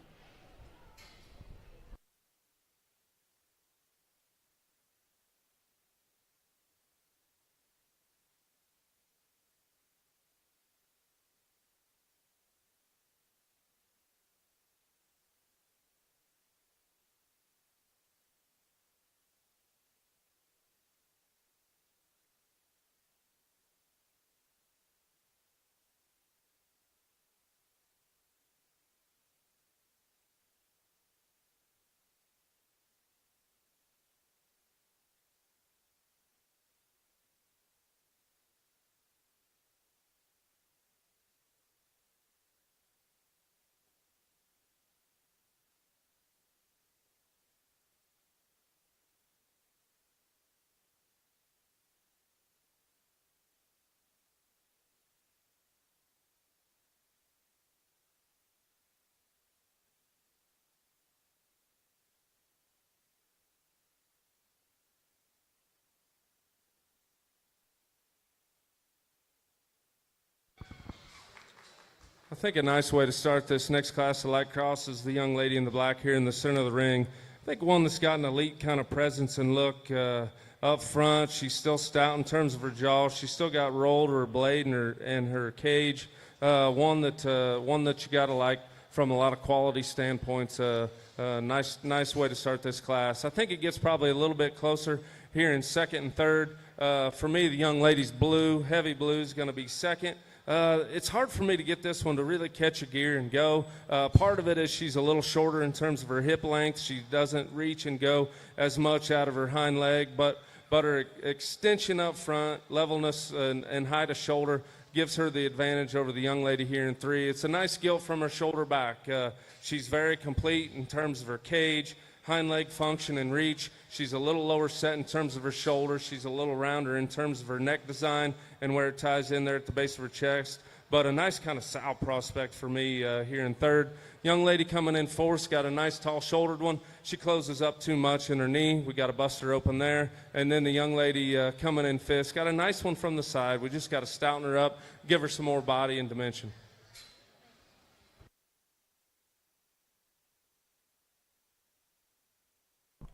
[SPEAKER 2] I think a nice way to start this next class of light cross is the young lady in the black here in the center of the ring. I think one that's got an elite kind of presence and look up front. She's still stout in terms of her jaw. She's still got roll to her blade and her cage. One that you got to like from a lot of quality standpoints. Nice way to start this class. I think it gets probably a little bit closer here in second and third. For me, the young lady's blue, heavy blue, is going to be second. It's hard for me to get this one to really catch a gear and go. Part of it is she's a little shorter in terms of her hip length. She doesn't reach and go as much out of her hind leg, but her extension up front, levelness and height of shoulder gives her the advantage over the young lady here in three. It's a nice gilt from her shoulder back. She's very complete in terms of her cage, hind leg function and reach. She's a little lower set in terms of her shoulders. She's a little rounder in terms of her neck design and where it ties in there at the base of her chest. But a nice kind of sow prospect for me here in third. Young lady coming in fourth, got a nice tall-shouldered one. She closes up too much in her knee. We got to bust her open there. And then the young lady coming in fifth, got a nice one from the side. We just got to stouten her up, give her some more body and dimension.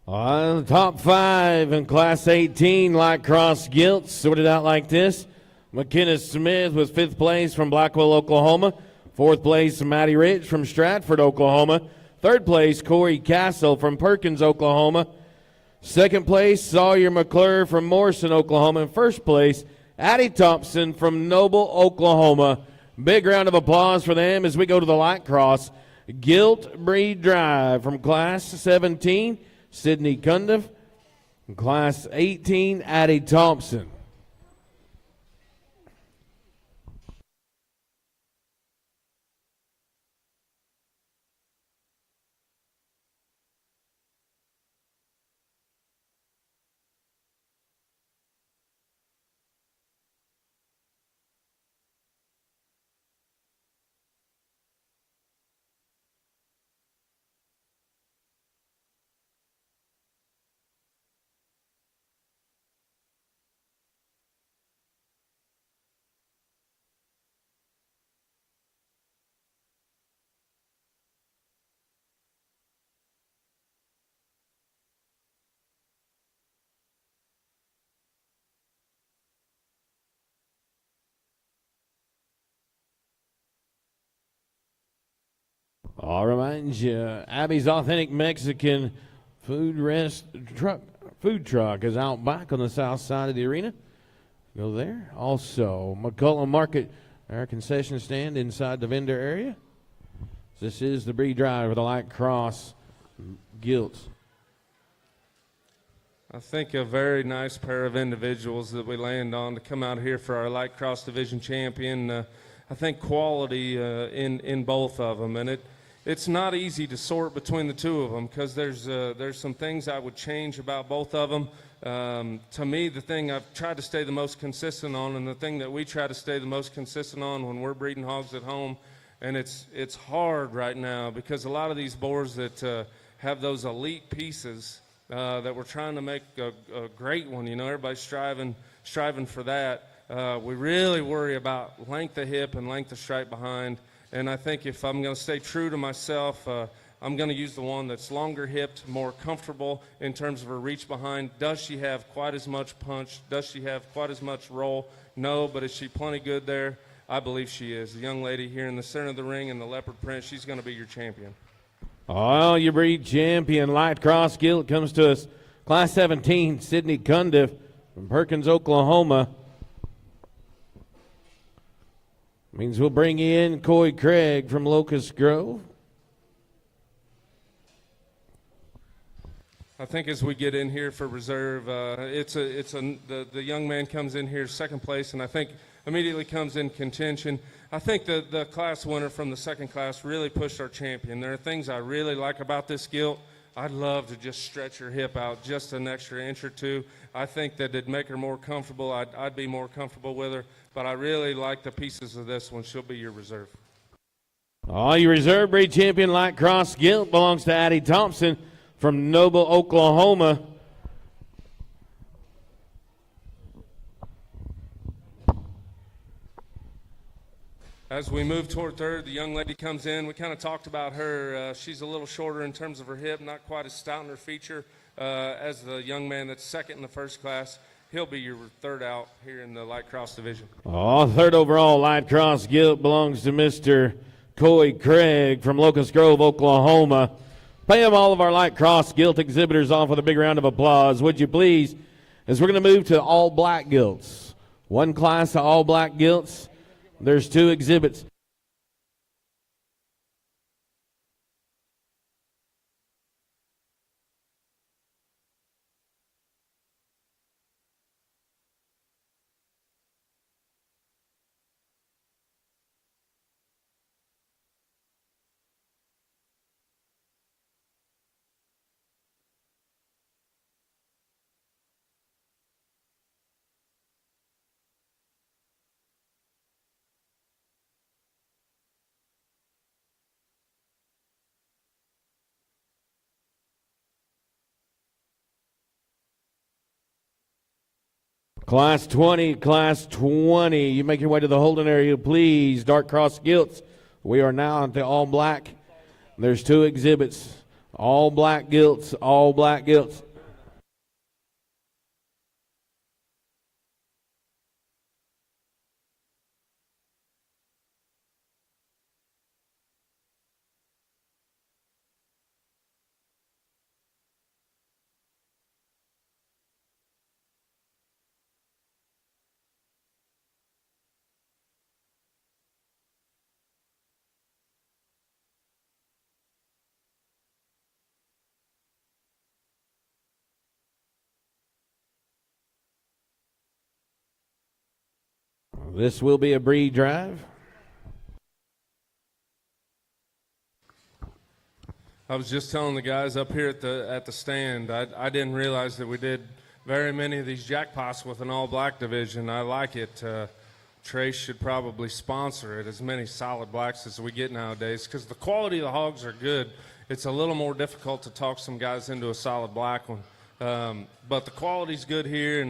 [SPEAKER 1] On the top five in Class 18 light cross gilts, sorted out like this. McKenna Smith was fifth place from Blackwell, Oklahoma. Fourth place, Maddie Rich from Stratford, Oklahoma. Third place, Corey Castle from Perkins, Oklahoma. Second place, Sawyer McClure from Morrison, Oklahoma. And first place, Addie Thompson from Noble, Oklahoma. Big round of applause for them as we go to the light cross gilt breed drive from Class 17, Sydney Cundiff. Class 18, Addie Thompson. I'll remind you, Abby's Authentic Mexican food truck is out back on the south side of the arena. Go there. Also, McCullough Market, our concession stand inside the vendor area. This is the breed drive with a light cross gilt.
[SPEAKER 2] I think a very nice pair of individuals that we land on to come out here for our light cross division champion. I think quality in both of them, and it's not easy to sort between the two of them because there's some things I would change about both of them. To me, the thing I've tried to stay the most consistent on, and the thing that we try to stay the most consistent on when we're breeding hogs at home, and it's hard right now because a lot of these boars that have those elite pieces that we're trying to make a great one, you know, everybody's striving for that. We really worry about length of hip and length of stripe behind. And I think if I'm going to stay true to myself, I'm going to use the one that's longer hipped, more comfortable in terms of her reach behind. Does she have quite as much punch? Does she have quite as much roll? No, but is she plenty good there? I believe she is. The young lady here in the center of the ring in the leopard print, she's going to be your champion.
[SPEAKER 1] Oh, your breed champion, light cross gilt, comes to us. Class 17, Sydney Cundiff from Perkins, Oklahoma. Means we'll bring in Coy Craig from Locust Grove.
[SPEAKER 2] I think as we get in here for reserve, the young man comes in here second place, and I think immediately comes in contention. I think the class winner from the second class really pushed our champion. There are things I really like about this gilt. I'd love to just stretch her hip out just an extra inch or two. I think that it'd make her more comfortable. I'd be more comfortable with her. But I really like the pieces of this one. She'll be your reserve.
[SPEAKER 1] Oh, your reserve breed champion light cross gilt belongs to Addie Thompson from Noble, Oklahoma.
[SPEAKER 2] As we move toward third, the young lady comes in. We kind of talked about her. She's a little shorter in terms of her hip, not quite as stout in her feature as the young man that's second in the first class. He'll be your third out here in the light cross division.
[SPEAKER 1] Oh, third overall light cross gilt belongs to Mr. Coy Craig from Locust Grove, Oklahoma. Pay him all of our light cross gilt exhibitors off with a big round of applause, would you please? As we're going to move to all black gilts. One class of all black gilts. There's two exhibits. Class 20, Class 20. You make your way to the holding area, please. Dark Cross Gilts. We are now into all black. There's two exhibits. All black gilts, all black gilts. This will be a breed drive.
[SPEAKER 2] I was just telling the guys up here at the stand, I didn't realize that we did very many of these jackpots with an all-black division. I like it. Trace should probably sponsor it, as many solid blacks as we get nowadays, because the quality of the hogs are good. It's a little more difficult to talk some guys into a solid black one. But the quality's good here,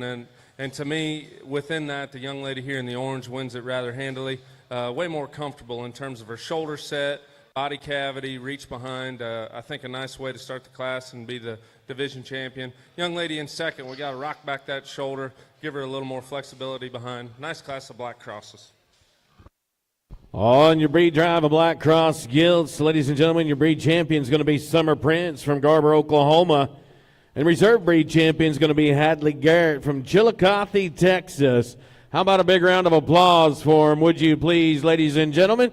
[SPEAKER 2] and to me, within that, the young lady here in the orange wins it rather handily. Way more comfortable in terms of her shoulder set, body cavity, reach behind. I think a nice way to start the class and be the division champion. Young lady in second, we got to rock back that shoulder, give her a little more flexibility behind. Nice class of black crosses.
[SPEAKER 1] On your breed drive, a black cross gilts. Ladies and gentlemen, your breed champion is going to be Summer Prince from Garber, Oklahoma. And reserve breed champion is going to be Hadley Garrett from Chillicothe, Texas. How about a big round of applause for him, would you please, ladies and gentlemen?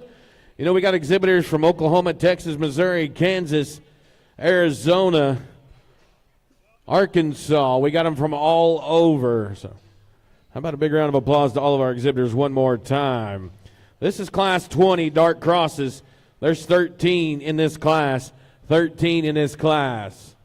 [SPEAKER 1] You know, we got exhibitors from Oklahoma, Texas, Missouri, Kansas, Arizona, Arkansas. We got them from all over. So how about a big round of applause to all of our exhibitors one more time? This is Class 20, dark crosses. There's 13 in this class. 13 in this class.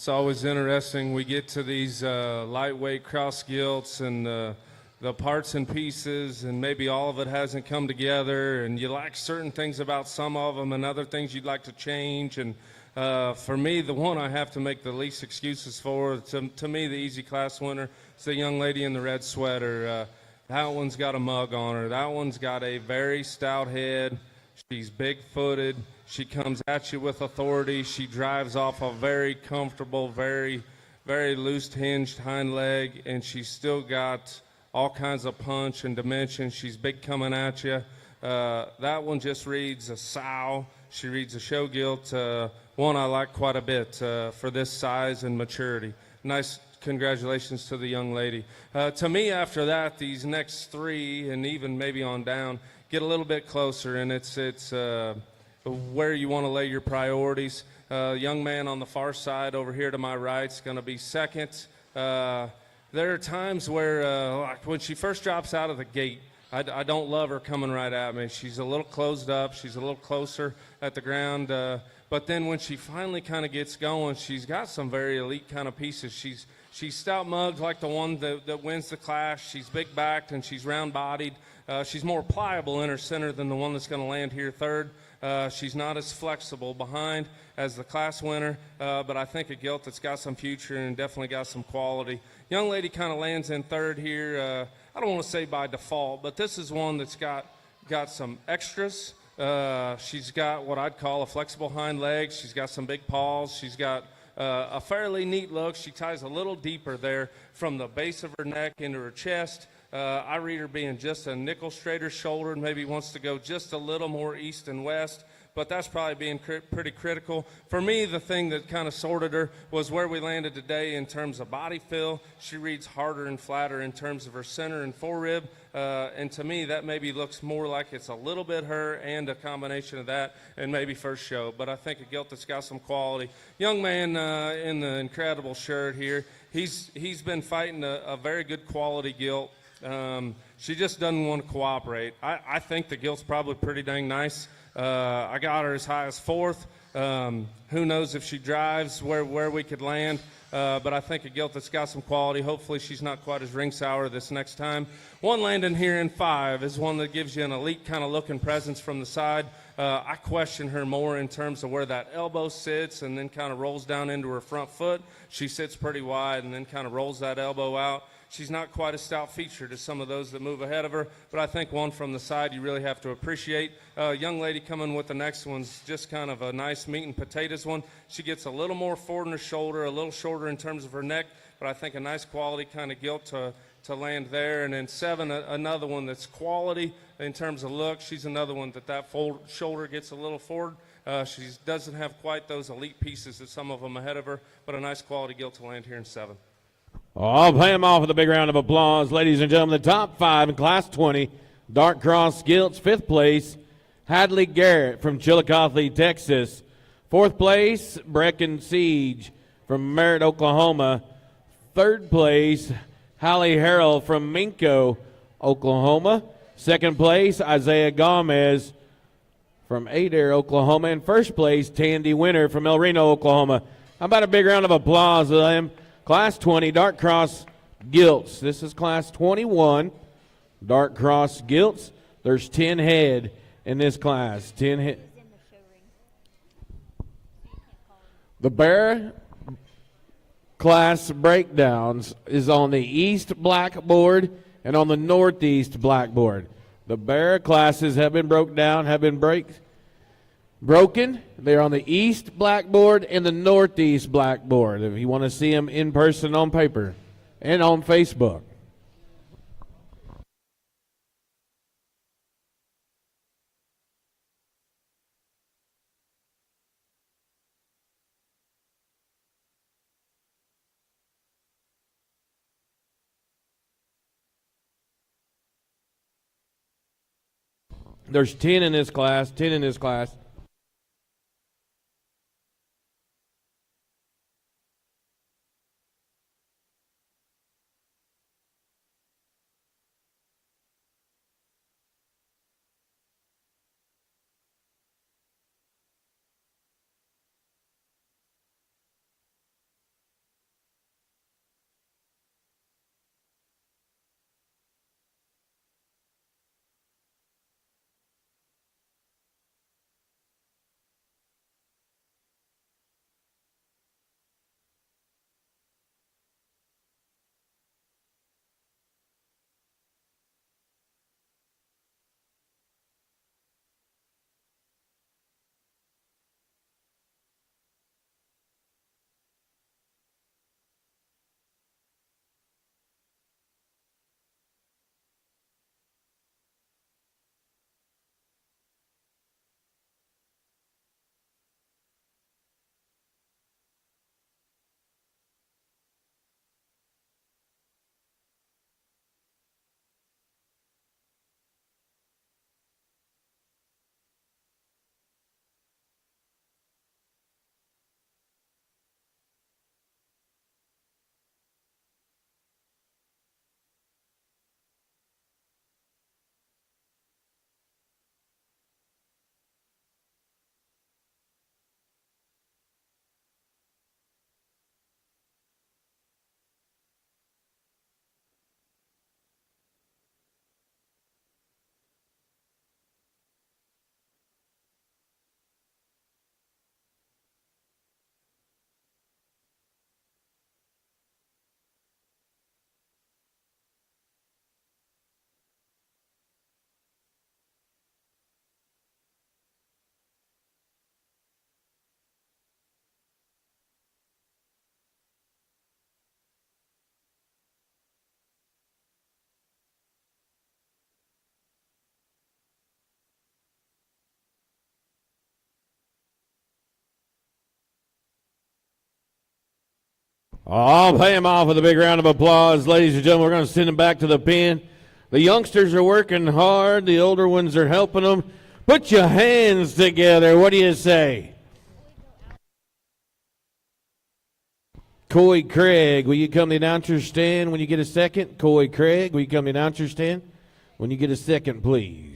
[SPEAKER 2] It's always interesting. We get to these lightweight cross gilts and the parts and pieces, and maybe all of it hasn't come together, and you like certain things about some of them and other things you'd like to change. And for me, the one I have to make the least excuses for, to me, the easy class winner, is the young lady in the red sweater. That one's got a mug on her. That one's got a very stout head. She's big-footed. She comes at you with authority. She drives off a very comfortable, very, very loose-hinged hind leg, and she's still got all kinds of punch and dimension. She's big coming at you. That one just reads a sow. She reads a show gilt. One I like quite a bit for this size and maturity. Nice congratulations to the young lady. To me, after that, these next three, and even maybe on down, get a little bit closer, and it's where you want to lay your priorities. Young man on the far side over here to my right is going to be second. There are times where, like when she first drops out of the gate, I don't love her coming right at me. She's a little closed up. She's a little closer at the ground. But then when she finally kind of gets going, she's got some very elite kind of pieces. She's stout mugged like the one that wins the class. She's big backed and she's round bodied. She's more pliable in her center than the one that's going to land here third. She's not as flexible behind as the class winner, but I think a gilt that's got some future and definitely got some quality. Young lady kind of lands in third here. I don't want to say by default, but this is one that's got some extras. She's got what I'd call a flexible hind leg. She's got some big paws. She's got a fairly neat look. She ties a little deeper there from the base of her neck into her chest. I read her being just a nickel straighter shouldered, maybe wants to go just a little more east and west, but that's probably being pretty critical. For me, the thing that kind of sorted her was where we landed today in terms of body fill. She reads harder and flatter in terms of her center and forerib, and to me that maybe looks more like it's a little bit her and a combination of that and maybe first show, but I think a gilt that's got some quality. Young man in the incredible shirt here, he's been fighting a very good quality gilt. She just doesn't want to cooperate. I think the gilt's probably pretty dang nice. I got her as high as fourth. Who knows if she drives where we could land, but I think a gilt that's got some quality. Hopefully she's not quite as ring sour this next time. One landing here in five is one that gives you an elite kind of look and presence from the side. I question her more in terms of where that elbow sits and then kind of rolls down into her front foot. She sits pretty wide and then kind of rolls that elbow out. She's not quite a stout feature to some of those that move ahead of her, but I think one from the side you really have to appreciate. Young lady coming with the next one's just kind of a nice meat and potatoes one. She gets a little more forward in her shoulder, a little shorter in terms of her neck, but I think a nice quality kind of gilt to land there. And then seven, another one that's quality in terms of look. She's another one that shoulder gets a little forward. She doesn't have quite those elite pieces that some of them ahead of her, but a nice quality gilt to land here in seven.
[SPEAKER 1] I'll play them off with a big round of applause. Ladies and gentlemen, the top five in Class 20, Dark Cross Gilts, fifth place, Hadley Garrett from Chillicothe, Texas. Fourth place, Brecken Siege from Merritt, Oklahoma. Third place, Hallie Harrell from Minco, Oklahoma. Second place, Isaiah Gomez from Adair, Oklahoma. And first place, Tandy Winter from El Reno, Oklahoma. How about a big round of applause to them? Class 20, Dark Cross Gilts. This is Class 21, Dark Cross Gilts. There's 10 head in this class. 10 head. The Bear class breakdowns is on the east blackboard and on the northeast blackboard. The Bear classes have been broken down, broken. They're on the east blackboard and the northeast blackboard if you want to see them in person on paper and on Facebook. There's 10 in this class, 10 in this class. I'll pay him off with a big round of applause. Ladies and gentlemen, we're going to send him back to the pen. The youngsters are working hard. The older ones are helping them. Put your hands together. What do you say? Coy Craig, will you come to the announcer's stand when you get a second? Coy Craig, will you come to the announcer's stand when you get a second, please?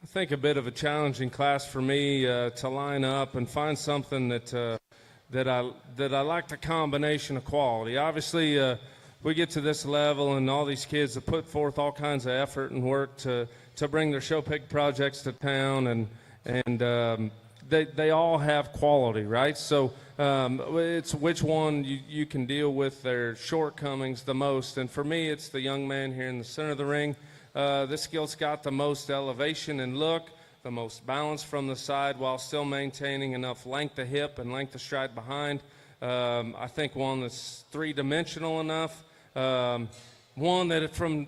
[SPEAKER 2] I think a bit of a challenging class for me to line up and find something that I like the combination of quality. Obviously, we get to this level, and all these kids have put forth all kinds of effort and work to bring their show pig projects to town, and they all have quality, right? So it's which one you can deal with their shortcomings the most. And for me, it's the young man here in the center of the ring. This skill's got the most elevation and look, the most balance from the side while still maintaining enough length of hip and length of stride behind. I think one that's three-dimensional enough, one that from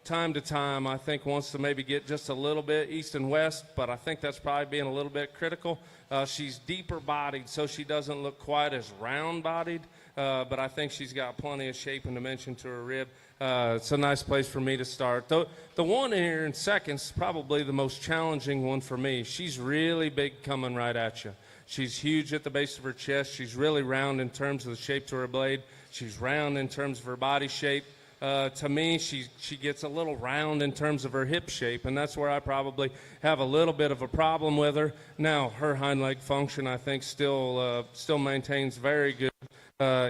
[SPEAKER 2] time to time I think wants to maybe get just a little bit east and west, but I think that's probably being a little bit critical. She's deeper bodied, so she doesn't look quite as round bodied, but I think she's got plenty of shape and dimension to her rib. It's a nice place for me to start. The one here in second is probably the most challenging one for me. She's really big coming right at you. She's huge at the base of her chest. She's really round in terms of the shape to her blade. She's round in terms of her body shape. To me, she gets a little round in terms of her hip shape, and that's where I probably have a little bit of a problem with her. Now, her hind leg function, I think, still maintains very good,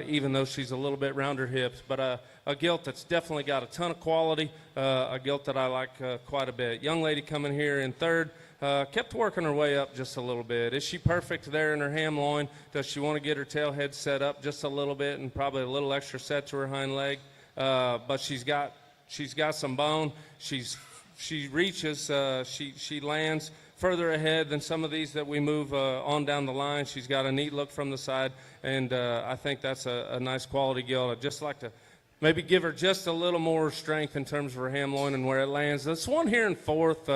[SPEAKER 2] even though she's a little bit rounder hips. But a gilt that's definitely got a ton of quality, a gilt that I like quite a bit. Young lady coming here in third. Kept working her way up just a little bit. Is she perfect there in her ham loin? Does she want to get her tail head set up just a little bit and probably a little extra set to her hind leg? But she's got some bone. She reaches. She lands further ahead than some of these that we move on down the line. She's got a neat look from the side, and I think that's a nice quality gilt. I'd just like to maybe give her just a little more strength in terms of her ham loin and where it lands. This one here in fourth.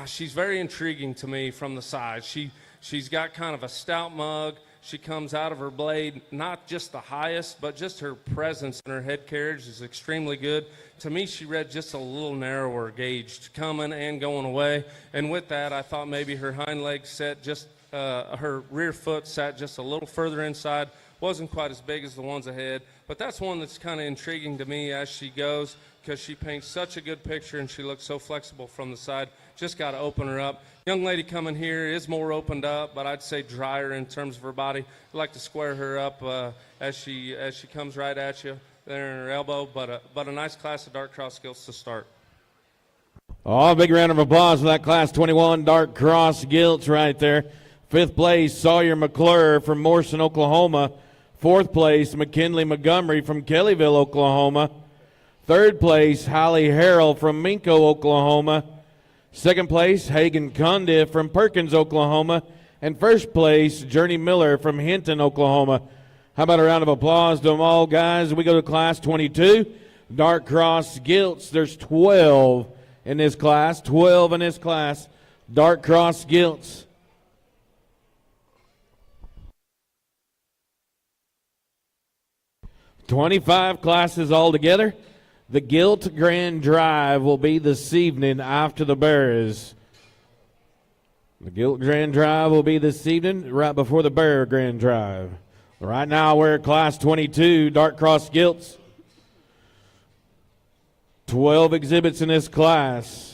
[SPEAKER 2] She's very intriguing to me from the side. She's got kind of a stout mug. She comes out of her blade, not just the highest, but just her presence and her head carriage is extremely good. To me, she read just a little narrower gauged coming and going away. And with that, I thought maybe her hind leg set just, her rear foot sat just a little further inside. Wasn't quite as big as the ones ahead, but that's one that's kind of intriguing to me as she goes because she paints such a good picture and she looks so flexible from the side. Just got to open her up. Young lady coming here is more opened up, but I'd say drier in terms of her body. I'd like to square her up as she comes right at you there in her elbow, but a nice class of dark cross gilts to start.
[SPEAKER 1] Oh, a big round of applause for that Class 21 Dark Cross Gilts right there. Fifth place, Sawyer McClure from Morrison, Oklahoma. Fourth place, McKinley Montgomery from Kellyville, Oklahoma. Third place, Holly Harrell from Minko, Oklahoma. Second place, Hagen Condiff from Perkins, Oklahoma. And first place, Journey Miller from Hinton, Oklahoma. How about a round of applause to them all, guys? We go to Class 22, Dark Cross Gilts. There's 12 in this class, 12 in this class, Dark Cross Gilts. $25 classes altogether. The Gilt Grand Drive will be this evening after the Bears. The Gilt Grand Drive will be this evening right before the Bear Grand Drive. Right now we're at Class 22, Dark Cross Gilts. 12 exhibits in this class.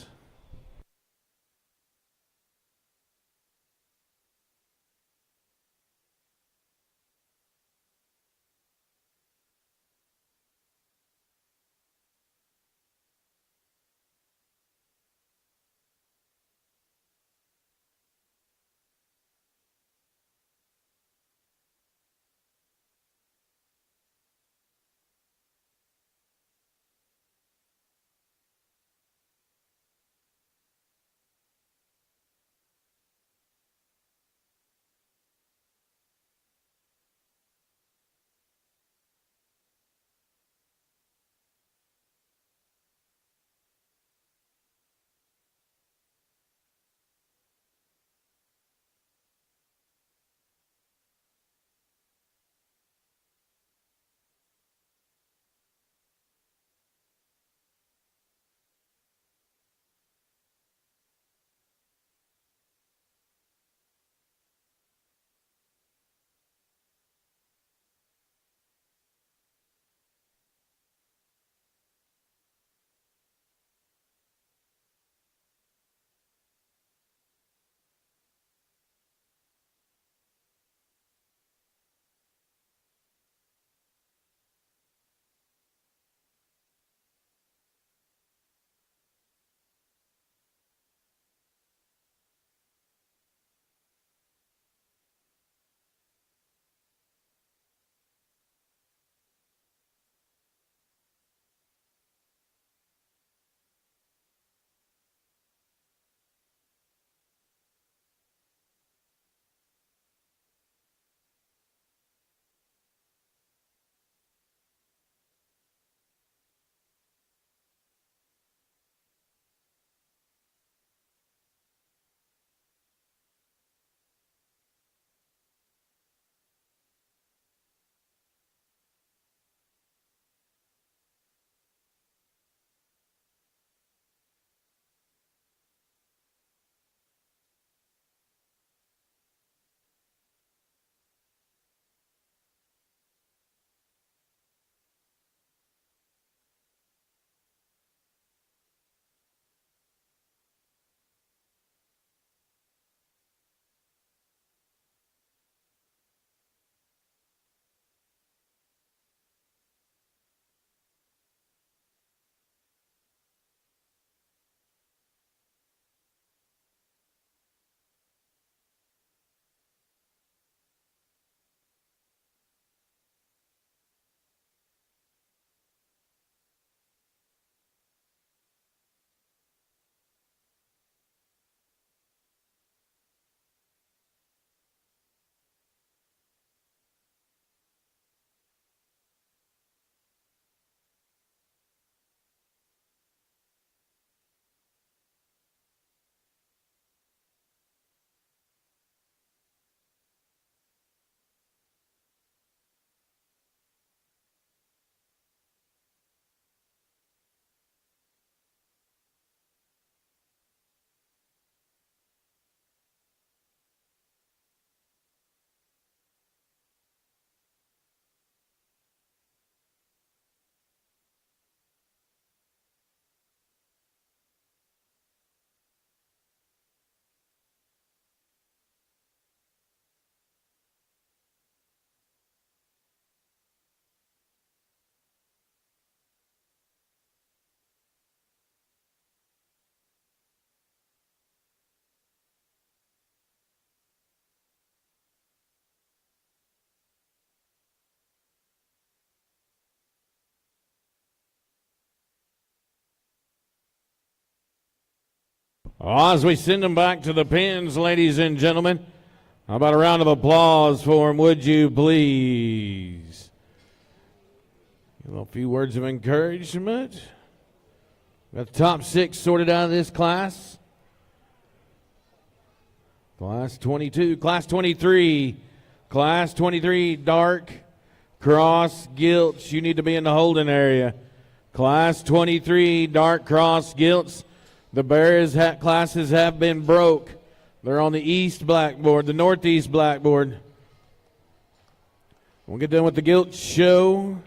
[SPEAKER 1] As we send them back to the pins, ladies and gentlemen, how about a round of applause for them, would you please? A few words of encouragement. Got the top 6 sorted out of this class. Class 22, Class 23. Class 23, dark cross gilts. You need to be in the holding area. Class 23, dark cross gilts. The Bears classes have been broke. They're on the east blackboard, the northeast blackboard. We'll get done with the gilt show.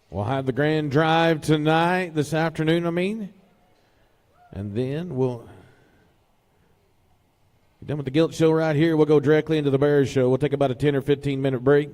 [SPEAKER 1] We'll have the grand drive tonight, this afternoon, And then we'll get done with the gilt show right here. We'll go directly into the Bears show. We'll take about a 10 or 15-minute break.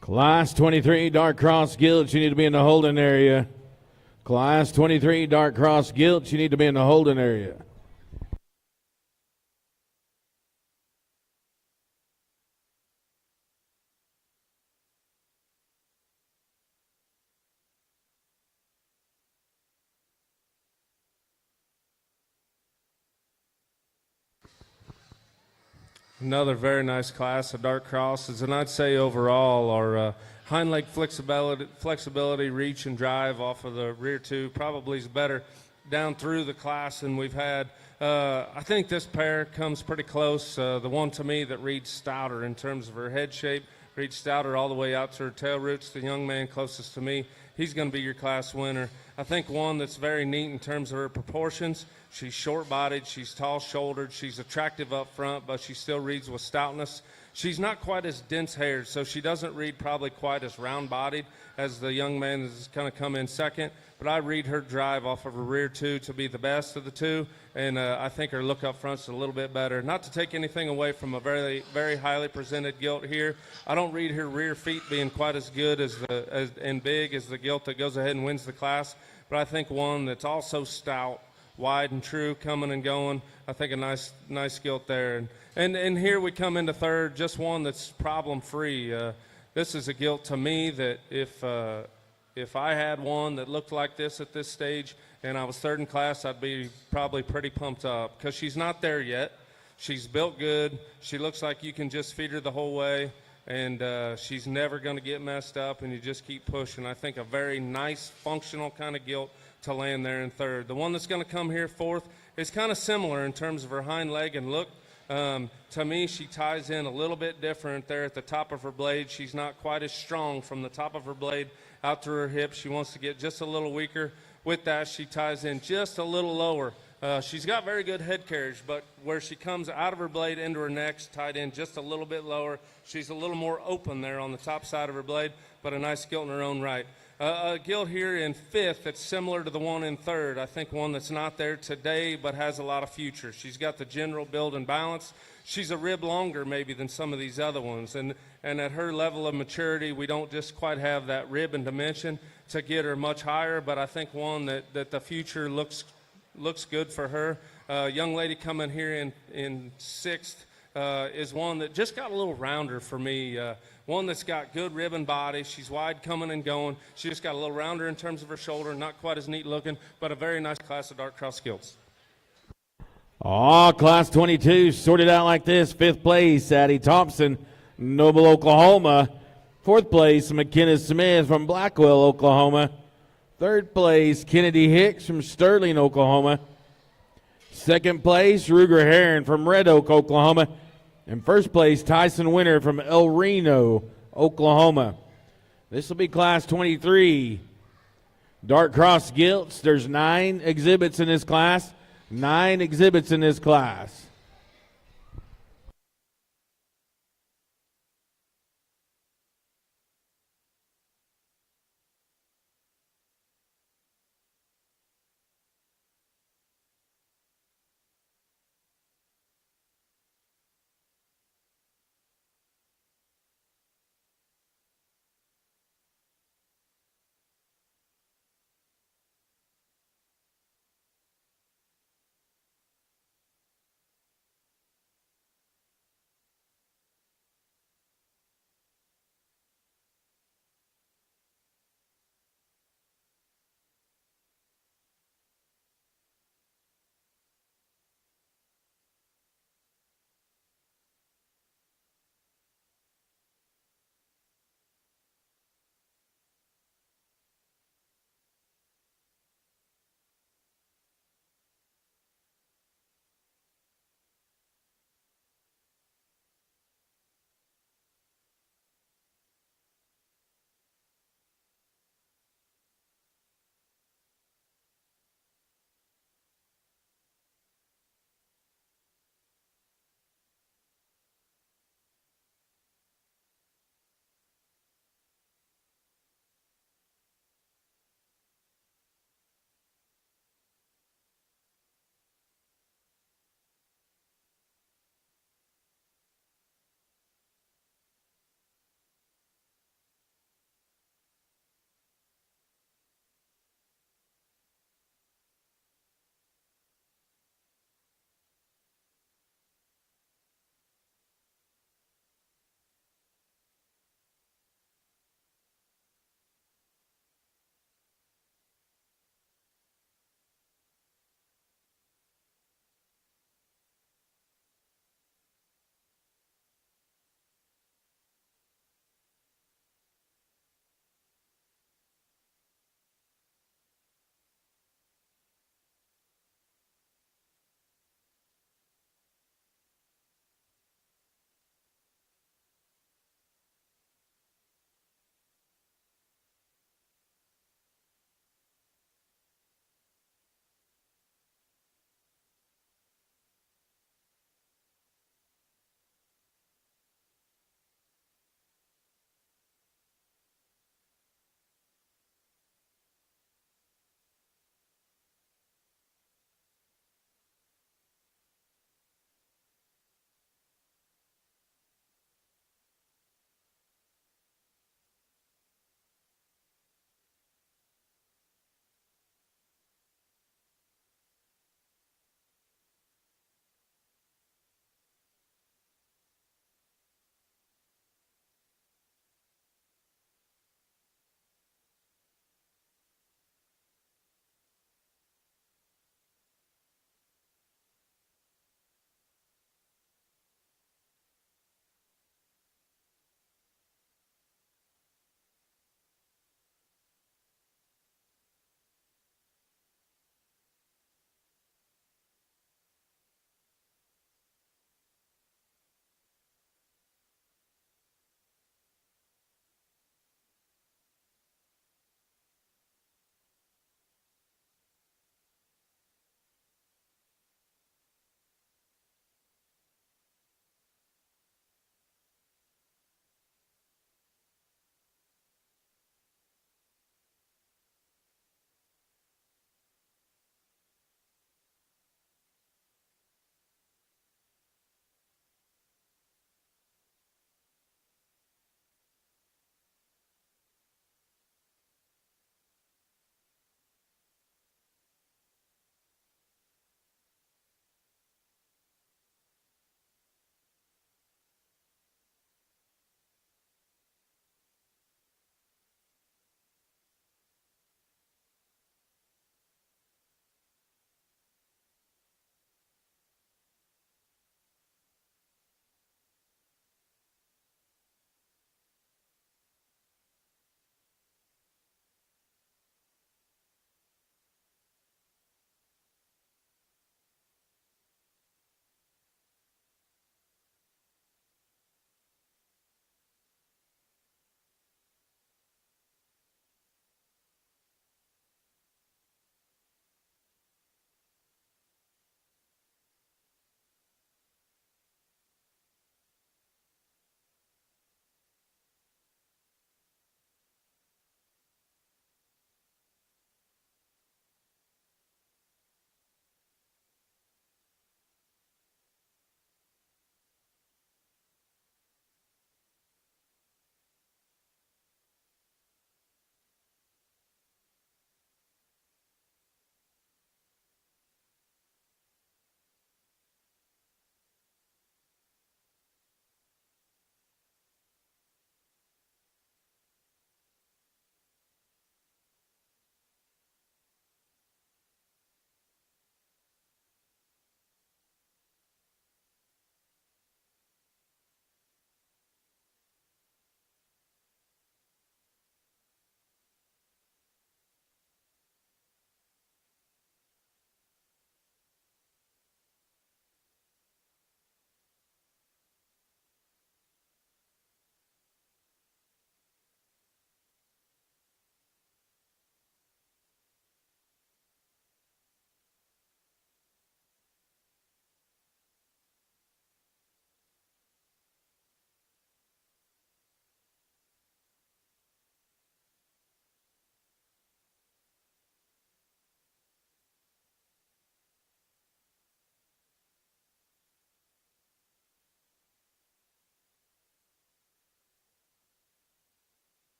[SPEAKER 1] Class 23, dark cross gilts, you need to be in the holding area. Class 23, dark cross gilts, you need to be in the holding area.
[SPEAKER 2] Another very nice class of dark crosses, and I'd say overall our hind leg flexibility, reach, and drive off of the rear two probably is better down through the class than we've had. I think this pair comes pretty close. The one to me that reads stouter in terms of her head shape, reached out her all the way out to her tail roots. The young man closest to me, he's going to be your class winner. I think one that's very neat in terms of her proportions. She's short-bodied, she's tall-shouldered, she's attractive up front, but she still reads with stoutness. She's not quite as dense-haired, so she doesn't read probably quite as round-bodied as the young man that's going to come in second. But I read her drive off of her rear two to be the best of the two, and I think her look up front's a little bit better. Not to take anything away from a very, very highly presented gilt here. I don't read her rear feet being quite as good and big as the gilt that goes ahead and wins the class, but I think one that's also stout, wide and true, coming and going. I think a nice gilt there. And here we come into third, just one that's problem-free. This is a gilt to me that if I had one that looked like this at this stage and I was third in class, I'd be probably pretty pumped up because she's not there yet. She's built good. She looks like you can just feed her the whole way, and she's never going to get messed up, and you just keep pushing. I think a very nice, functional kind of gilt to land there in third. The one that's going to come here fourth is kind of similar in terms of her hind leg and look. To me, she ties in a little bit different there at the top of her blade. She's not quite as strong from the top of her blade out to her hips. She wants to get just a little weaker. With that, she ties in just a little lower. She's got very good head carriage, but where she comes out of her blade into her neck, tied in just a little bit lower. She's a little more open there on the top side of her blade, but a nice gilt in her own right. A gilt here in fifth that's similar to the one in third. I think one that's not there today but has a lot of future. She's got the general build and balance. She's a rib longer maybe than some of these other ones. And at her level of maturity, we don't just quite have that rib and dimension to get her much higher, but I think one that the future looks good for her. Young lady coming here in sixth is one that just got a little rounder for me. One that's got good ribbon body. She's wide coming and going. She just got a little rounder in terms of her shoulder, not quite as neat looking, but a very nice class of dark cross gilts.
[SPEAKER 1] Class 22 sorted out like this. Fifth place, Addie Thompson, Noble, Oklahoma. Fourth place, McKenna Smith from Blackwell, Oklahoma. Third place, Kennedy Hicks from Sterling, Oklahoma. Second place, Ruger Heron from Red Oak, Oklahoma. And first place, Tyson Winter from El Reno, Oklahoma. This will be Class 23. Dark Cross Gilts. There's 9 exhibits in this class. 9 exhibits in this class.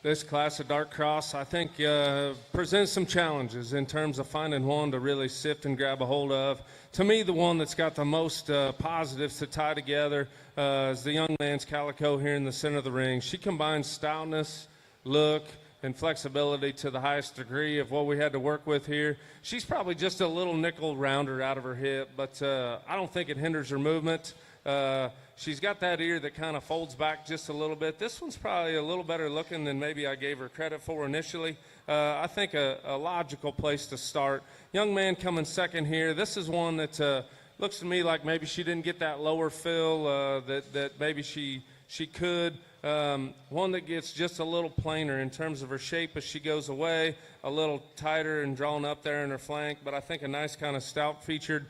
[SPEAKER 2] This class of Dark Cross, I think, presents some challenges in terms of finding one to really sift and grab a hold of. To me, the one that's got the most positives to tie together is the young man's Calico here in the center of the ring. She combines stoutness, look, and flexibility to the highest degree of what we had to work with here. She's probably just a little nickel rounder out of her hip, but I don't think it hinders her movement. She's got that ear that kind of folds back just a little bit. This one's probably a little better looking than maybe I gave her credit for initially. I think a logical place to start. Young man coming second here. This is one that looks to me like maybe she didn't get that lower fill that maybe she could. One that gets just a little plainer in terms of her shape as she goes away, a little tighter and drawn up there in her flank, but I think a nice kind of stout-featured,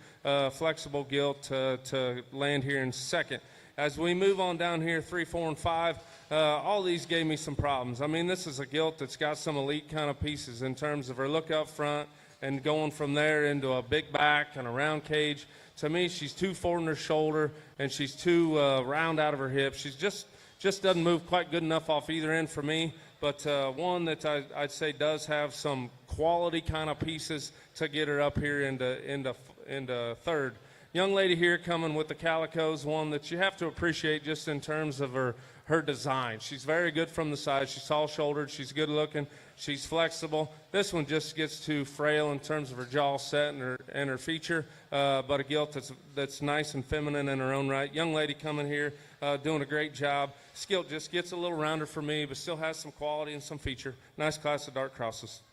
[SPEAKER 2] flexible gilt to land here in second. As we move on down here, 3, 4, and 5, all these gave me some problems. I mean, this is a gilt that's got some elite kind of pieces in terms of her look up front and going from there into a big back and a round cage. To me, she's too forward in her shoulder, and she's too round out of her hip. She's just doesn't move quite good enough off either end for me, but one that I'd say does have some quality kind of pieces to get her up here into third. Young lady here coming with the Calicos, one that you have to appreciate just in terms of her design. She's very good from the side. She's tall-shouldered. She's good-looking. She's flexible. This one just gets too frail in terms of her jaw set and her feature, but a gilt that's nice and feminine in her own right. Young lady coming here, doing a great job. Skill just gets a little rounder for me, but still has some quality and some feature. Nice class of dark crosses.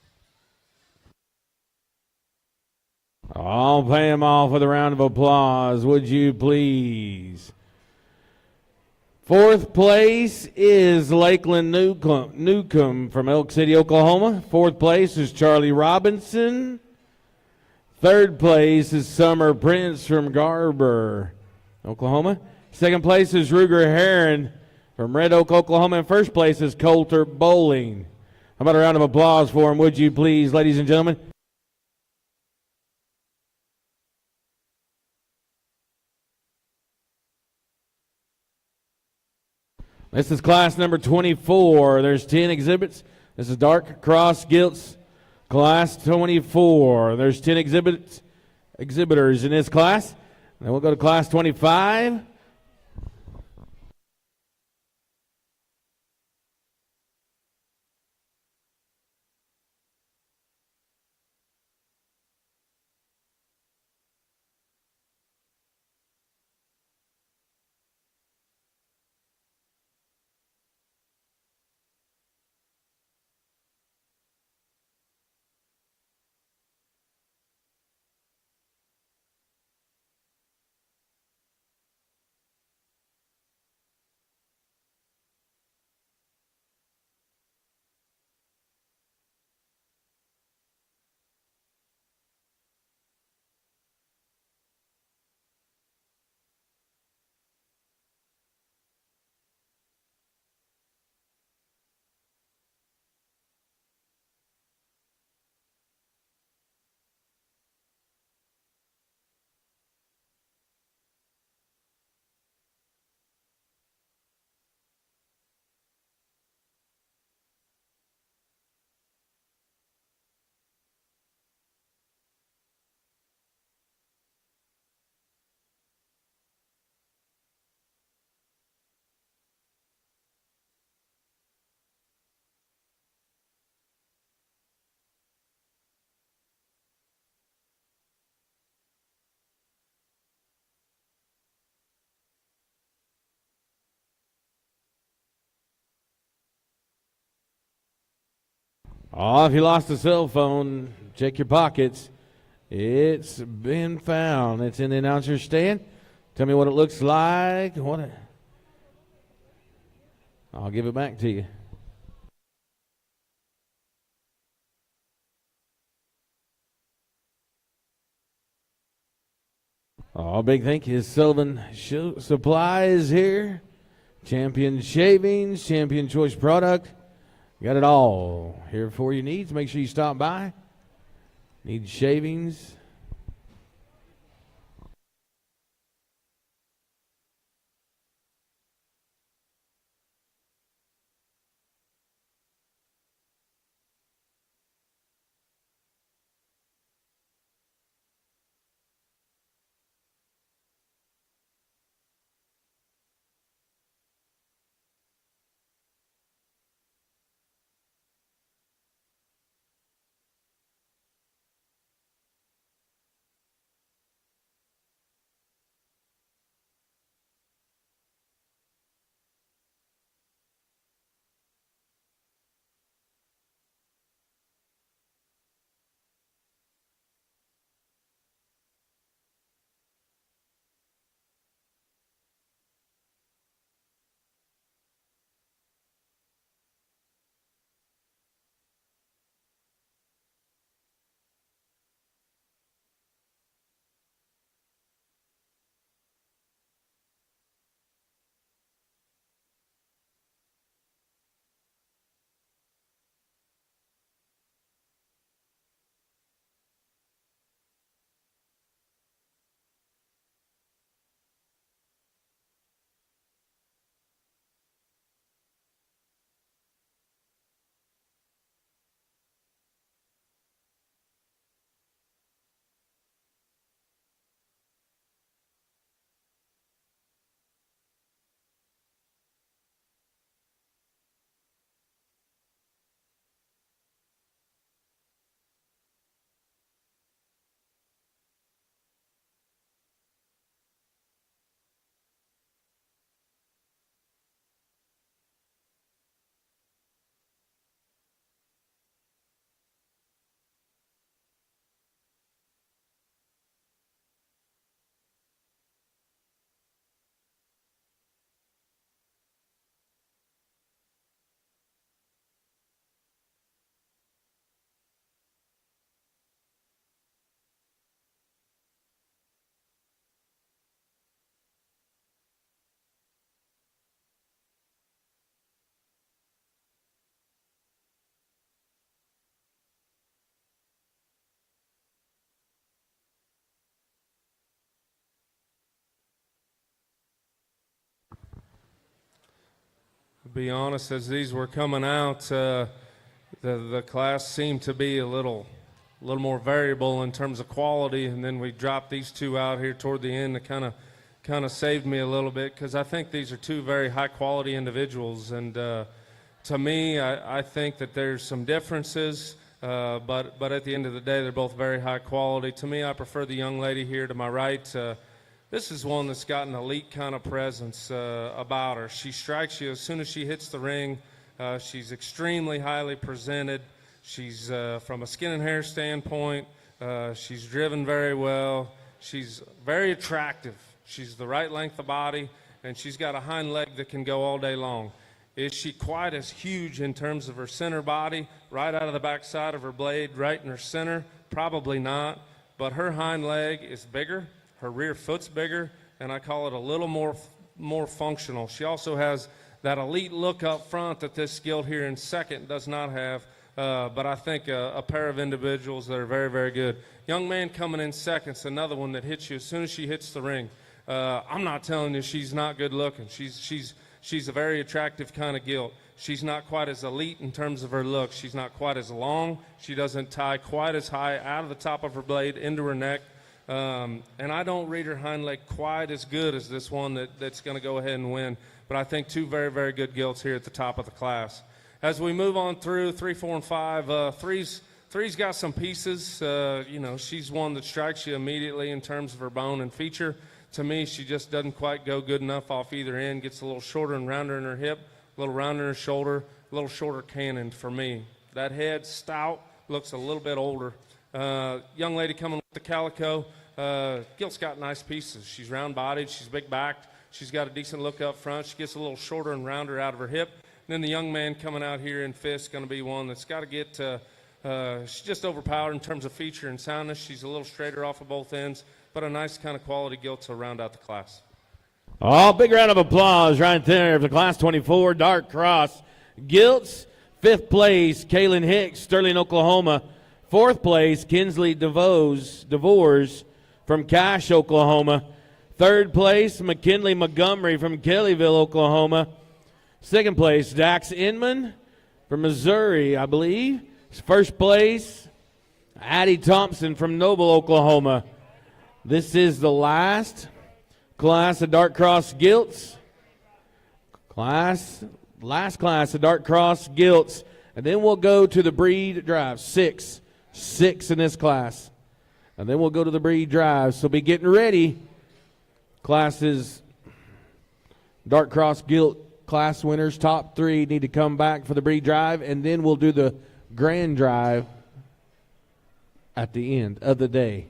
[SPEAKER 1] I'll pay him off with a round of applause, would you please? Fourth place is Lakeland Newcomb from Elk City, Oklahoma. Fourth place is Charlie Robinson. Third place is Summer Prince from Garber, Oklahoma. Second place is Ruger Heron from Red Oak, Oklahoma. And first place is Coulter Bowling. How about a round of applause for him, would you please, ladies and gentlemen? This is class number 24. There's 10 exhibits. This is Dark Cross Gilts, class 24. There's 10 exhibitors in this class. Then we'll go to class 25. Oh, if you lost a cell phone, check your pockets. It's been found. It's in the announcer's stand. Tell me what it looks like. I'll give it back to you. Oh, big thank you. Sullivan Supplies here. Champion Shavings, Champion Choice Product. Got it all here for your needs. Make sure you stop by. Need shavings.
[SPEAKER 2] To be honest, as these were coming out, the class seemed to be a little more variable in terms of quality, and then we dropped these two out here toward the end to kind of saved me a little bit, because I think these are two very high quality individuals, and to me, I think that there's some differences, but at the end of the day, they're both very high quality. To me, I prefer the young lady here to my right. This is one that's got an elite kind of presence about her. She strikes you as soon as she hits the ring. She's extremely highly presented. She's from a skin and hair standpoint, she's driven very well. She's very attractive. She's the right length of body, and she's got a hind leg that can go all day long. Is she quite as huge in terms of her center body, right out of the backside of her blade, right in her center? Probably not, but her hind leg is bigger, her rear foot's bigger, and I call it a little more functional. She also has that elite look up front that this skilled here in second does not have. But I think a pair of individuals that are very, very good. Young man coming in second's another one that hits you as soon as she hits the ring. I'm not telling you she's not good looking. She's a very attractive kind of gilt. She's not quite as elite in terms of her look. She's not quite as long. She doesn't tie quite as high out of the top of her blade into her neck. And I don't read her hind leg quite as good as this one that's going to go ahead and win. But I think two very, very good gilts here at the top of the class. As we move on through 3, 4, and 5, three's got some pieces. She's one that strikes you immediately in terms of her bone and feature. To me, she just doesn't quite go good enough off either end. Gets a little shorter and rounder in her hip, a little rounder in her shoulder, a little shorter cannon for me. That head, stout, looks a little bit older. Young lady coming with the calico. Gilt's got nice pieces. She's round-bodied. She's big-backed. She's got a decent look up front. She gets a little shorter and rounder out of her hip. Then the young man coming out here in fifth is going to be one that's got to get she's just overpowered in terms of feature and soundness. She's a little straighter off of both ends, but a nice kind of quality gilt to round out the class.
[SPEAKER 1] Oh, big round of applause right there for the Class 24 Dark Cross Gilts. Fifth place, Kaylin Hicks, Sterling, Oklahoma. Fourth place, Kinsley DeVores from Cache, Oklahoma. Third place, McKinley Montgomery from Kellyville, Oklahoma. Second place, Dax Inman from Missouri, I believe. First place, Addie Thompson from Noble, Oklahoma. This is the last class of Dark Cross Gilts. Last class of Dark Cross Gilts. And then we'll go to the breed drive. Six in this class. And then we'll go to the breed drive. So be getting ready. Classes, Dark Cross Gilt class winners, top 3 need to come back for the breed drive, and then we'll do the grand drive at the end of the day.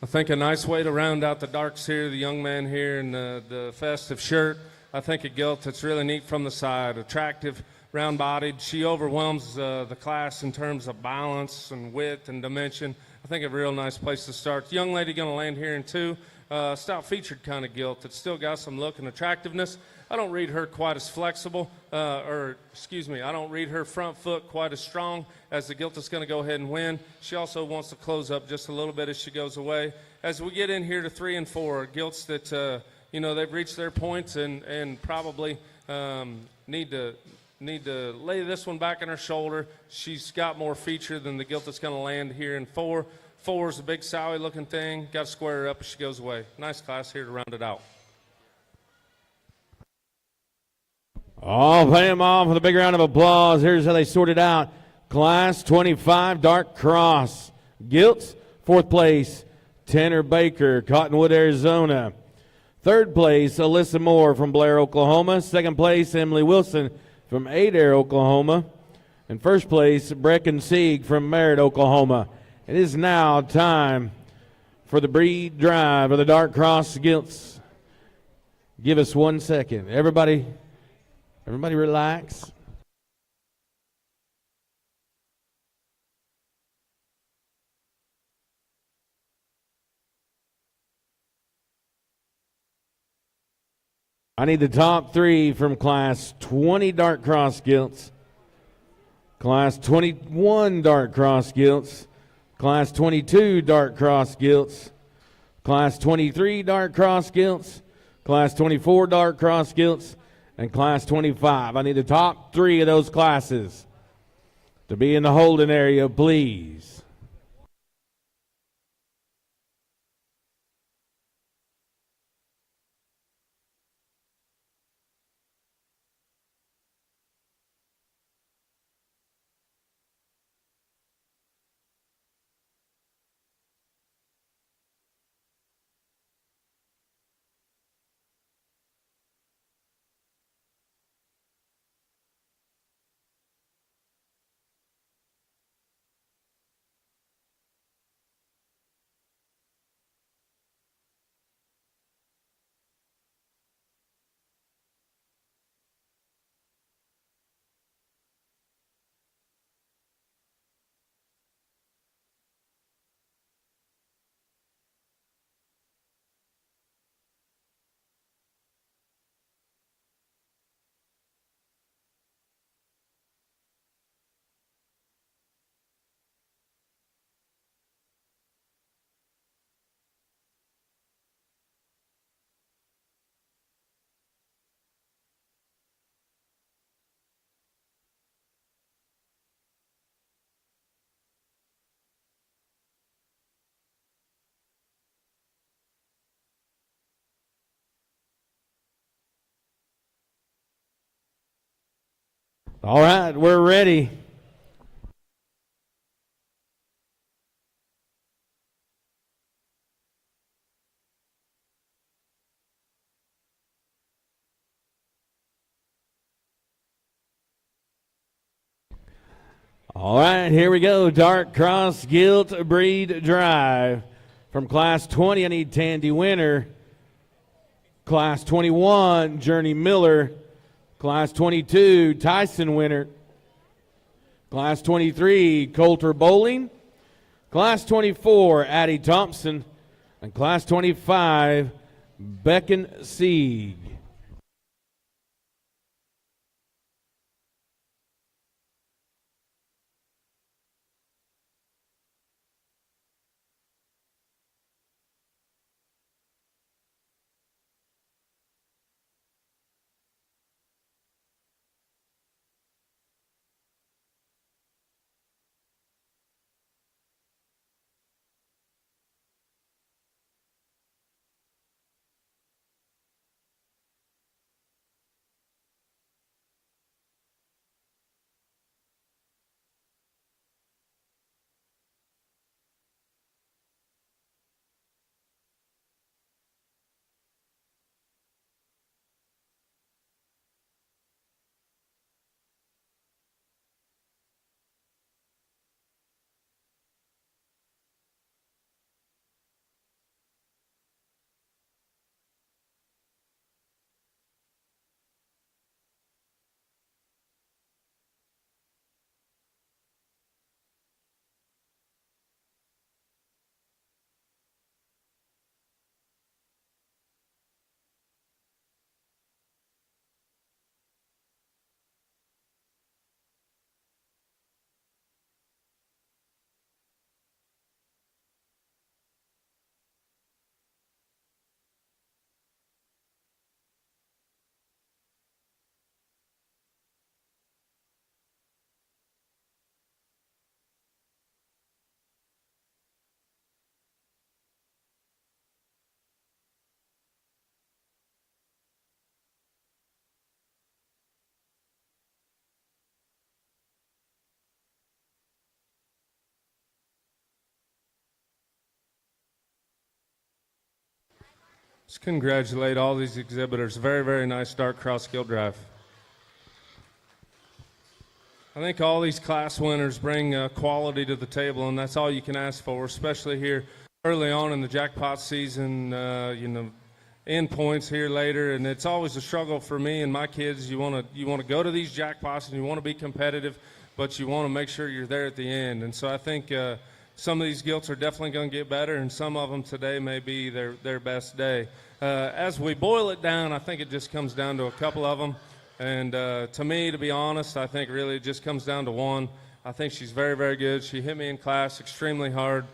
[SPEAKER 2] I think a nice way to round out the darks here, the young man here in the festive shirt. I think a gilt that's really neat from the side, attractive, round-bodied. She overwhelms the class in terms of balance and width and dimension. I think a real nice place to start. The young lady going to land here in 2. stout featured kind of gilt. It's still got some look and attractiveness. I don't read her quite as flexible, I don't read her front foot quite as strong as the gilt that's going to go ahead and win. She also wants to close up just a little bit as she goes away. As we get in here to 3 and 4, gilts that, they've reached their points and probably need to lay this one back on her shoulder. She's got more feature than the gilt that's going to land here in 4. 4 is a big sowy looking thing. Got to square her up as she goes away. Nice class here to round it out.
[SPEAKER 1] All pay them off with a big round of applause. Here's how they sorted out. Class 25, Dark Cross. Gilts, 4th place, Tanner Baker, Cottonwood, Arizona. 3rd place, Alyssa Moore from Blair, Oklahoma. 2nd place, Emily Wilson from Adair, Oklahoma. And 1st place, Brecken Sieg from Merritt, Oklahoma. It is now time for the breed drive of the Dark Cross Gilts. Give us 1 second. Everybody relax. I need the top 3 from Class 20 Dark Cross Gilts, Class 21 Dark Cross Gilts, Class 22 Dark Cross Gilts, Class 23 Dark Cross Gilts, Class 24 Dark Cross Gilts, and Class 25. I need the top 3 of those classes to be in the holding area, please. All right, we're ready. All right, here we go. Dark Cross Gilt Breed Drive. From Class 20, I need Tandy Winter. Class 21, Journey Miller. Class 22, Tyson Winter. Class 23, Coulter Bowling. Class 24, Addie Thompson. And Class 25, Brecken Sieg.
[SPEAKER 2] Let's congratulate all these exhibitors. Very, very nice dark cross skill drive. I think all these class winners bring quality to the table, and that's all you can ask for, especially here early on in the jackpot season. End points here later, and it's always a struggle for me and my kids. You want to go to these jackpots and you want to be competitive, but you want to make sure you're there at the end. And so I think some of these gilts are definitely going to get better, and some of them today may be their best day. As we boil it down, I think it just comes down to a couple of them. And to me, to be honest, I think really it just comes down to one. I think she's very, very good. She hit me in class extremely hard.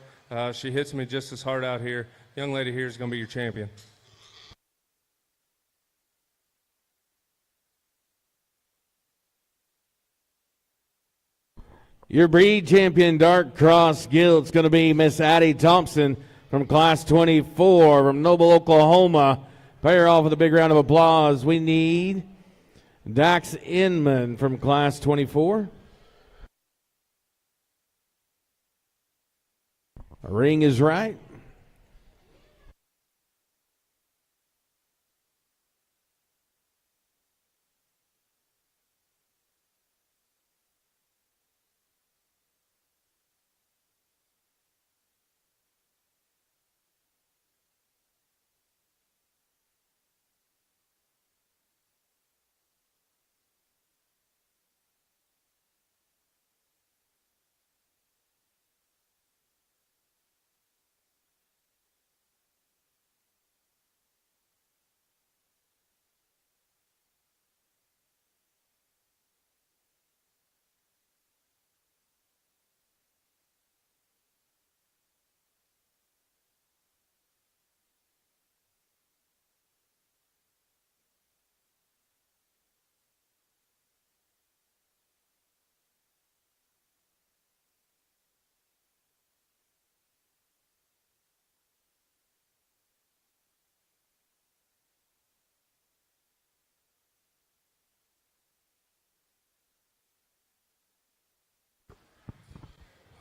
[SPEAKER 2] She hits me just as hard out here. Young lady here is going to be your champion.
[SPEAKER 1] Your breed champion dark cross gilt's going to be Miss Addie Thompson from class 24 from Noble, Oklahoma. Pay her off with a big round of applause. We need Dax Inman from class 24. Ring is right.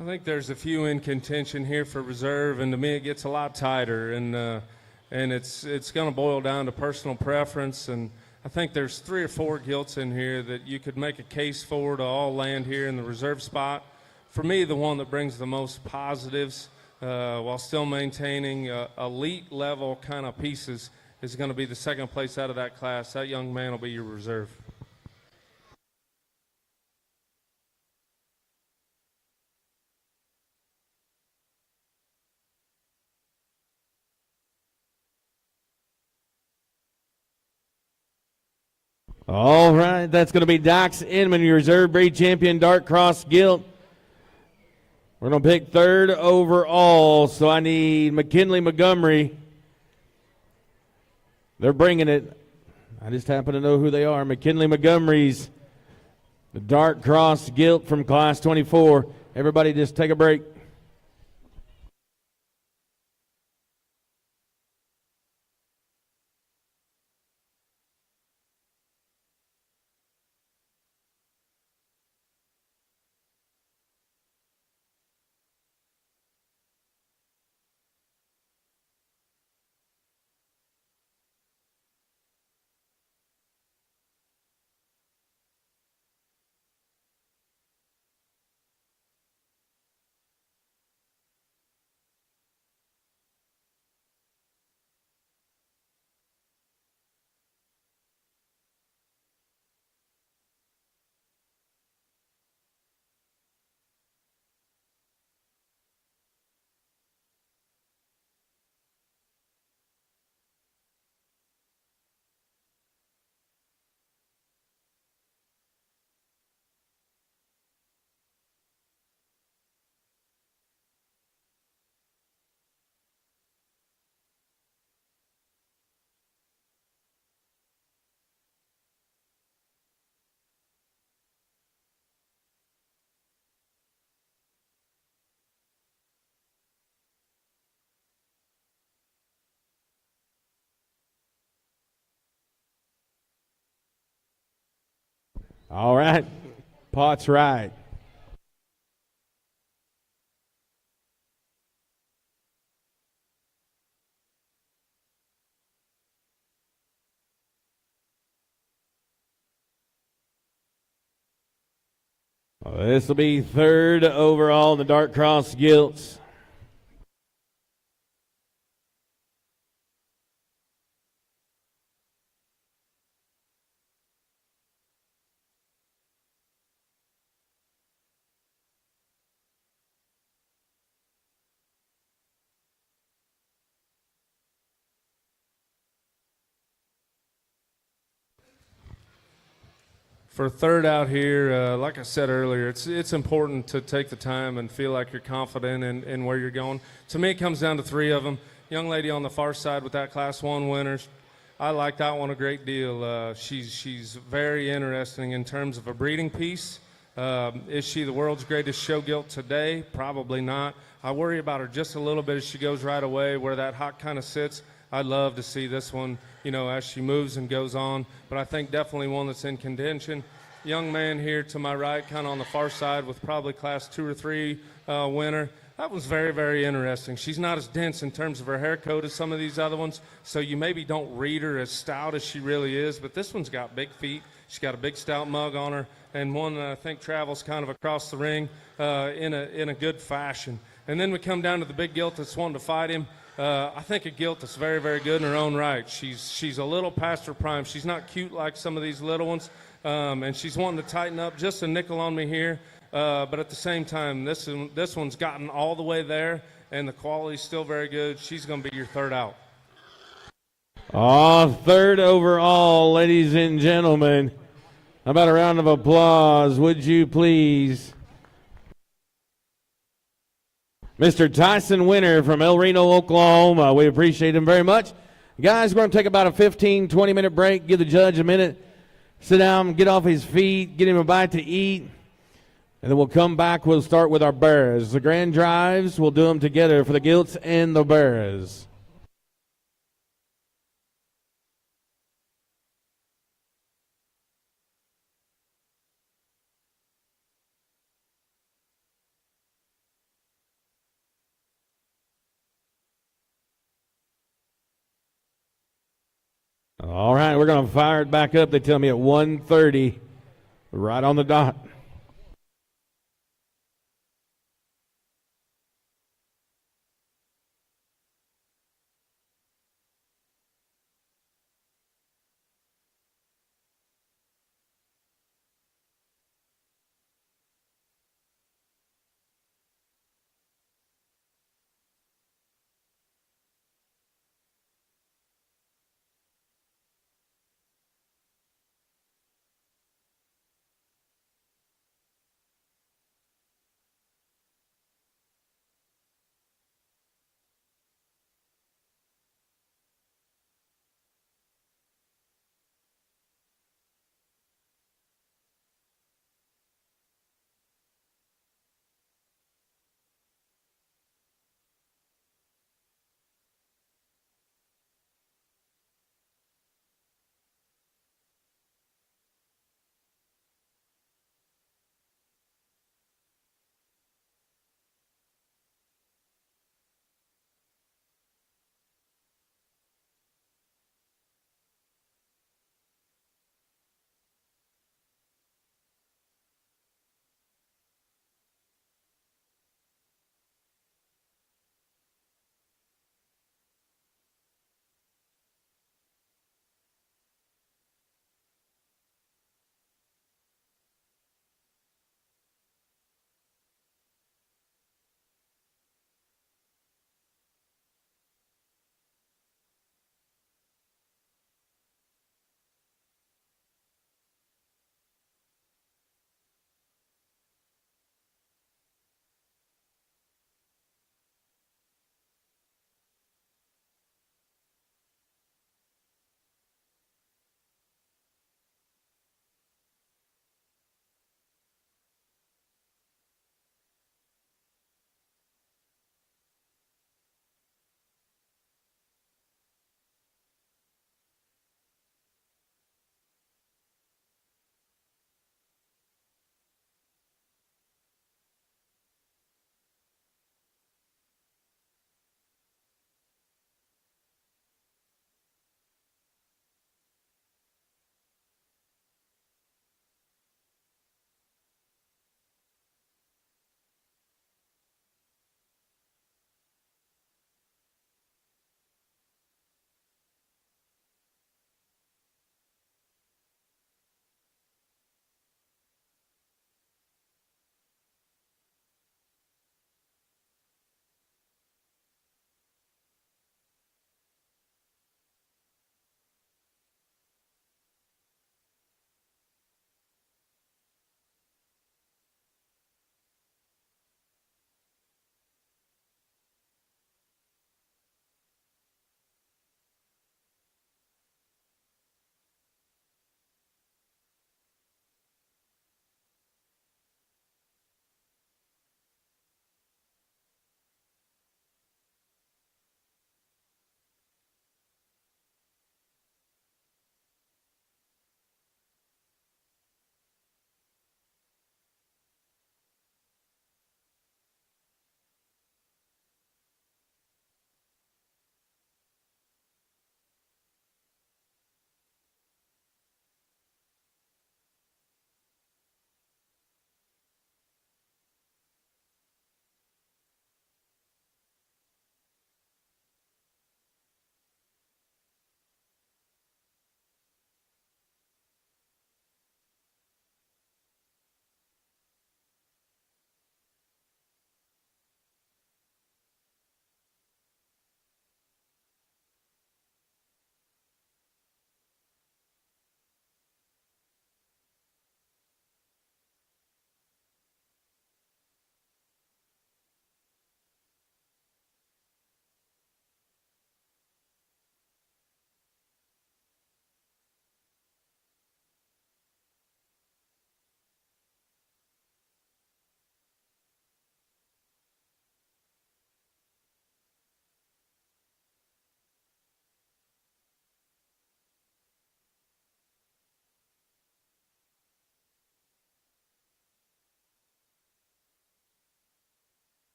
[SPEAKER 2] I think there's a few in contention here for reserve, and to me it gets a lot tighter, and it's going to boil down to personal preference. And I think there's 3 or 4 gilts in here that you could make a case for to all land here in the reserve spot. For me, the one that brings the most positives while still maintaining elite level kind of pieces is going to be the second place out of that class. That young man will be your reserve.
[SPEAKER 1] All right, that's going to be Dax Inman, your reserve breed champion, dark cross gilt. We're going to pick 3rd overall, so I need McKinley Montgomery. They're bringing it. I just happen to know who they are. McKinley Montgomery's the dark cross gilt from class 24. Everybody just take a break. All right, pot's right. This will be third overall in the dart cross gilts.
[SPEAKER 2] For third out here, like I said earlier, it's important to take the time and feel like you're confident in where you're going. To me, it comes down to three of them. Young lady on the far side with that Class 1 winners, I like that one a great deal. She's very interesting in terms of a breeding piece. Is she the world's greatest show gilt today? Probably not. I worry about her just a little bit as she goes right away, where that hot kind of sits. I'd love to see this one, as she moves and goes on. But I think definitely one that's in contention. Young man here to my right, kind of on the far side with probably Class 2 or 3 winner. That was very, very interesting. She's not as dense in terms of her hair coat as some of these other ones, so you maybe don't read her as stout as she really is, but this one's got big feet. She's got a big stout mug on her, and one that I think travels kind of across the ring in a good fashion. And then we come down to the big gilt that's wanting to fight him. I think a gilt that's very, very good in her own right. She's a little past her prime. She's not cute like some of these little ones, and she's wanting to tighten up just a nickel on me here. But at the same time, this one's gotten all the way there, and the quality's still very good. She's going to be your third out.
[SPEAKER 1] Third overall, ladies and gentlemen. How about a round of applause, would you please? Mr. Tyson Winter from El Reno, Oklahoma. We appreciate him very much. Guys, we're going to take about a 15, 20-minute break, give the judge a minute, sit down, get off his feet, get him a bite to eat, and then we'll come back. We'll start with our bears. The grand drives, we'll do them together for the gilts and the bears. All right, we're going to fire it back up. They tell me at 1:30, right on the dot.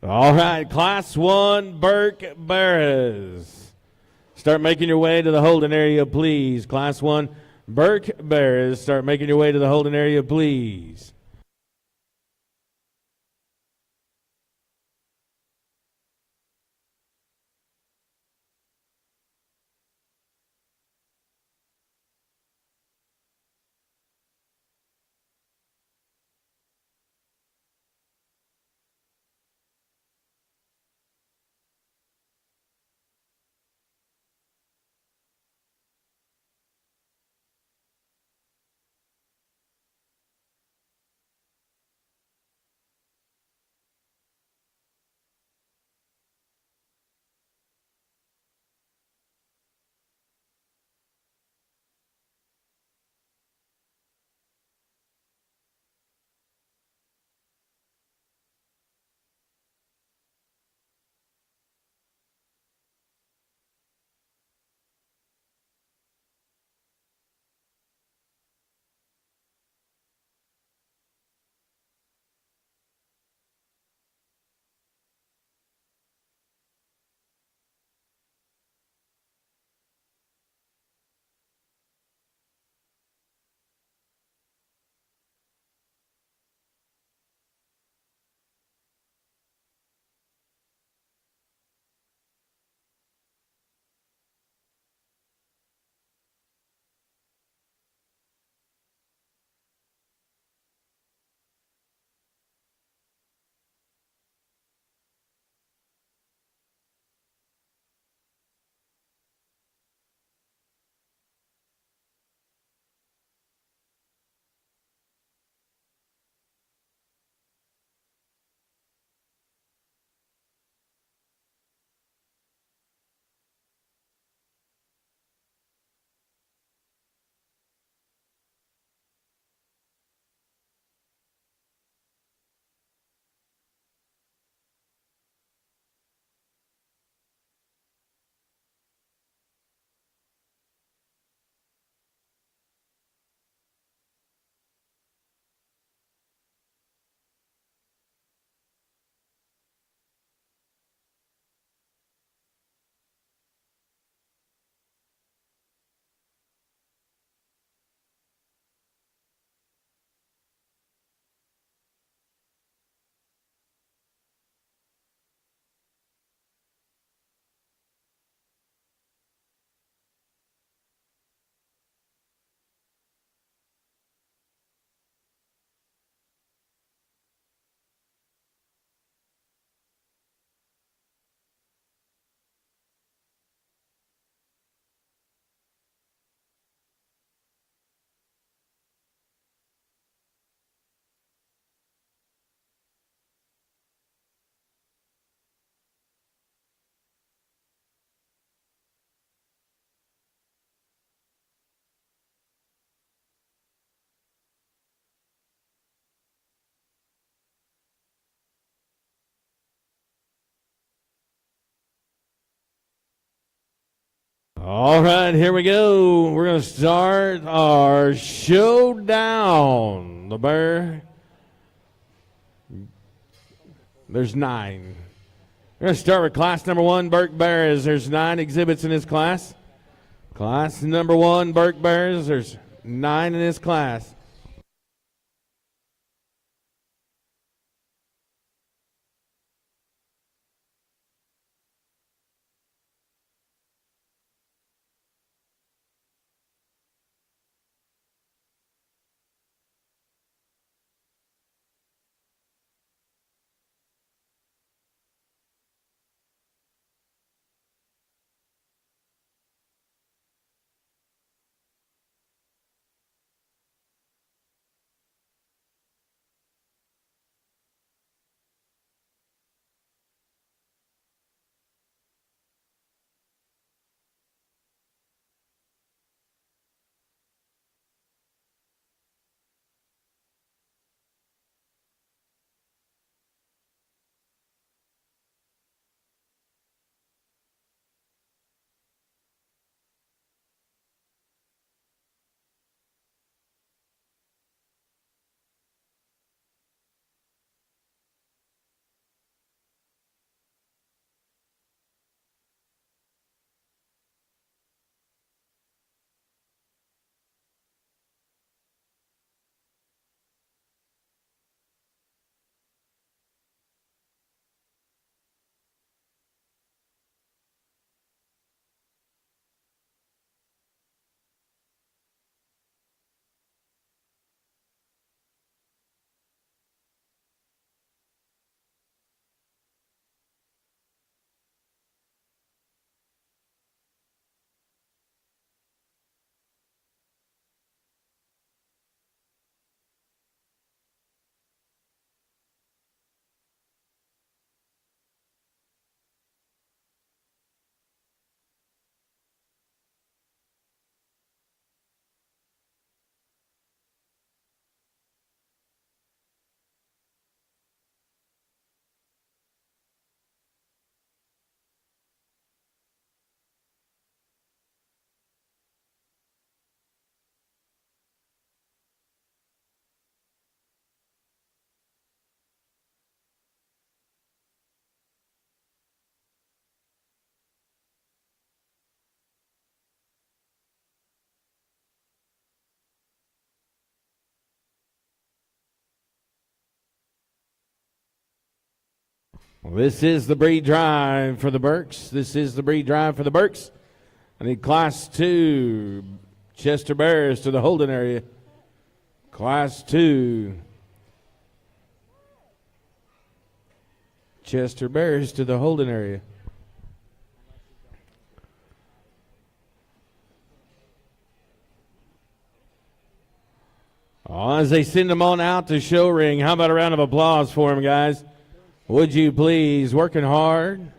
[SPEAKER 1] All right, Class 1, Burke Barras. Start making your way to the holding area, please. Class 1, Burke Barras. Start making your way to the holding area, please. All right, here we go. We're going to start our showdown. The bear. There's 9. We're going to start with class number 1, Burke Barras. There's 9 exhibits in his class. Class number 1, Burke Barras. There's 9 in his class. Well, this is the breed drive for the Burks. This is the breed drive for the Burks. I need Class 2 Chester Bears to the holding area. Class 2 Chester Bears to the holding area. Oh, as they send them on out to show ring, how about a round of applause for them, guys? Would you please? Working hard.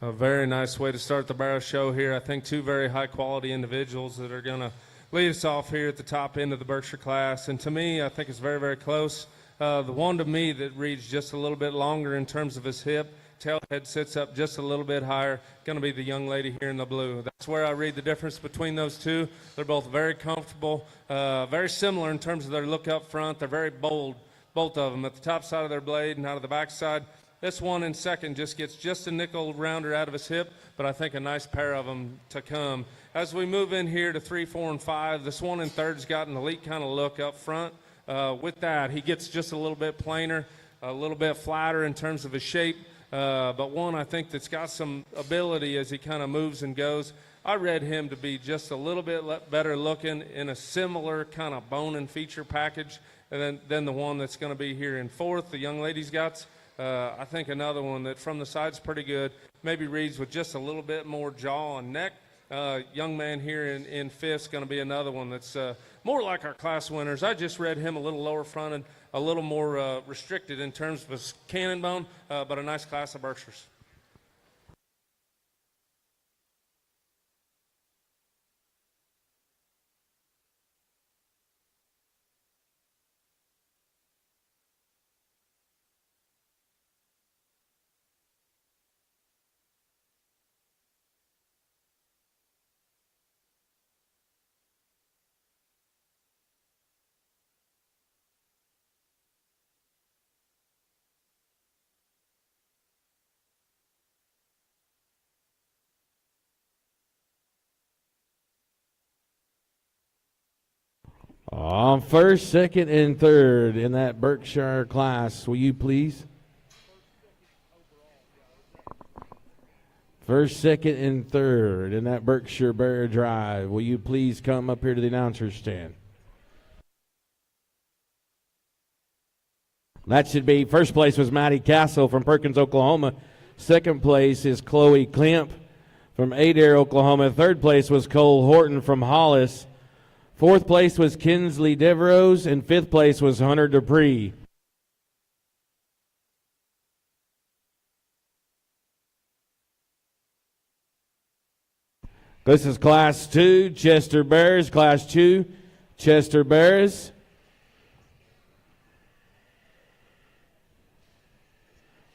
[SPEAKER 2] A very nice way to start the barrel show here. I think two very high-quality individuals that are going to lead us off here at the top end of the Berkshire class. And to me, I think it's very, very close. The one to me that reads just a little bit longer in terms of his hip, tailhead sits up just a little bit higher, going to be the young lady here in the blue. That's where I read the difference between those two. They're both very comfortable, very similar in terms of their look up front. They're very bold, both of them, at the top side of their blade and out of the back side. This one in second just gets just a nickel rounder out of his hip, but I think a nice pair of them to come. As we move in here to 3, 4, and 5, this one in third's got an elite kind of look up front. With that, he gets just a little bit plainer, a little bit flatter in terms of his shape, but one I think that's got some ability as he kind of moves and goes. I read him to be just a little bit better looking in a similar kind of bone and feature package than the one that's going to be here in fourth, the young lady's got. I think another one that from the side's pretty good, maybe reads with just a little bit more jaw and neck. Young man here in fifth's going to be another one that's more like our class winners. I just read him a little lower fronted, a little more restricted in terms of his cannon bone, but a nice class of Berkshires.
[SPEAKER 1] On first, second, and third in that Berkshire class, will you please? First, second, and third in that Berkshire Bear Drive, will you please come up here to the announcer's stand? That should be, first place was Maddie Castle from Perkins, Oklahoma. Second place is Chloe Klemp from Adair, Oklahoma. Third place was Cole Horton from Hollis. Fourth place was Kinsley Devereaux, and fifth place was Hunter Dupree. This is Class 2, Chester Bears. Class 2, Chester Bears.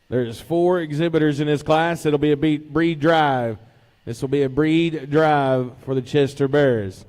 [SPEAKER 1] There's 4 exhibitors in this class. It'll be a breed drive. This will be a breed drive for the Chester Bears.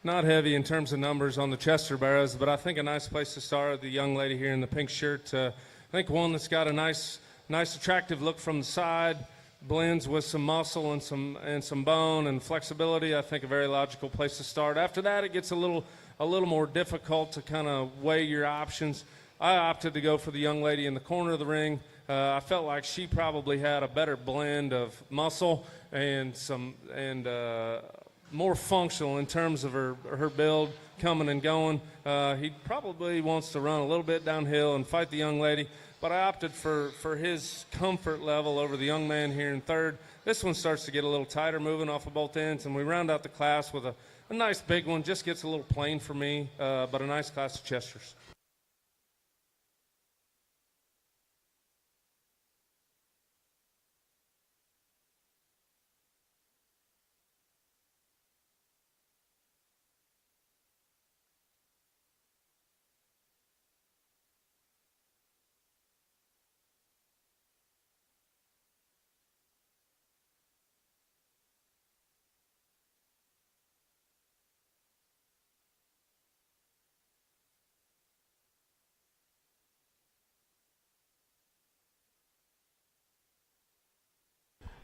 [SPEAKER 2] Not heavy in terms of numbers on the Chester Barrows, but I think a nice place to start, the young lady here in the pink shirt. I think one that's got a nice attractive look from the side, blends with some muscle and some bone and flexibility. I think a very logical place to start. After that, it gets a little more difficult to kind of weigh your options. I opted to go for the young lady in the corner of the ring. I felt like she probably had a better blend of muscle and more functional in terms of her build coming and going. He probably wants to run a little bit downhill and fight the young lady, but I opted for his comfort level over the young man here in third. This one starts to get a little tighter, moving off of both ends, and we round out the class with a nice big one. Just gets a little plain for me, but a nice class of Chesters.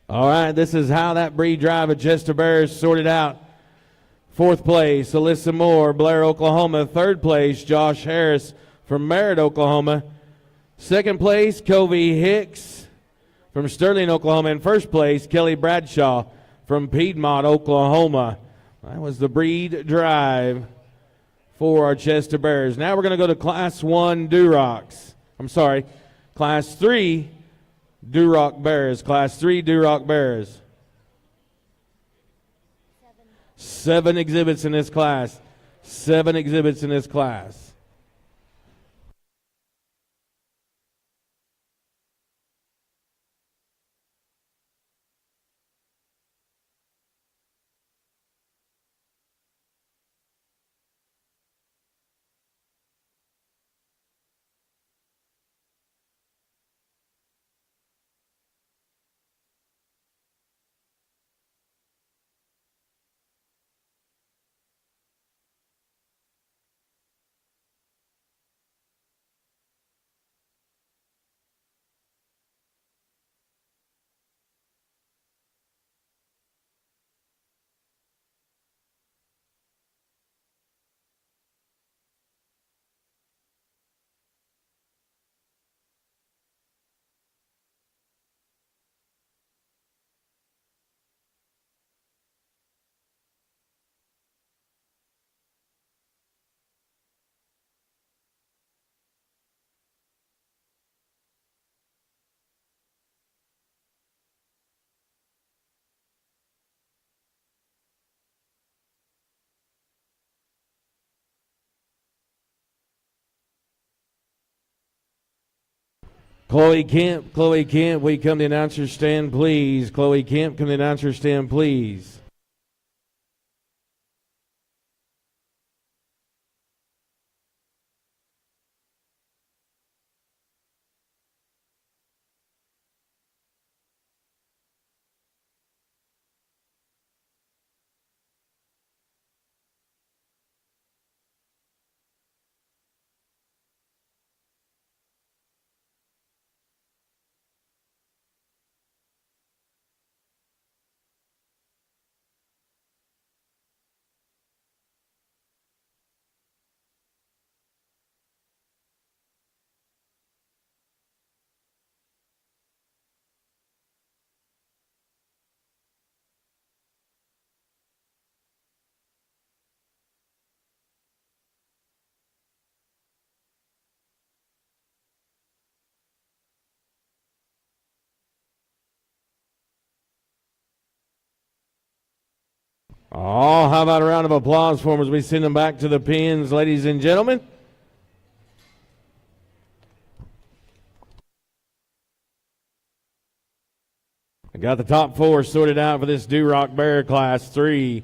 [SPEAKER 1] All right, this is how that breed drive at Chester Bears sorted out. Fourth place, Alyssa Moore, Blair, Oklahoma. Third place, Josh Harris from Merritt, Oklahoma. Second place, Covey Hicks from Sterling, Oklahoma. And first place, Kelly Bradshaw from Piedmont, Oklahoma. That was the breed drive for our Chester Bears. Now we're going to go to Class 1 Durocs. Class 3 Duroc Bears. Class 3 Duroc Bears. 7 exhibits in this class. 7 exhibits in this class. Chloe Kemp, we come to the announcer stand, please. Chloe Kemp, come to the announcer stand, please. Oh, how about a round of applause for them as we send them back to the pins, ladies and gentlemen? I got the top four sorted out for this Durock Bear Class 3.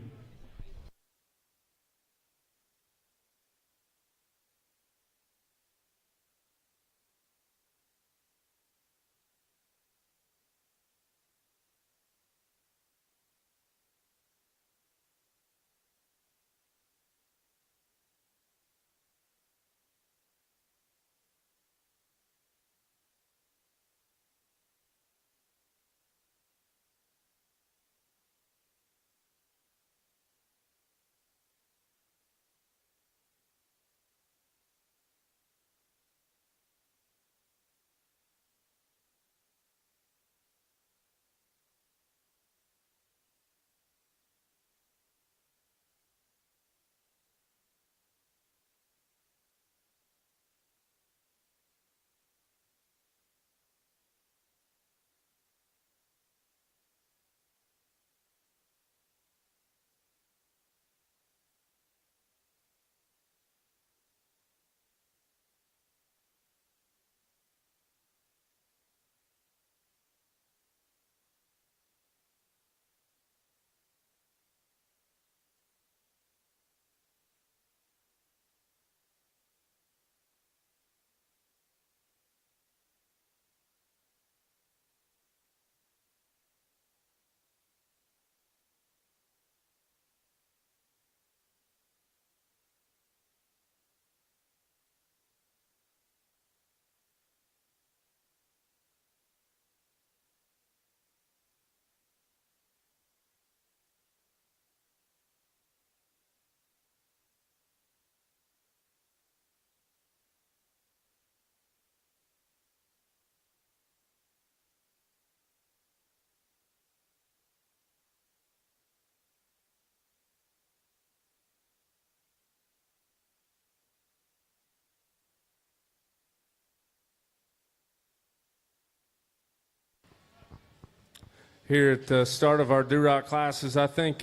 [SPEAKER 2] Here at the start of our Durock classes, I think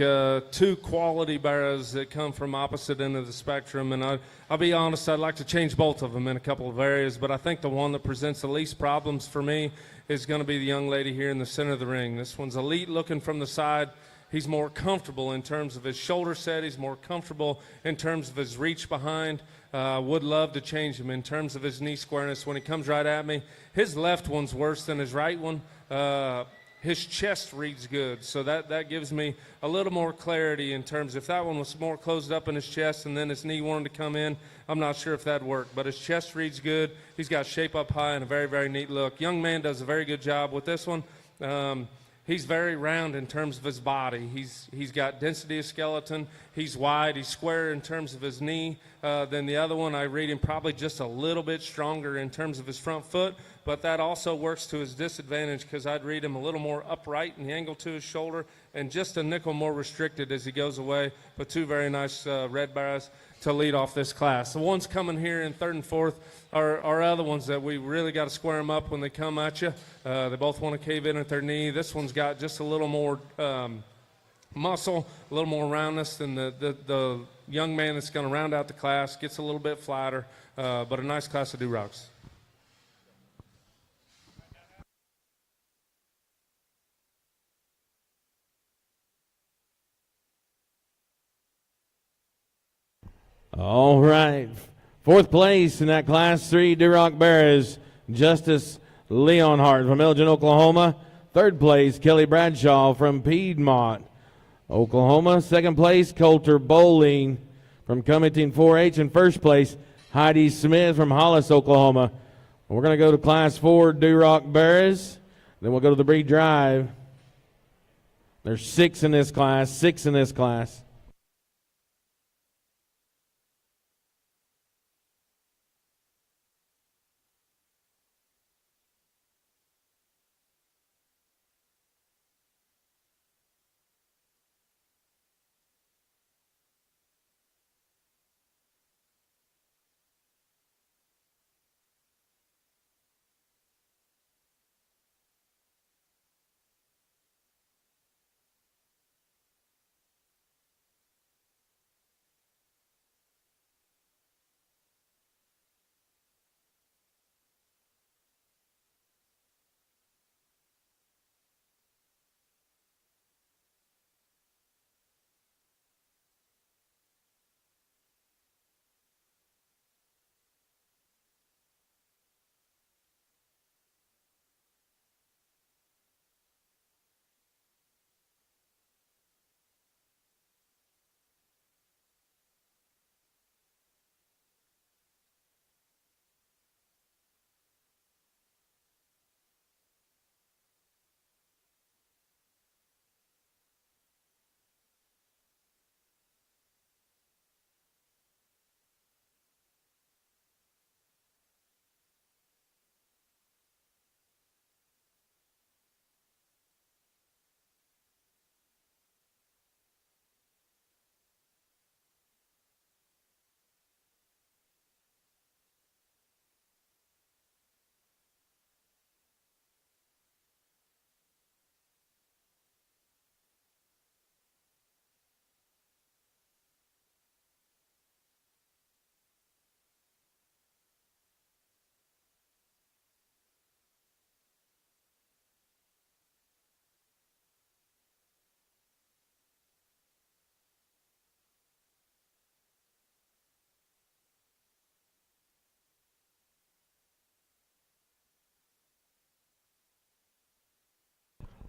[SPEAKER 2] two quality barrows that come from opposite end of the spectrum, and I'll be honest, I'd like to change both of them in a couple of areas, but I think the one that presents the least problems for me is going to be the young lady here in the center of the ring. This one's elite looking from the side. He's more comfortable in terms of his shoulder set. He's more comfortable in terms of his reach behind. Would love to change him in terms of his knee squareness. When he comes right at me, his left one's worse than his right one. His chest reads good, so that gives me a little more clarity in terms if that one was more closed up in his chest and then his knee wanted to come in, I'm not sure if that'd work. But his chest reads good. He's got shape up high and a very, very neat look. Young man does a very good job with this one. He's very round in terms of his body. He's got density of skeleton. He's wide. He's square in terms of his knee than the other one. I read him probably just a little bit stronger in terms of his front foot, but that also works to his disadvantage because I'd read him a little more upright in the angle to his shoulder and just a nickel more restricted as he goes away. But two very nice red barrows to lead off this class. The ones coming here in third and fourth are other ones that we really got to square them up when they come at you. They both want to cave in at their knee. This one's got just a little more muscle, a little more roundness than the young man that's going to round out the class. Gets a little bit flatter, but a nice class of Durocks.
[SPEAKER 1] All right. Fourth place in that Class 3 Duroc Bears, Justice Leonhardt from Elgin, Oklahoma. Third place, Kelly Bradshaw from Piedmont, Oklahoma. Second place, Coulter Bowling from Covington 4-H. And first place, Heidi Smith from Hollis, Oklahoma. We're going to go to Class 4 Duroc Bears. Then we'll go to the Bree Drive. There's six in this class.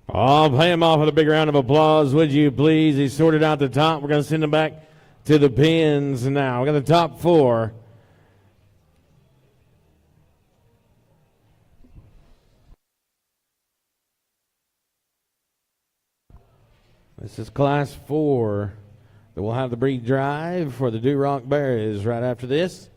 [SPEAKER 1] I'll pay him off with a big round of applause, would you please? He sorted out the top. We're going to send him back to the pins now. We got the top four. This is Class 4. Then we'll have the Bree Drive for the Duroc Bears right after this.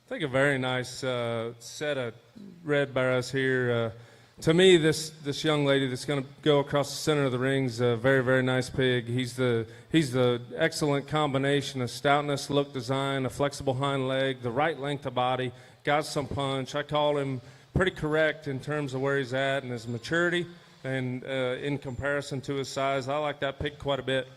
[SPEAKER 2] I think a very nice set of red barrows here. To me, this young lady that's going to go across the center of the ring is a very, very nice pig. He's the excellent combination of stoutness, look, design, a flexible hind leg, the right length of body, got some punch. I call him pretty correct in terms of where he's at and his maturity, and in comparison to his size, I like that pig quite a bit.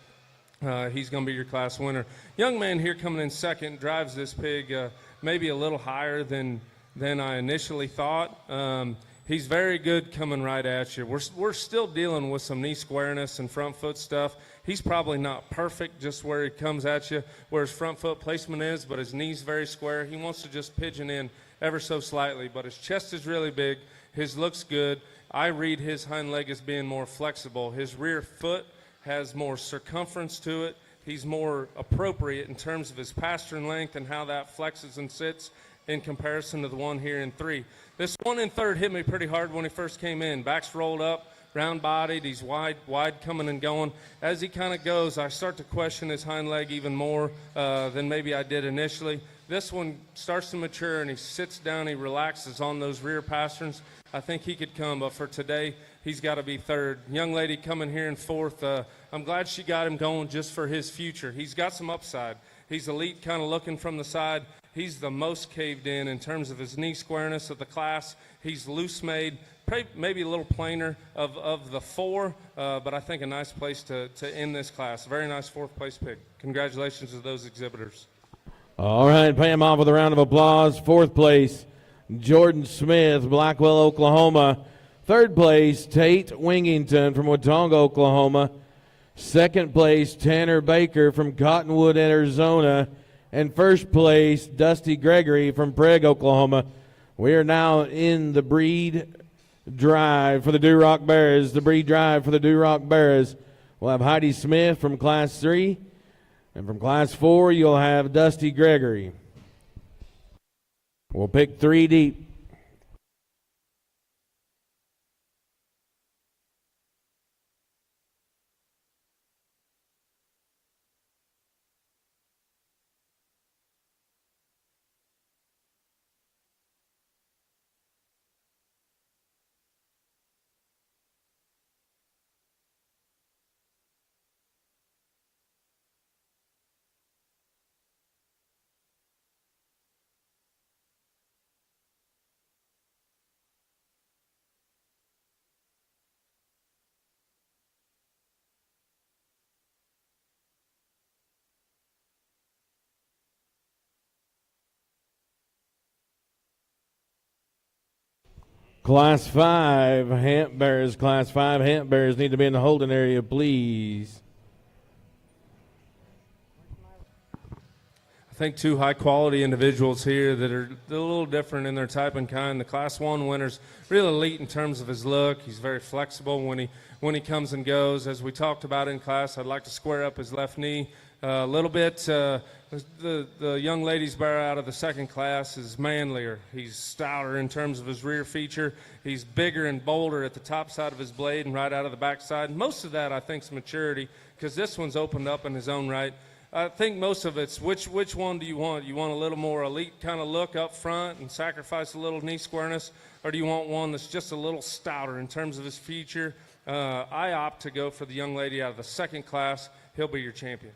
[SPEAKER 2] He's going to be your class winner. Young man here coming in second drives this pig maybe a little higher than I initially thought. He's very good coming right at you. We're still dealing with some knee squareness and front foot stuff. He's probably not perfect just where he comes at you, where his front foot placement is, but his knee's very square. He wants to just pigeon in ever so slightly, but his chest is really big. His looks good. I read his hind leg as being more flexible. His rear foot has more circumference to it. He's more appropriate in terms of his pastern length and how that flexes and sits in comparison to the one here in 3. This one in 3rd hit me pretty hard when he first came in. Back's rolled up, round-bodied. He's wide coming and going. As he kind of goes, I start to question his hind leg even more than maybe I did initially. This one starts to mature, and he sits down, he relaxes on those rear pasterns. I think he could come, but for today, he's got to be 3rd. Young lady coming here in 4th. I'm glad she got him going just for his future. He's got some upside. He's elite kind of looking from the side. He's the most caved in terms of his knee squareness of the class. He's loose made, maybe a little plainer of the 4, but I think a nice place to end this class. Very nice 4th place pick. Congratulations to those exhibitors.
[SPEAKER 1] All right, pay him off with a round of applause. 4th place, Jordan Smith, Blackwell, Oklahoma. 3rd place, Tate Wingington from Watonga, Oklahoma. 2nd place, Tanner Baker from Cottonwood, Arizona. And 1st place, Dusty Gregory from Prague, Oklahoma. We are now in the breed drive for the Durock Bears. The breed drive for the Durock Bears. We'll have Heidi Smith from Class 3. And from Class 4, you'll have Dusty Gregory. We'll pick 3 deep. Class 5, Hamp Bears. Class 5, Hamp Bears need to be in the holding area, please.
[SPEAKER 2] I think 2 high-quality individuals here that are a little different in their type and kind. The Class 1 winner's really elite in terms of his look. He's very flexible when he comes and goes. As we talked about in class, I'd like to square up his left knee a little bit. The young lady's bear out of the 2nd class is manlier. He's stouter in terms of his rear feature. He's bigger and bolder at the top side of his blade and right out of the back side. Most of that, I think, is maturity, because this one's opened up in his own right. I think most of it's which one do you want? You want a little more elite kind of look up front and sacrifice a little knee squareness, or do you want one that's just a little stouter in terms of his feature? I opt to go for the young lady out of the 2nd class. He'll be your champion.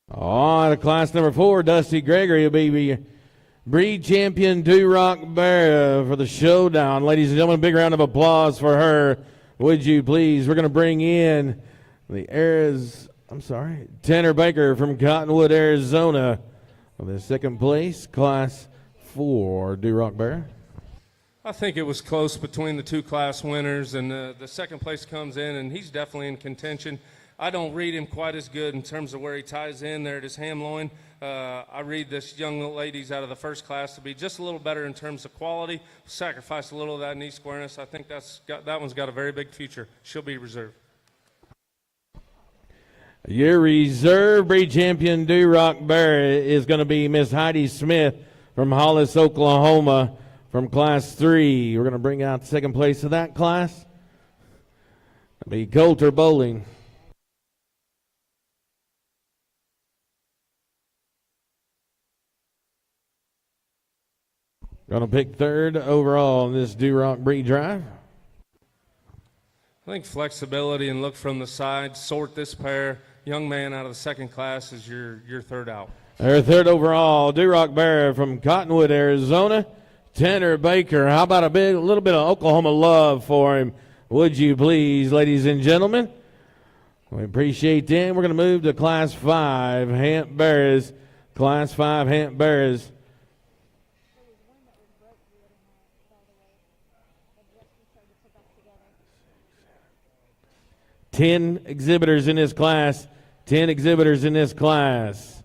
[SPEAKER 1] On to class number 4, Dusty Gregory will be breed champion Durock Bear for the Showdown. Ladies and gentlemen, a big round of applause for her, would you please? We're going to bring in Tanner Baker from Cottonwood, Arizona, for the 2nd place, Class 4 Durock Bear.
[SPEAKER 2] I think it was close between the 2 class winners, and the 2nd place comes in, and he's definitely in contention. I don't read him quite as good in terms of where he ties in there at his ham loin. I read this young ladies out of the 1st class to be just a little better in terms of quality, sacrifice a little of that knee squareness. I think that one's got a very big future. She'll be reserved.
[SPEAKER 1] Your reserve breed champion Durock Bear is going to be Miss Heidi Smith from Hollis, Oklahoma, from Class 3. We're going to bring out 2nd place of that class. It'll be Coulter Bowling. Going to pick third overall in this Duroc Bree drive.
[SPEAKER 2] I think flexibility and look from the side, sort this pair. Young man out of the second class is your third out.
[SPEAKER 1] Our third overall, Duroc Bear from Cottonwood, Arizona, Tanner Baker. How about a little bit of Oklahoma love for him? Would you please, ladies and gentlemen? We appreciate that. We're going to move to Class 5, Hamp Bears. Class 5, Hamp Bears. 10 exhibitors in this class. 10 exhibitors in this class.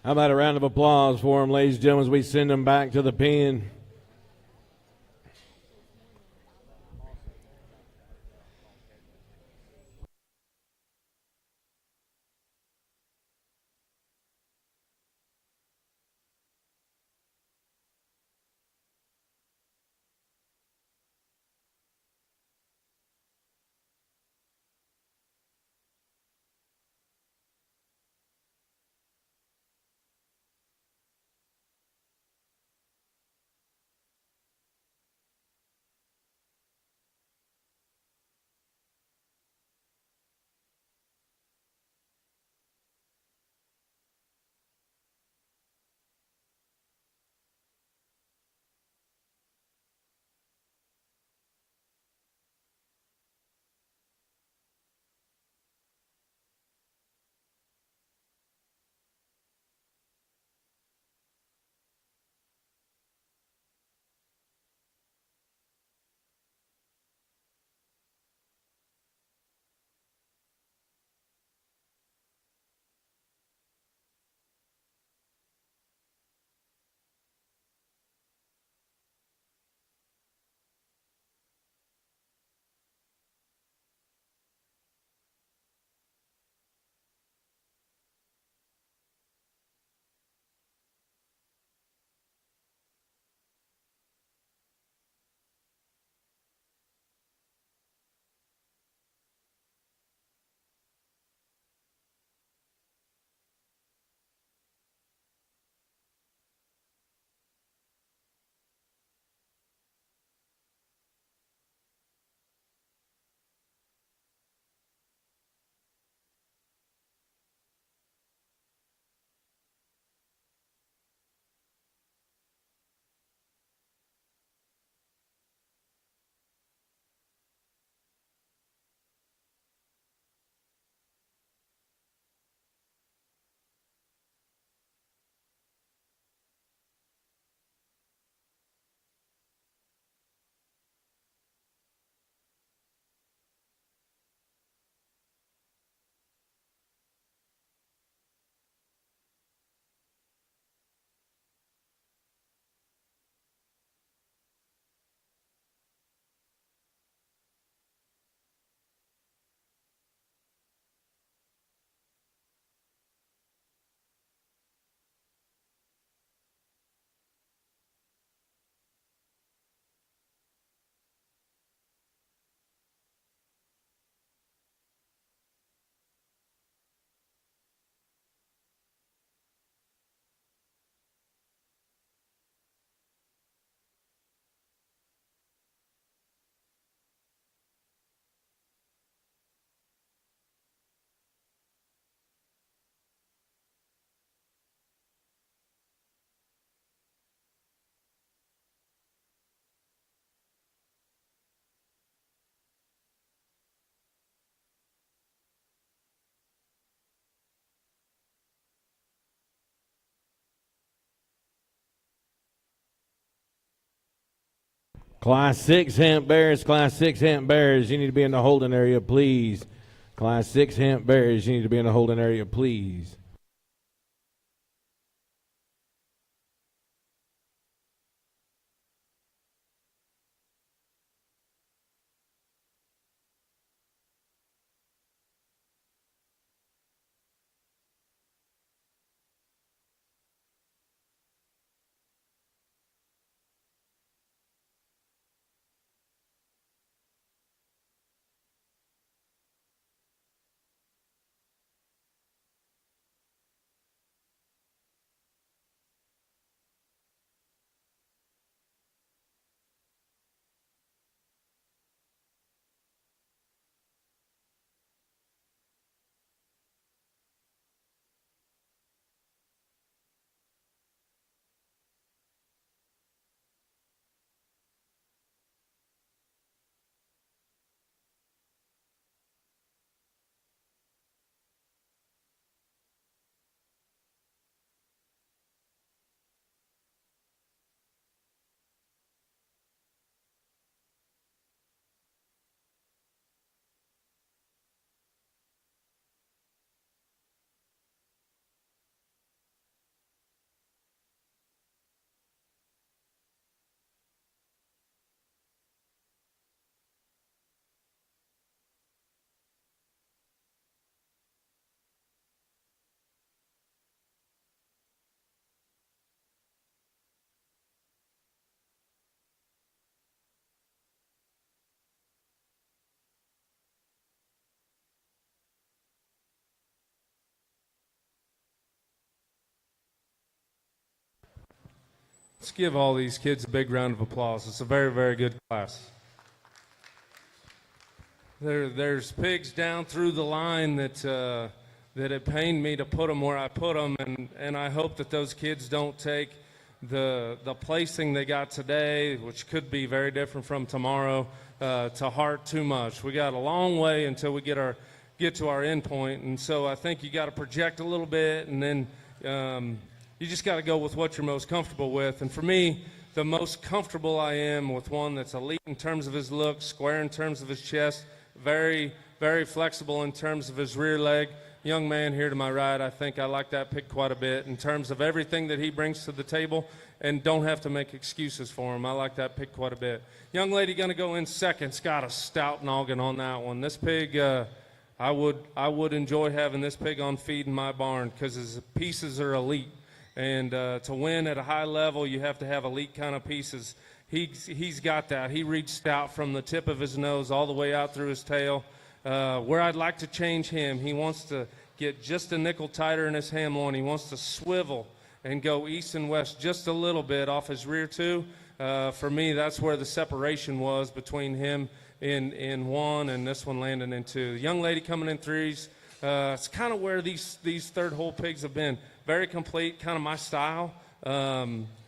[SPEAKER 1] How about a round of applause for him, ladies and gentlemen, as we send him back to the pen. Class 6 Hemp Bears, Class 6 Hemp Bears, you need to be in the holding area, please. Class 6 Hemp Bears, you need to be in the holding area, please.
[SPEAKER 2] Let's give all these kids a big round of applause. It's a very, very good class. There's pigs down through the line that it pained me to put them where I put them, and I hope that those kids don't take the placing they got today, which could be very different from tomorrow, to heart too much. We got a long way until we get to our end point, and so I think you got to project a little bit, and then you just got to go with what you're most comfortable with. And for me, the most comfortable I am with one that's elite in terms of his look, square in terms of his chest, very, very flexible in terms of his rear leg. Young man here to my right, I think I like that pick quite a bit in terms of everything that he brings to the table, and don't have to make excuses for him. I like that pick quite a bit. Young lady going to go in second. It's got a stout noggin on that one. This pig, I would enjoy having this pig on feed in my barn because his pieces are elite. And to win at a high level, you have to have elite kind of pieces. He's got that. He reached out from the tip of his nose all the way out through his tail. Where I'd like to change him, he wants to get just a nickel tighter in his ham loin. He wants to swivel and go east and west just a little bit off his rear two. For me, that's where the separation was between him in one and this one landing in two. The young lady coming in threes. It's kind of where these third hole pigs have been. Very complete, kind of my style.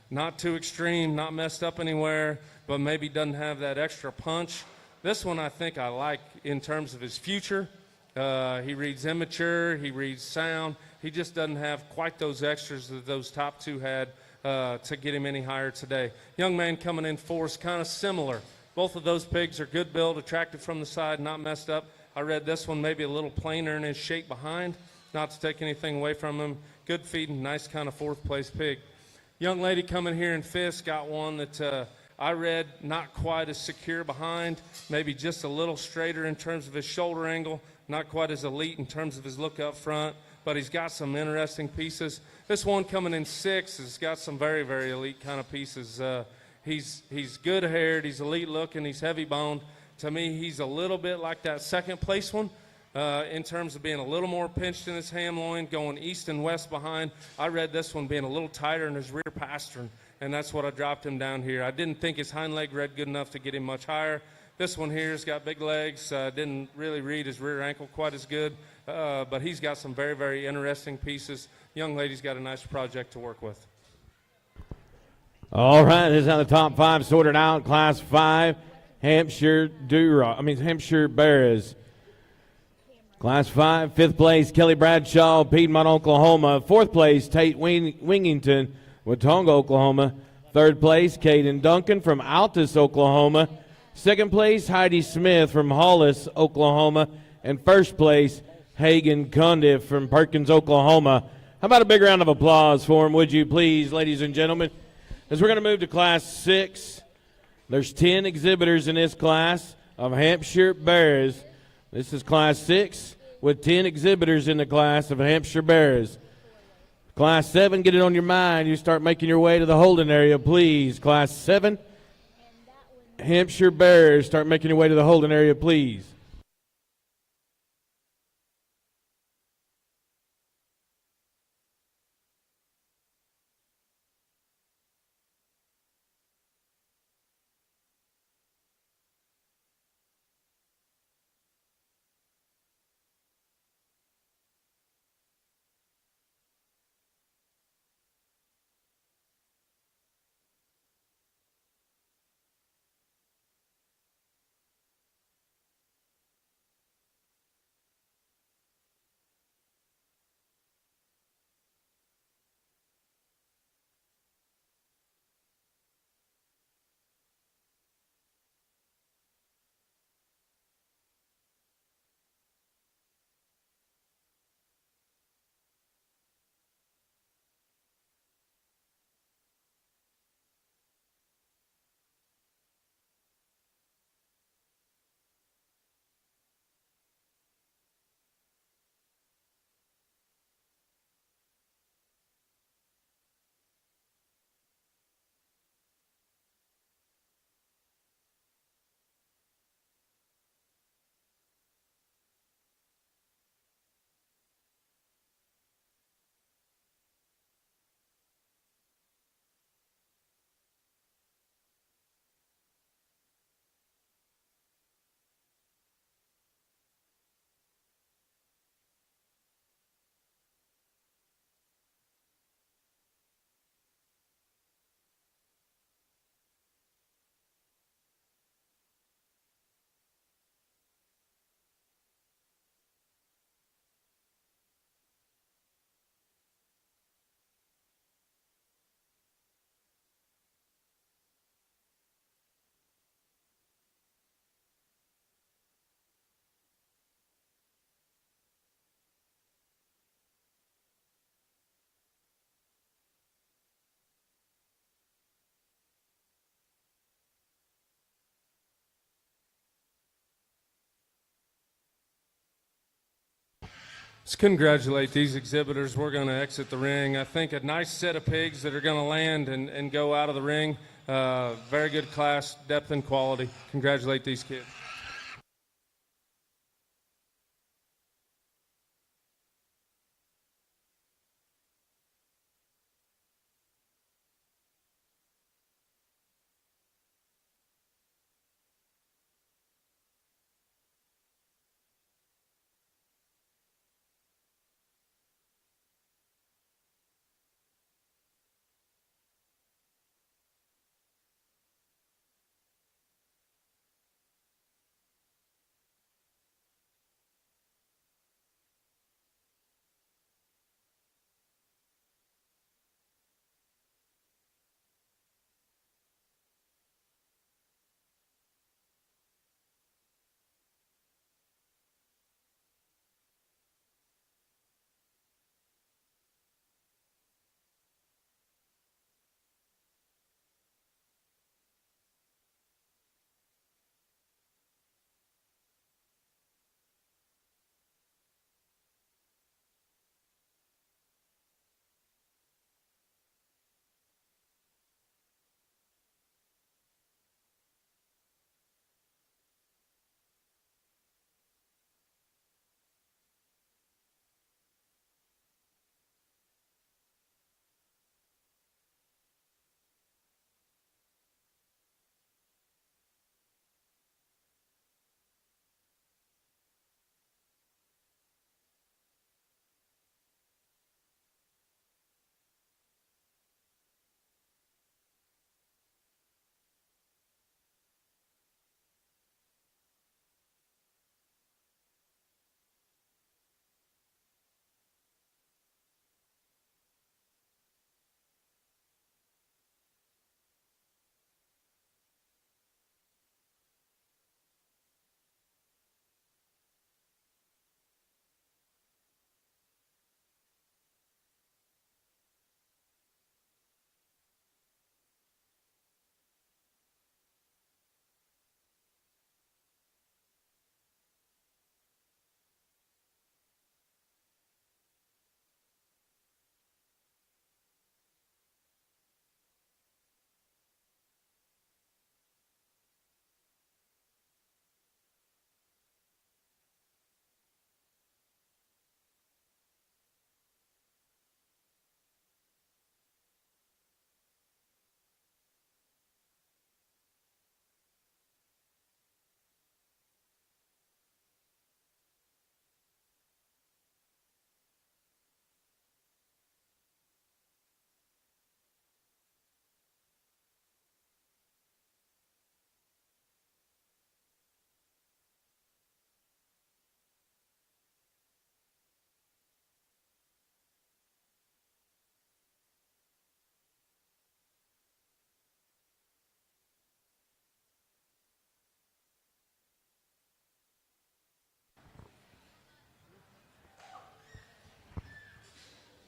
[SPEAKER 2] Not too extreme, not messed up anywhere, but maybe doesn't have that extra punch. This one I think I like in terms of his future. He reads immature, he reads sound. He just doesn't have quite those extras that those top two had to get him any higher today. Young man coming in fourth, kind of similar. Both of those pigs are good build, attractive from the side, not messed up. I read this one maybe a little plainer in his shape behind, not to take anything away from him. Good feeding, nice kind of fourth place pig. Young lady coming here in fifth, got one that I read not quite as secure behind, maybe just a little straighter in terms of his shoulder angle, not quite as elite in terms of his look up front, but he's got some interesting pieces. This one coming in sixth has got some very, very elite kind of pieces. He's good haired, he's elite looking, he's heavy boned. To me, he's a little bit like that second place one. In terms of being a little more pinched in his ham loin, going east and west behind. I read this one being a little tighter in his rear pastern, and that's what I dropped him down here. I didn't think his hind leg read good enough to get him much higher. This one here's got big legs. Didn't really read his rear ankle quite as good, but he's got some very, very interesting pieces. Young lady's got a nice project to work with.
[SPEAKER 1] All right, this is how the top five sorted out. Class 5, Hampshire Bears. Class 5, 5th place, Kelly Bradshaw, Piedmont, Oklahoma. 4th place, Tate Wingington, Watonga, Oklahoma. Third place, Caden Duncan from Altus, Oklahoma. Second place, Heidi Smith from Hollis, Oklahoma. And first place, Hagen Cundiff from Perkins, Oklahoma. How about a big round of applause for him, would you please, ladies and gentlemen? As we're going to move to Class 6, there's 10 exhibitors in this class of Hampshire Bears. This is Class 6 with 10 exhibitors in the class of Hampshire Bears. Class 7, get it on your mind. You start making your way to the holding area, please. Class 7, Hampshire Bears, start making your way to the holding area, please.
[SPEAKER 2] Let's congratulate these exhibitors. We're going to exit the ring. I think a nice set of pigs that are going to land and go out of the ring. Very good class, depth and quality. Congratulate these kids.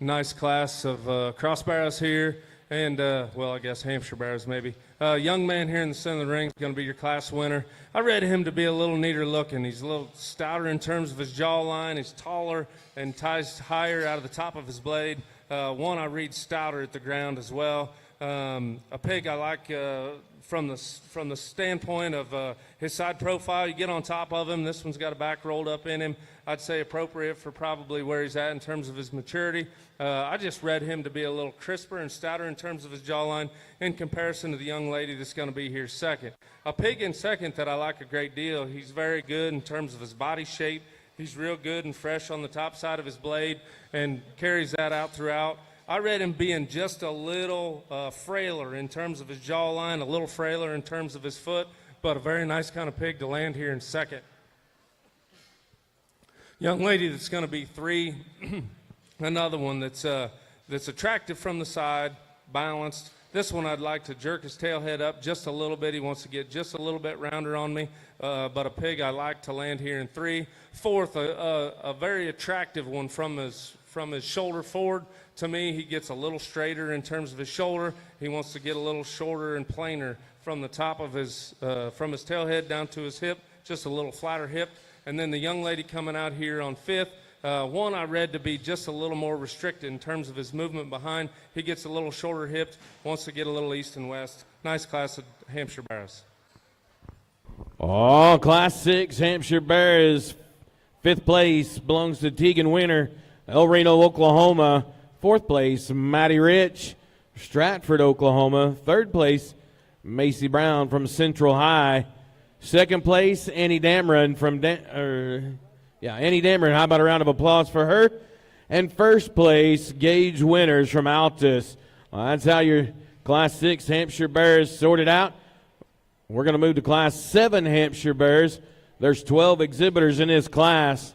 [SPEAKER 2] nice class of cross barrows here, and well, I guess Hampshire barrows maybe. Young man here in the center of the ring is going to be your class winner. I read him to be a little neater looking. He's a little stouter in terms of his jawline. He's taller and ties higher out of the top of his blade. One, I read stouter at the ground as well. A pig I like from the standpoint of his side profile. You get on top of him. This one's got a back rolled up in him. I'd say appropriate for probably where he's at in terms of his maturity. I just read him to be a little crisper and stouter in terms of his jawline in comparison to the young lady that's going to be here second. A pig in second that I like a great deal. He's very good in terms of his body shape. He's real good and fresh on the top side of his blade and carries that out throughout. I read him being just a little frailer in terms of his jawline, a little frailer in terms of his foot, but a very nice kind of pig to land here in second. Young lady that's going to be three, another one that's attractive from the side, balanced. This one I'd like to jerk his tail head up just a little bit. He wants to get just a little bit rounder on me, but a pig I like to land here in three. Fourth, a very attractive one from his shoulder forward. To me, he gets a little straighter in terms of his shoulder. He wants to get a little shorter and plainer from the top of his from his tail head down to his hip, just a little flatter hip. And then the young lady coming out here on fifth, one I read to be just a little more restricted in terms of his movement behind. He gets a little shorter hipped, wants to get a little east and west. Nice class of Hampshire barrows.
[SPEAKER 1] Oh, Class 6 Hampshire Bears. Fifth place belongs to Tegan Winter, El Reno, Oklahoma. Fourth place, Matty Rich, Stratford, Oklahoma. Third place, Macy Brown from Central High. Second place, Annie Dameron from Annie Dameron. How about a round of applause for her? And first place, Gage Winters from Altus. Well, that's how your Class 6 Hampshire Bears sorted out. We're going to move to Class 7 Hampshire Bears. There's 12 exhibitors in this class.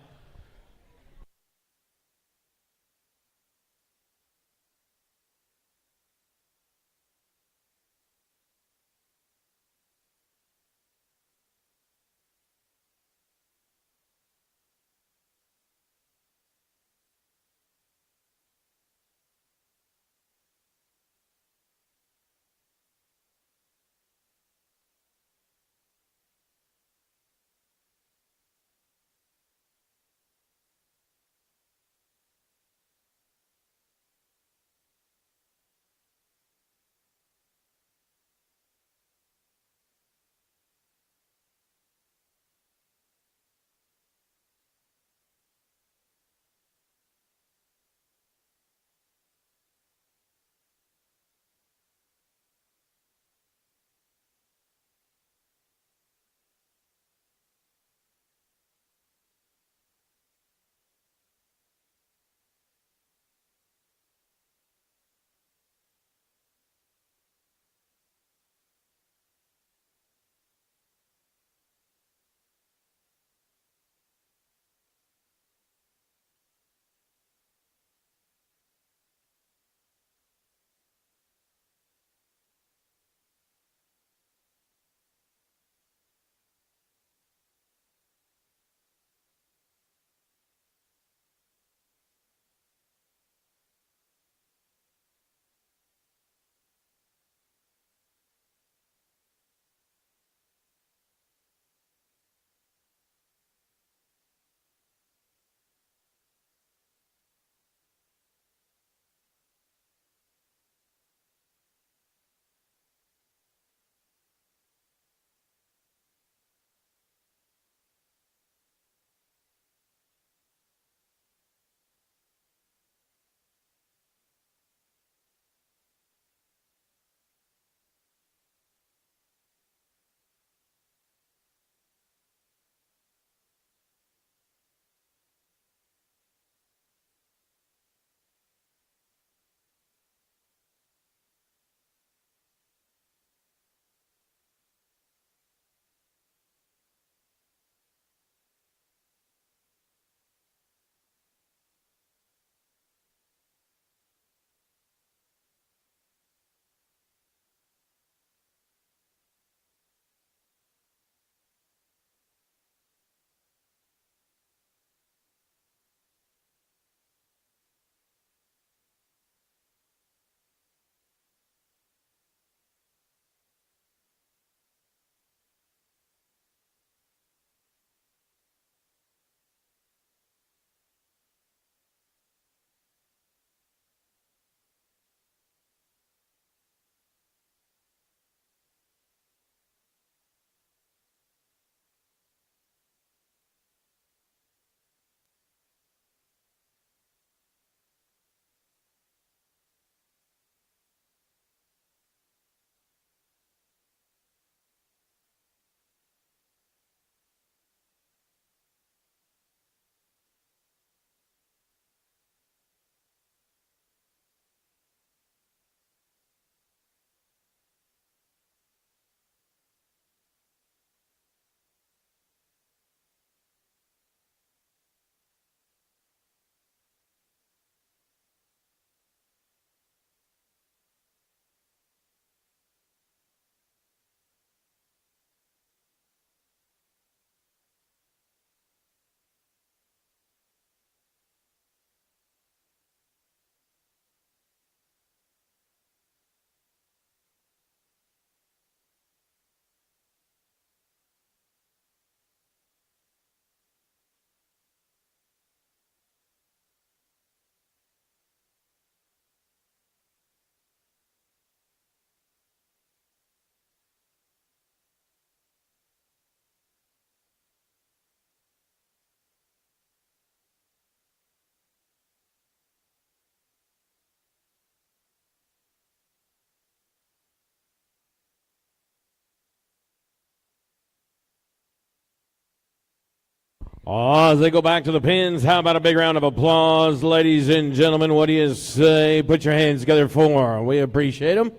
[SPEAKER 1] Oh, as they go back to the pins, how about a big round of applause, ladies and gentlemen? What do you say? Put your hands together for 'em. We appreciate them.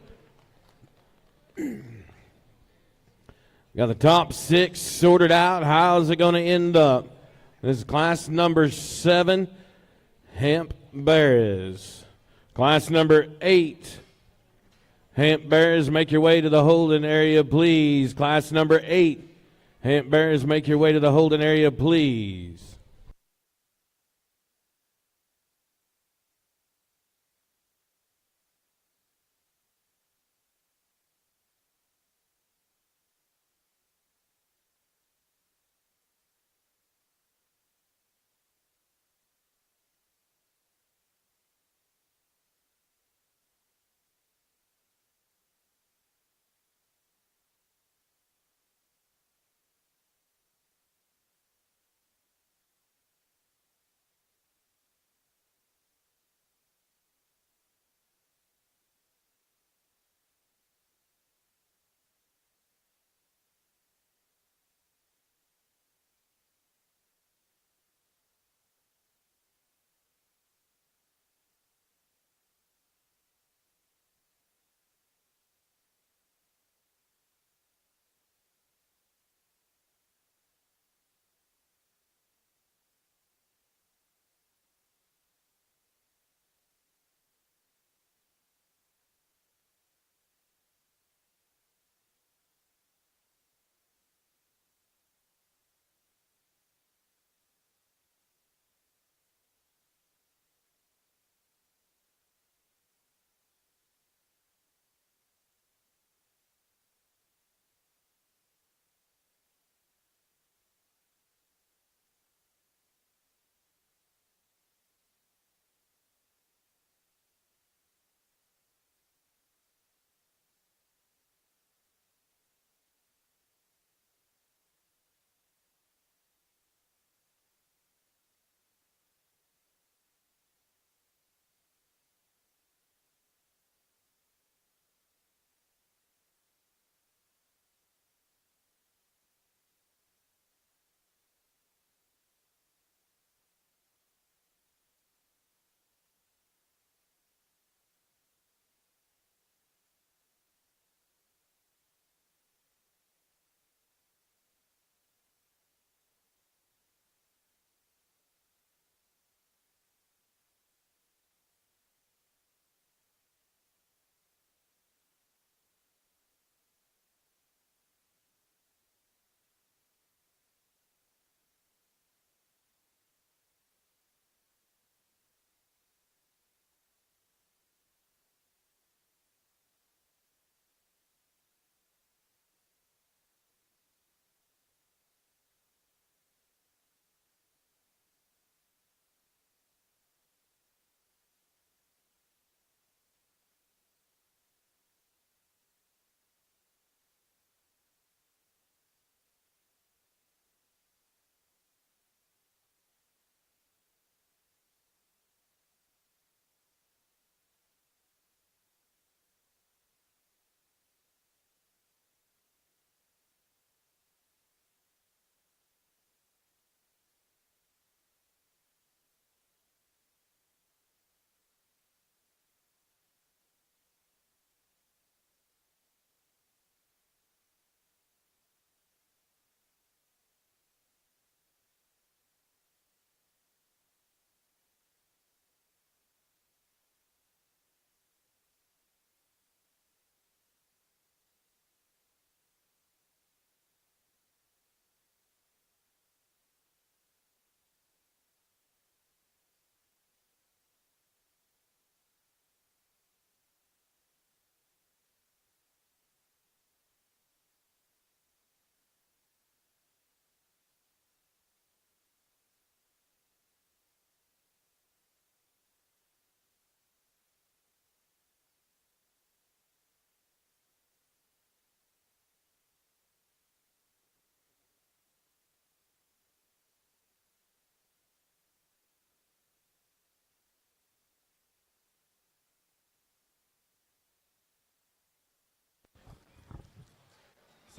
[SPEAKER 1] Got the top 6 sorted out. How's it going to end up? This is class number 7, Hemp Bears. Class number 8, Hemp Bears, make your way to the holding area, please. Class number 8, Hemp Bears, make your way to the holding area, please.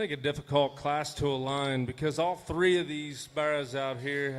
[SPEAKER 2] think a difficult class to align because all three of these barras out here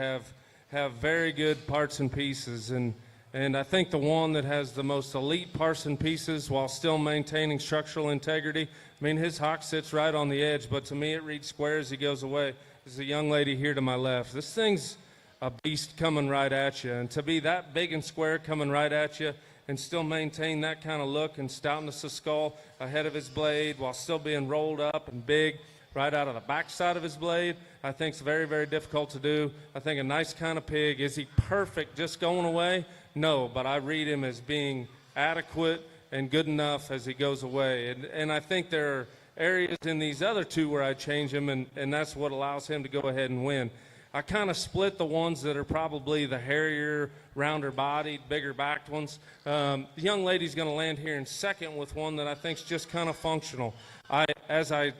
[SPEAKER 2] have very good parts and pieces, and I think the one that has the most elite parts and pieces while still maintaining structural integrity, I mean, his hock sits right on the edge, but to me it reads square as he goes away. There's a young lady here to my left. This thing's a beast coming right at you, and to be that big and square coming right at you and still maintain that kind of look and stoutness of skull ahead of his blade while still being rolled up and big right out of the backside of his blade, I think is very, very difficult to do. I think a nice kind of pig. Is he perfect just going away? No, but I read him as being adequate and good enough as he goes away. And I think there are areas in these other two where I change him, and that's what allows him to go ahead and win. I kind of split the ones that are probably the hairier, rounder-bodied, bigger-backed ones. The young lady's going to land here in second with one that I think is just kind of functional. As I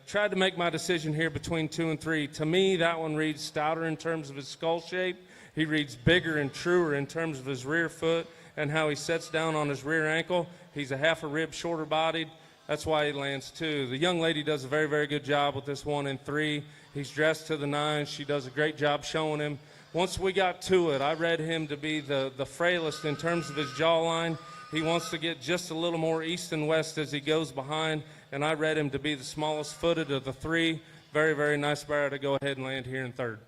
[SPEAKER 2] tried to make my decision here between 2 and 3, to me that one reads stouter in terms of his skull shape. He reads bigger and truer in terms of his rear foot and how he sets down on his rear ankle. He's a half a rib shorter-bodied. That's why he lands 2. The young lady does a very, very good job with this 1 and 3. He's dressed to the nines. She does a great job showing him. Once we got to it, I read him to be the frailest in terms of his jawline. He wants to get just a little more east and west as he goes behind, and I read him to be the smallest footed of the 3. Very, very nice barra to go ahead and land here in third.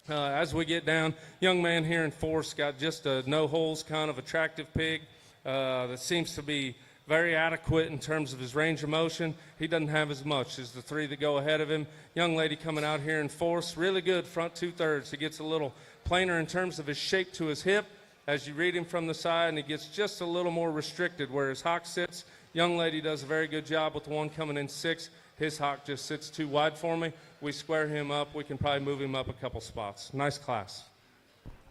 [SPEAKER 2] As we get down, young man here in fourth got just a no-holes kind of attractive pig that seems to be very adequate in terms of his range of motion. He doesn't have as much as the 3 that go ahead of him. Young lady coming out here in fourth, really good front 2/3. He gets a little plainer in terms of his shape to his hip as you read him from the side, and he gets just a little more restricted where his hock sits. Young lady does a very good job with the one coming in 6. His hock just sits too wide for me. We square him up. We can probably move him up a couple spots. Nice class.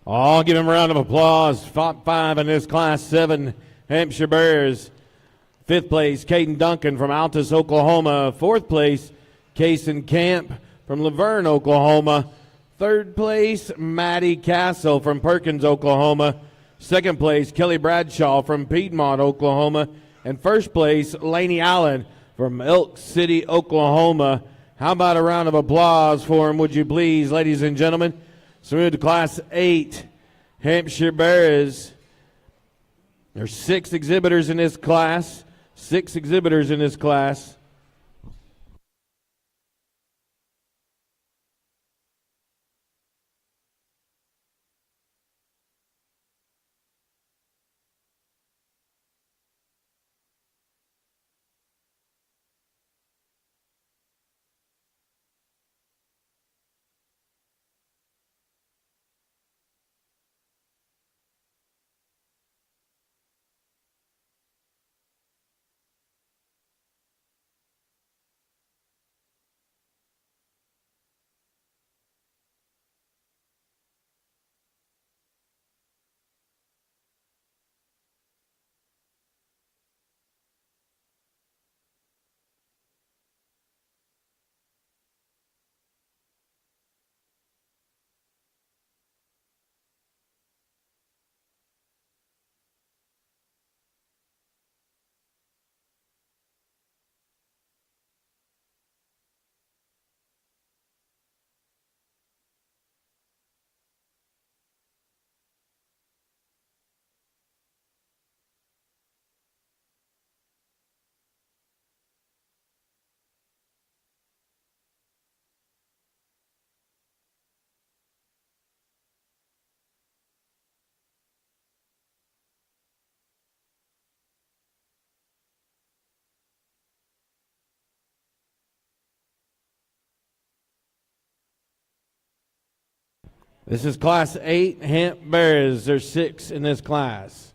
[SPEAKER 1] Oh, give him a round of applause. Top 5 in this Class 7 Hampshire Bears. 5th place, Caden Duncan from Altus, Oklahoma. 4th place, Kason Camp from Laverne, Oklahoma. 3rd place, Maddie Castle from Perkins, Oklahoma. 2nd place, Kelly Bradshaw from Piedmont, Oklahoma. And 1st place, Laney Allen from Elk City, Oklahoma. How about a round of applause for him, would you please, ladies and gentlemen? So we move to Class 8 Hampshire Bears. There's 6 exhibitors in this class. 6 exhibitors in this class. This is Class 8 Hamp Bears. There's 6 in this class.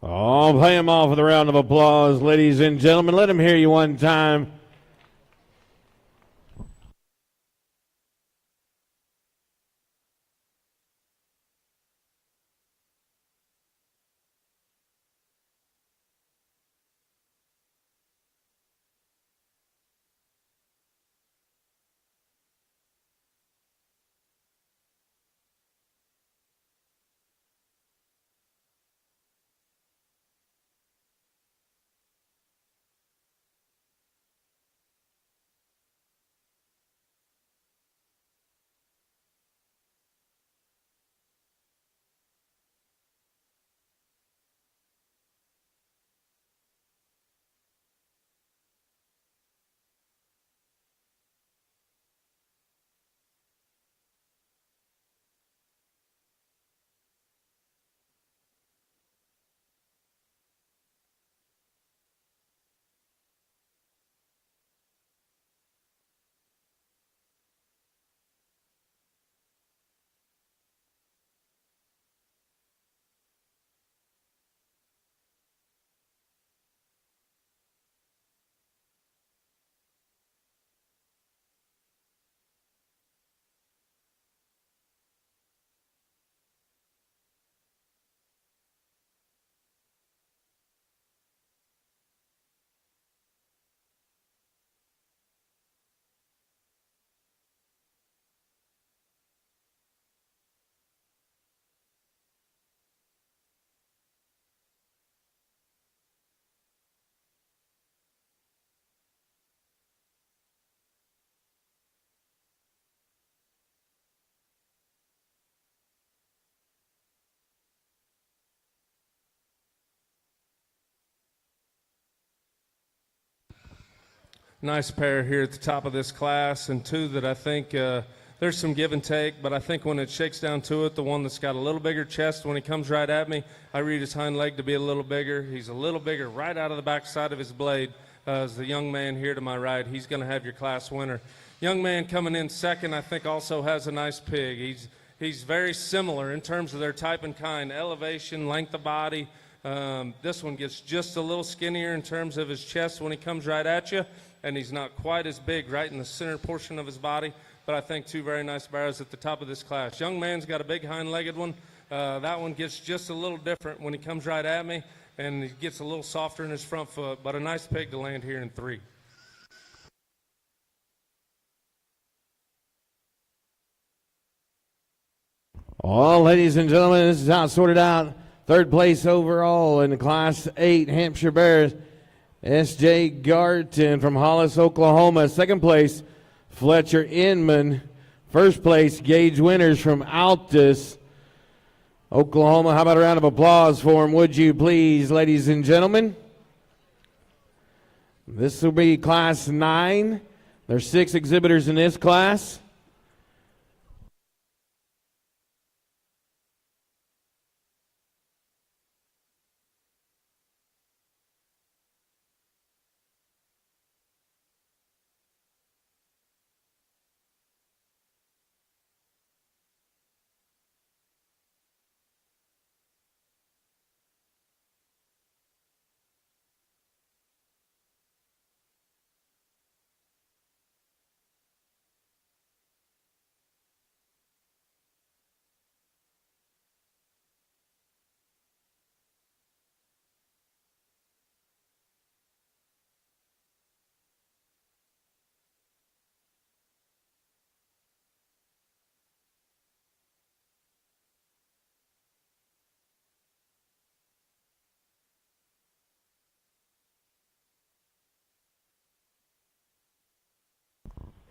[SPEAKER 1] Oh, play him off with a round of applause, ladies and gentlemen. Let him hear you one time.
[SPEAKER 2] nice pair here at the top of this class, and two that I think there's some give and take, but I think when it shakes down to it, the one that's got a little bigger chest, when he comes right at me, I read his hind leg to be a little bigger. He's a little bigger right out of the back side of his blade. As the young man here to my right, he's going to have your class winner. Young man coming in second, I think also has a nice pig. He's very similar in terms of their type and kind, elevation, length of body. This one gets just a little skinnier in terms of his chest when he comes right at you, and he's not quite as big right in the center portion of his body, but I think two very nice bears at the top of this class. Young man's got a big hind-legged one. That one gets just a little different when he comes right at me, and he gets a little softer in his front foot, but a nice pig to land here in 3.
[SPEAKER 1] Well, ladies and gentlemen, this is how it's sorted out. Third place overall in the Class 8 Hampshire Bears, S.J. Garton from Hollis, Oklahoma. Second place, Fletcher Inman. First place, Gage Winters from Altus, Oklahoma. How about a round of applause for him, would you please, ladies and gentlemen? This will be Class 9. There's 6 exhibitors in this class.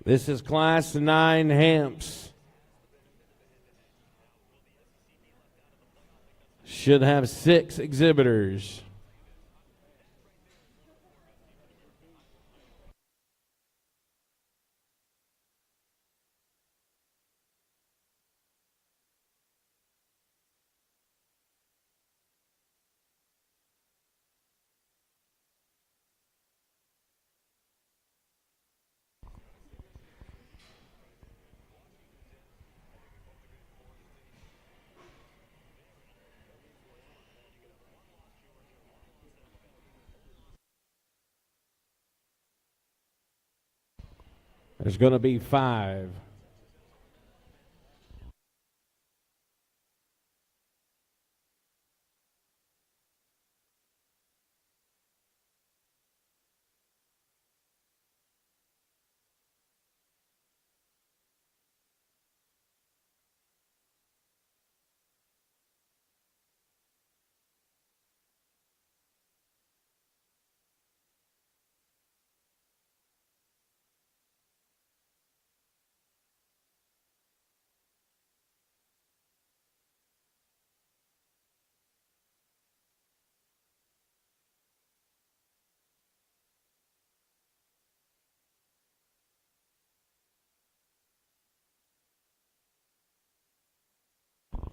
[SPEAKER 1] This is Class 9 Hamps. Should have 6 exhibitors. There's going to be 5.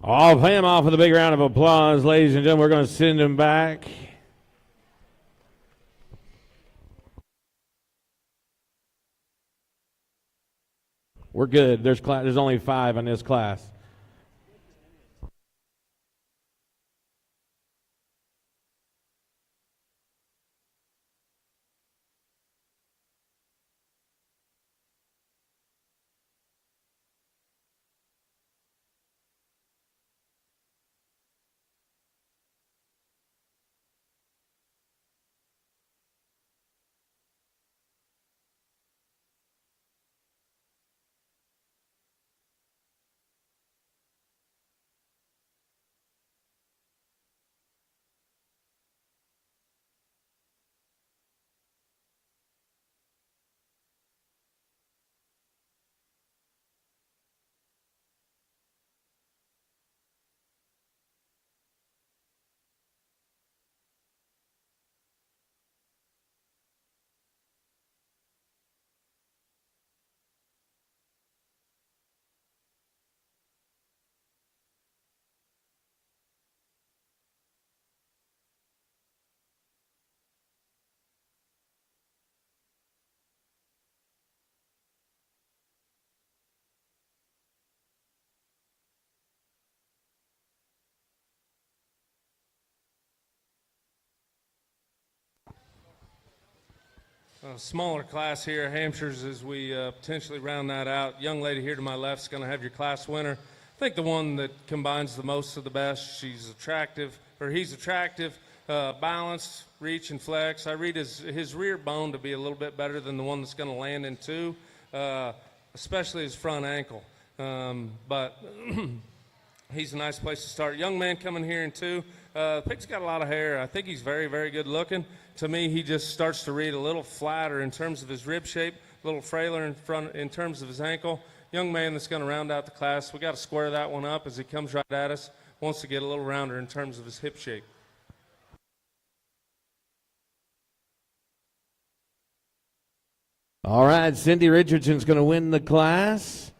[SPEAKER 1] I'll pay him off with a big round of applause, ladies and gentlemen. We're going to send him back. We're good. There's only 5 in this class.
[SPEAKER 2] smaller class here, Hampshire's, as we potentially round that out. Young lady here to my left is going to have your class winner. I think the one that combines the most of the best. She's attractive, or he's attractive, balanced, reach and flex. I read his rear bone to be a little bit better than the one that's going to land in two, especially his front ankle. But he's a nice place to start. Young man coming here in two. Pig's got a lot of hair. I think he's very, very good looking. To me, he just starts to read a little flatter in terms of his rib shape, a little frailer in front in terms of his ankle. Young man that's going to round out the class. We got to square that one up as he comes right at us. Wants to get a little rounder in terms of his hip shape.
[SPEAKER 1] All right, Cindy Richardson's going to win the class.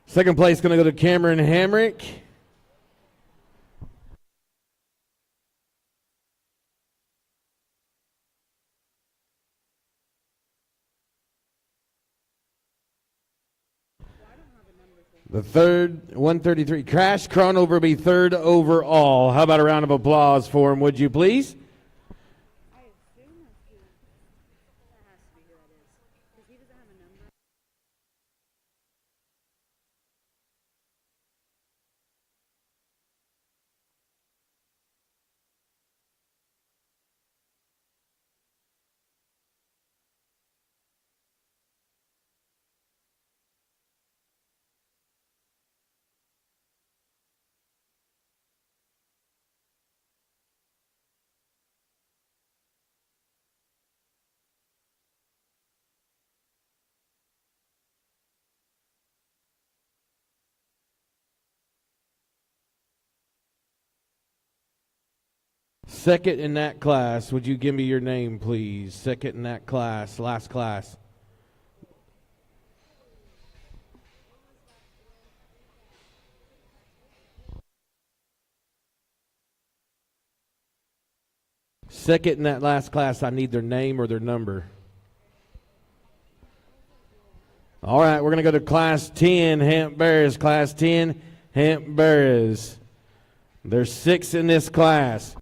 [SPEAKER 1] Second place going to go to Cameron Hamrick. The third, 133. Crash Cronover will be third overall. How about a round of applause for him, would you please? Second in that class, would you give me your name, please? Second in that class, last class. Second in that last class, I need their name or their number. All right, we're going to go to Class 10, Hamp Bears. Class 10, Hamp Bears. There's 6 in this class.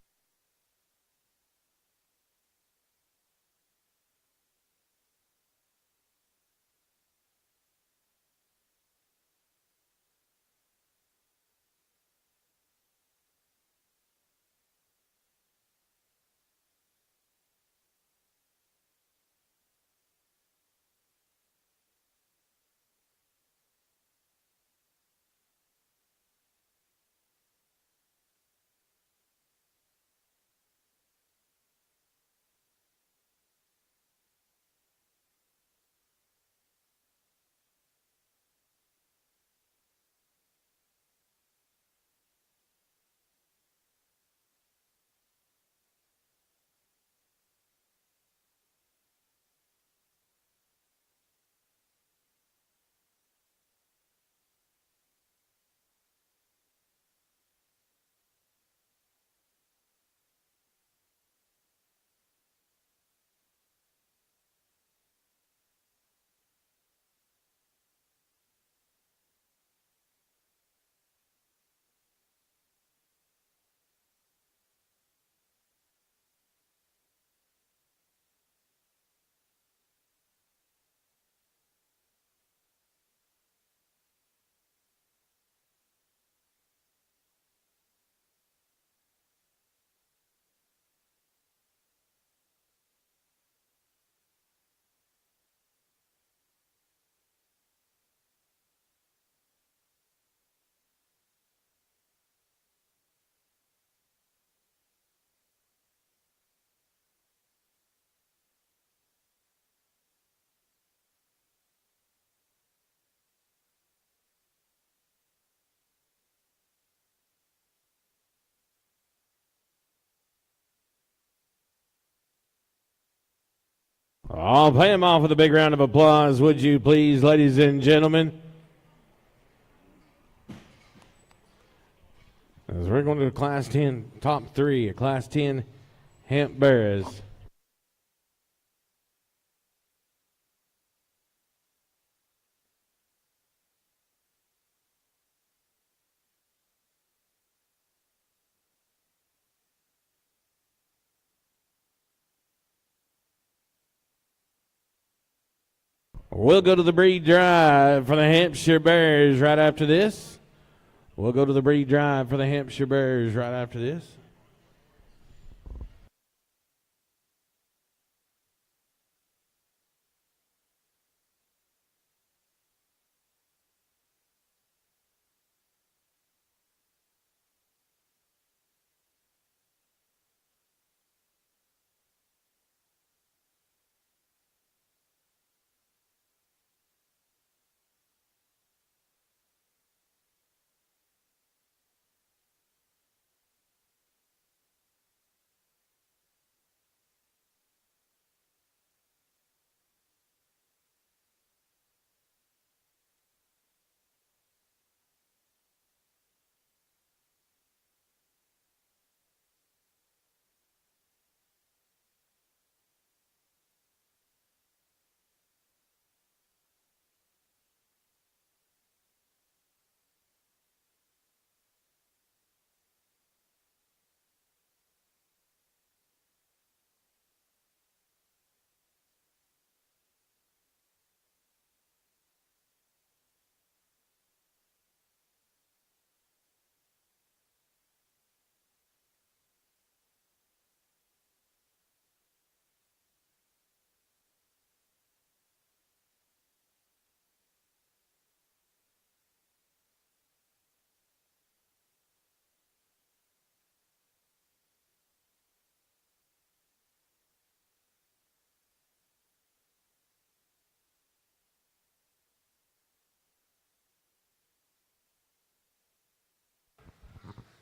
[SPEAKER 1] I'll pay him off with a big round of applause, would you please, ladies and gentlemen? As we're going to the Class 10 top 3, Class 10 Hamp Bears. We'll go to the breed drive for the Hampshire Bears right after this. We'll go to the breed drive for the Hampshire Bears right after this.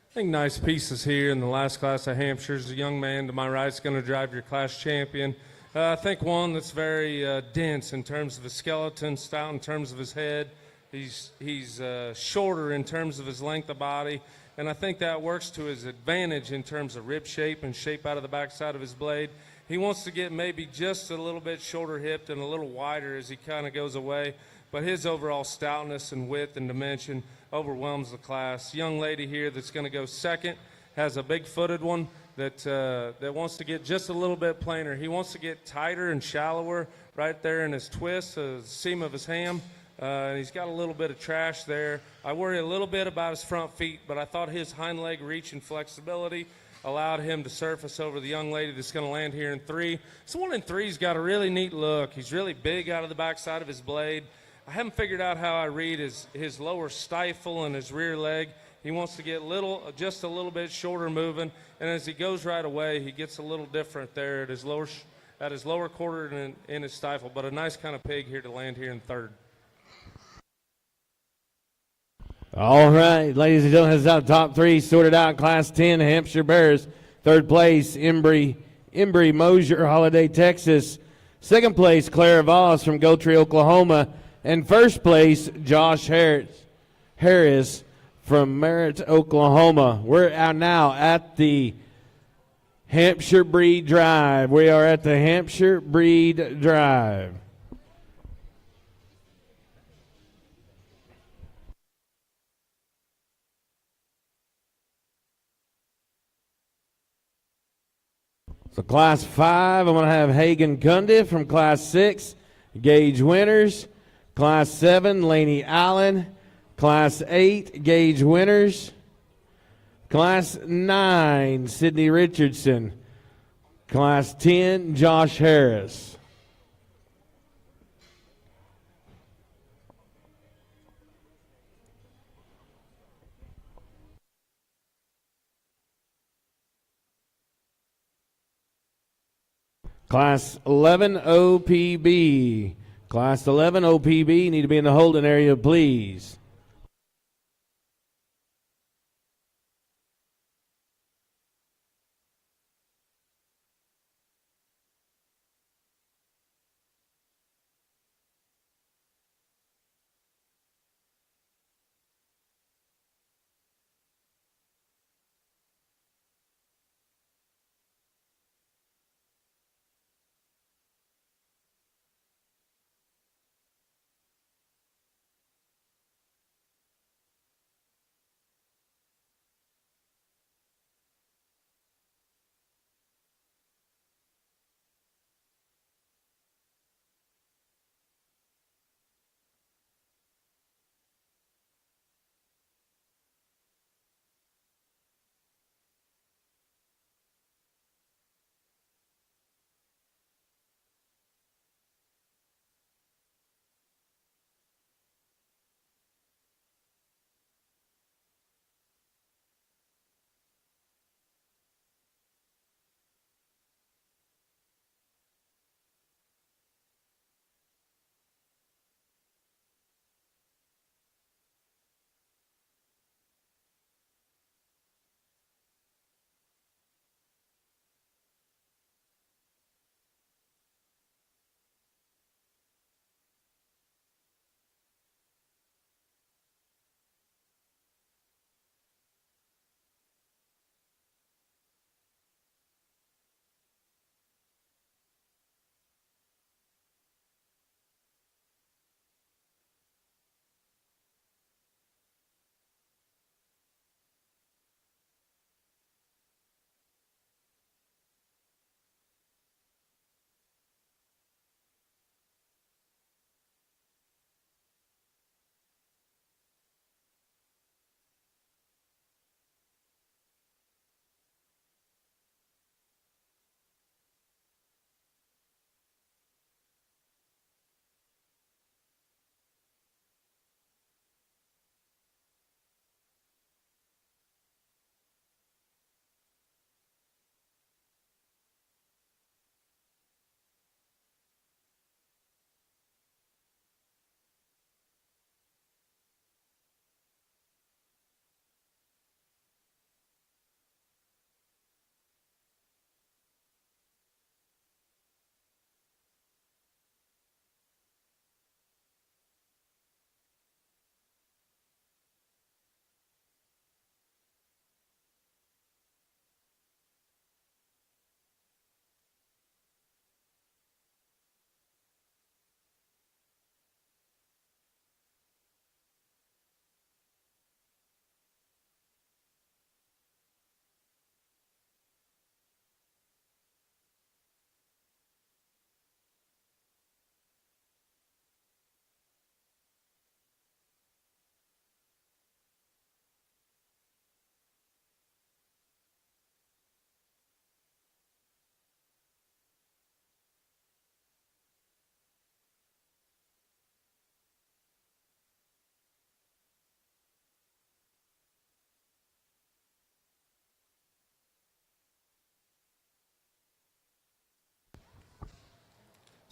[SPEAKER 2] I think nice pieces here in the last class of Hampshire's. A young man to my right is going to drive your class champion. I think one that's very dense in terms of his skeleton, stout in terms of his head. He's shorter in terms of his length of body, and I think that works to his advantage in terms of rib shape and shape out of the backside of his blade. He wants to get maybe just a little bit shorter hipped and a little wider as he kind of goes away, but his overall stoutness and width and dimension overwhelms the class. Young lady here that's going to go second has a big-footed one that wants to get just a little bit plainer. He wants to get tighter and shallower right there in his twist, the seam of his ham. And he's got a little bit of trash there. I worry a little bit about his front feet, but I thought his hind leg reach and flexibility allowed him to surface over the young lady that's going to land here in three. So 1 and 3's got a really neat look. He's really big out of the backside of his blade. I haven't figured out how I read his lower stifle and his rear leg. He wants to get just a little bit shorter moving, and as he goes right away, he gets a little different there at his lower quarter and in his stifle. But a nice kind of pig here to land here in third.
[SPEAKER 1] All right, ladies and gentlemen, that's out top three sorted out. Class 10, Hampshire Bears. Third place, Embry Mosier, Holiday, Texas. Second place, Clara Voss from Gotree, Oklahoma. And first place, Josh Harris from Merritt, Oklahoma. We're out now at the Hampshire Breed Drive. We are at the Hampshire Breed Drive. So Class 5, I'm going to have Hagen Cundiff from Class 6, Gage Winters. Class 7, Laney Allen. Class 8, Gage Winters. Class 9, Sydney Richardson. Class 10, Josh Harris. Class 11 OPB. Class 11 OPB need to be in the holding area, please.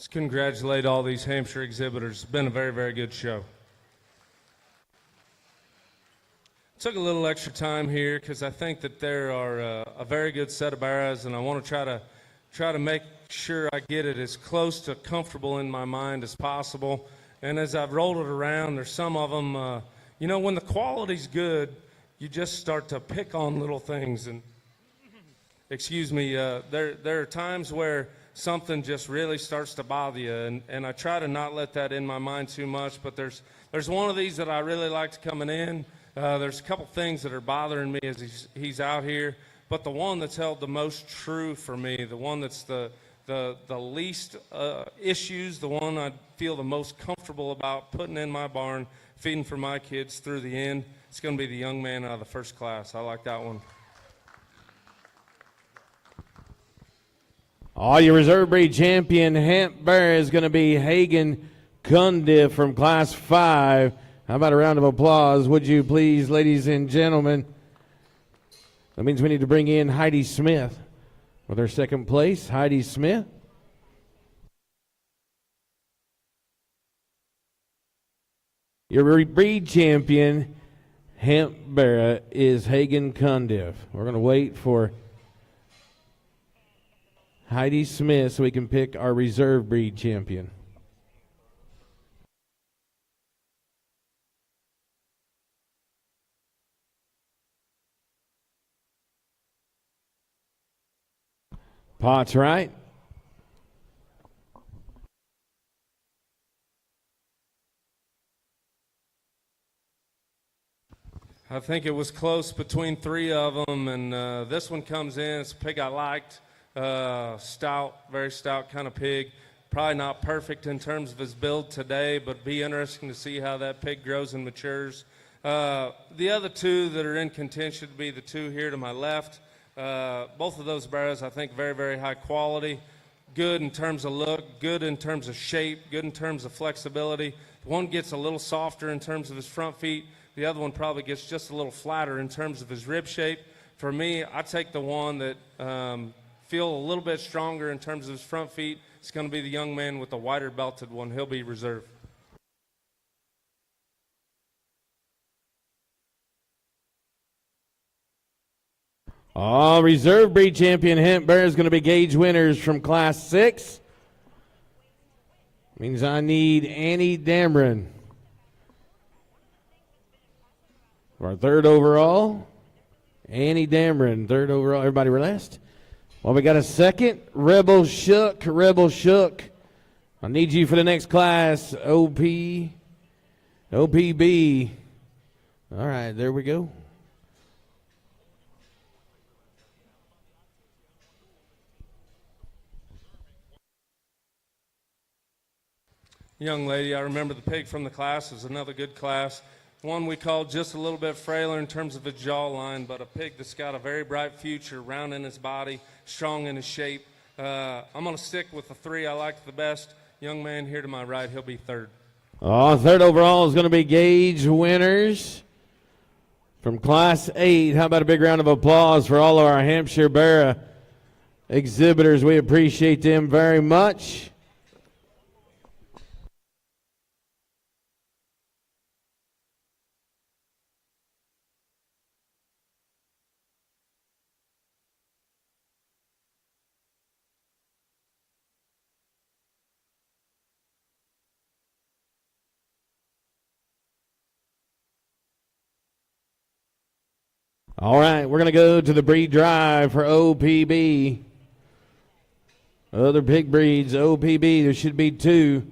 [SPEAKER 2] Let's congratulate all these Hampshire exhibitors. It's been a very, very good show. Took a little extra time here because I think that there are a very good set of barrows, and I want to try to make sure I get it as close to comfortable in my mind as possible. And as I've rolled it around, there's some of them, when the quality's good, you just start to pick on little things. And there are times where something just really starts to bother you, and I try to not let that in my mind too much. But there's one of these that I really liked coming in. There's a couple things that are bothering me as he's out here, but the one that's held the most true for me, the one that's the least issues, the one I feel the most comfortable about putting in my barn, feeding for my kids through the end, it's going to be the young man out of the first class. I like that one.
[SPEAKER 1] All your reserve breed champion Hamp Bear is going to be Hagen Cundiff from Class 5. How about a round of applause, would you please, ladies and gentlemen? That means we need to bring in Heidi Smith with her second place. Heidi Smith. Your breed champion, Hamp Bear, is Hagen Cundiff. We're going to wait for Heidi Smith so we can pick our reserve breed champion. Potts right.
[SPEAKER 2] I think it was close between three of them, and this one comes in. It's a pig I liked. Stout, very stout kind of pig. Probably not perfect in terms of his build today, but be interesting to see how that pig grows and matures. The other two that are in contention would be the two here to my left. Both of those barrows, I think, very, very high quality. Good in terms of look, good in terms of shape, good in terms of flexibility. One gets a little softer in terms of his front feet. The other one probably gets just a little flatter in terms of his rib shape. For me, I take the one that feel a little bit stronger in terms of his front feet. It's going to be the young man with the wider belted one. He'll be reserved.
[SPEAKER 1] Reserve breed champion Hamp Bear is going to be gauge winners from Class 6. Means I need Annie Dameron for our third overall. Annie Dameron, third overall. Everybody relaxed? Well, we got a second. Rebel Shook. Rebel Shook. I need you for the next class. OPB. All right, there we go.
[SPEAKER 2] Young lady, I remember the pig from the class is another good class. One we called just a little bit frailer in terms of his jawline, but a pig that's got a very bright future, round in his body, strong in his shape. I'm going to stick with the three I like the best. Young man here to my right, he'll be third.
[SPEAKER 1] Third overall is going to be gauge winners from Class 8. How about a big round of applause for all of our Hampshire Barra exhibitors? We appreciate them very much. All right, we're going to go to the breed drive for OPB. Other pig breeds, OPB, there should be two.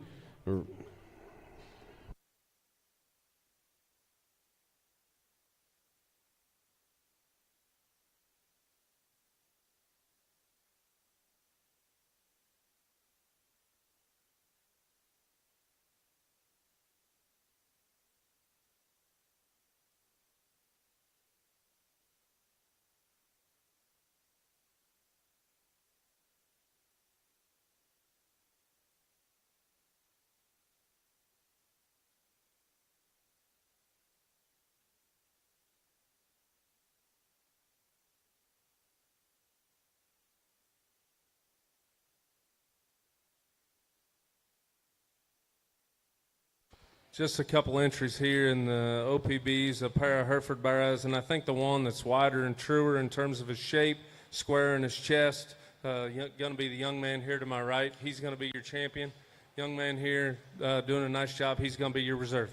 [SPEAKER 2] Just a couple entries here in the OPBs, a pair of Hereford Barrows, and I think the one that's wider and truer in terms of his shape, square in his chest, going to be the young man here to my right. He's going to be your champion. Young man here doing a nice job. He's going to be your reserve.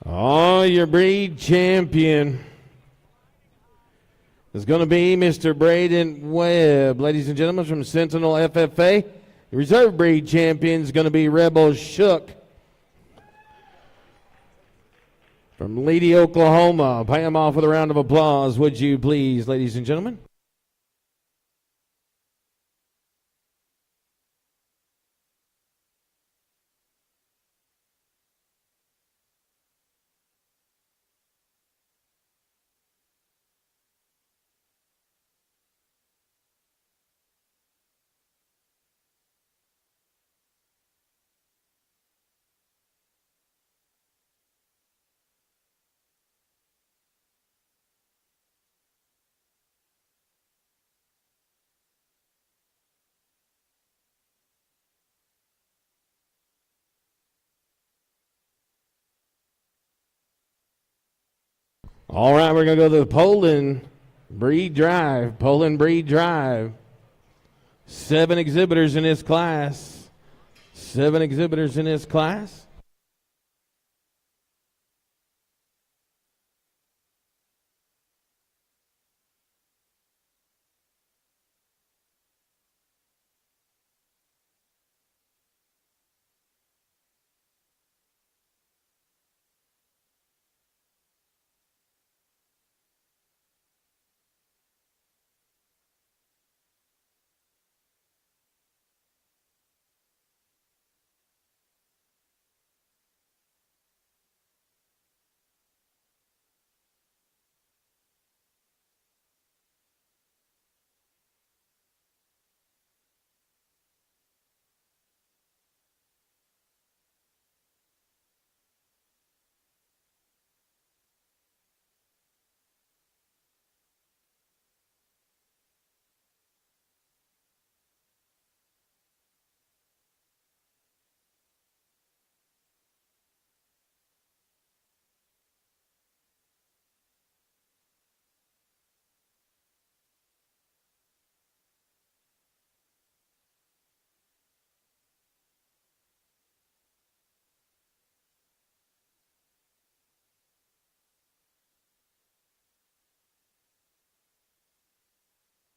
[SPEAKER 1] Oh, your breed champion is going to be Mr. Braden Webb. Ladies and gentlemen, from Sentinel FFA. The reserve breed champion is going to be Rebel Shook from Leedy, Oklahoma. Pay him off with a round of applause, would you please, ladies and gentlemen? All right, we're going to go to the Poland Breed Drive. Poland Breed Drive. 7 exhibitors in this class. 7 exhibitors in this class.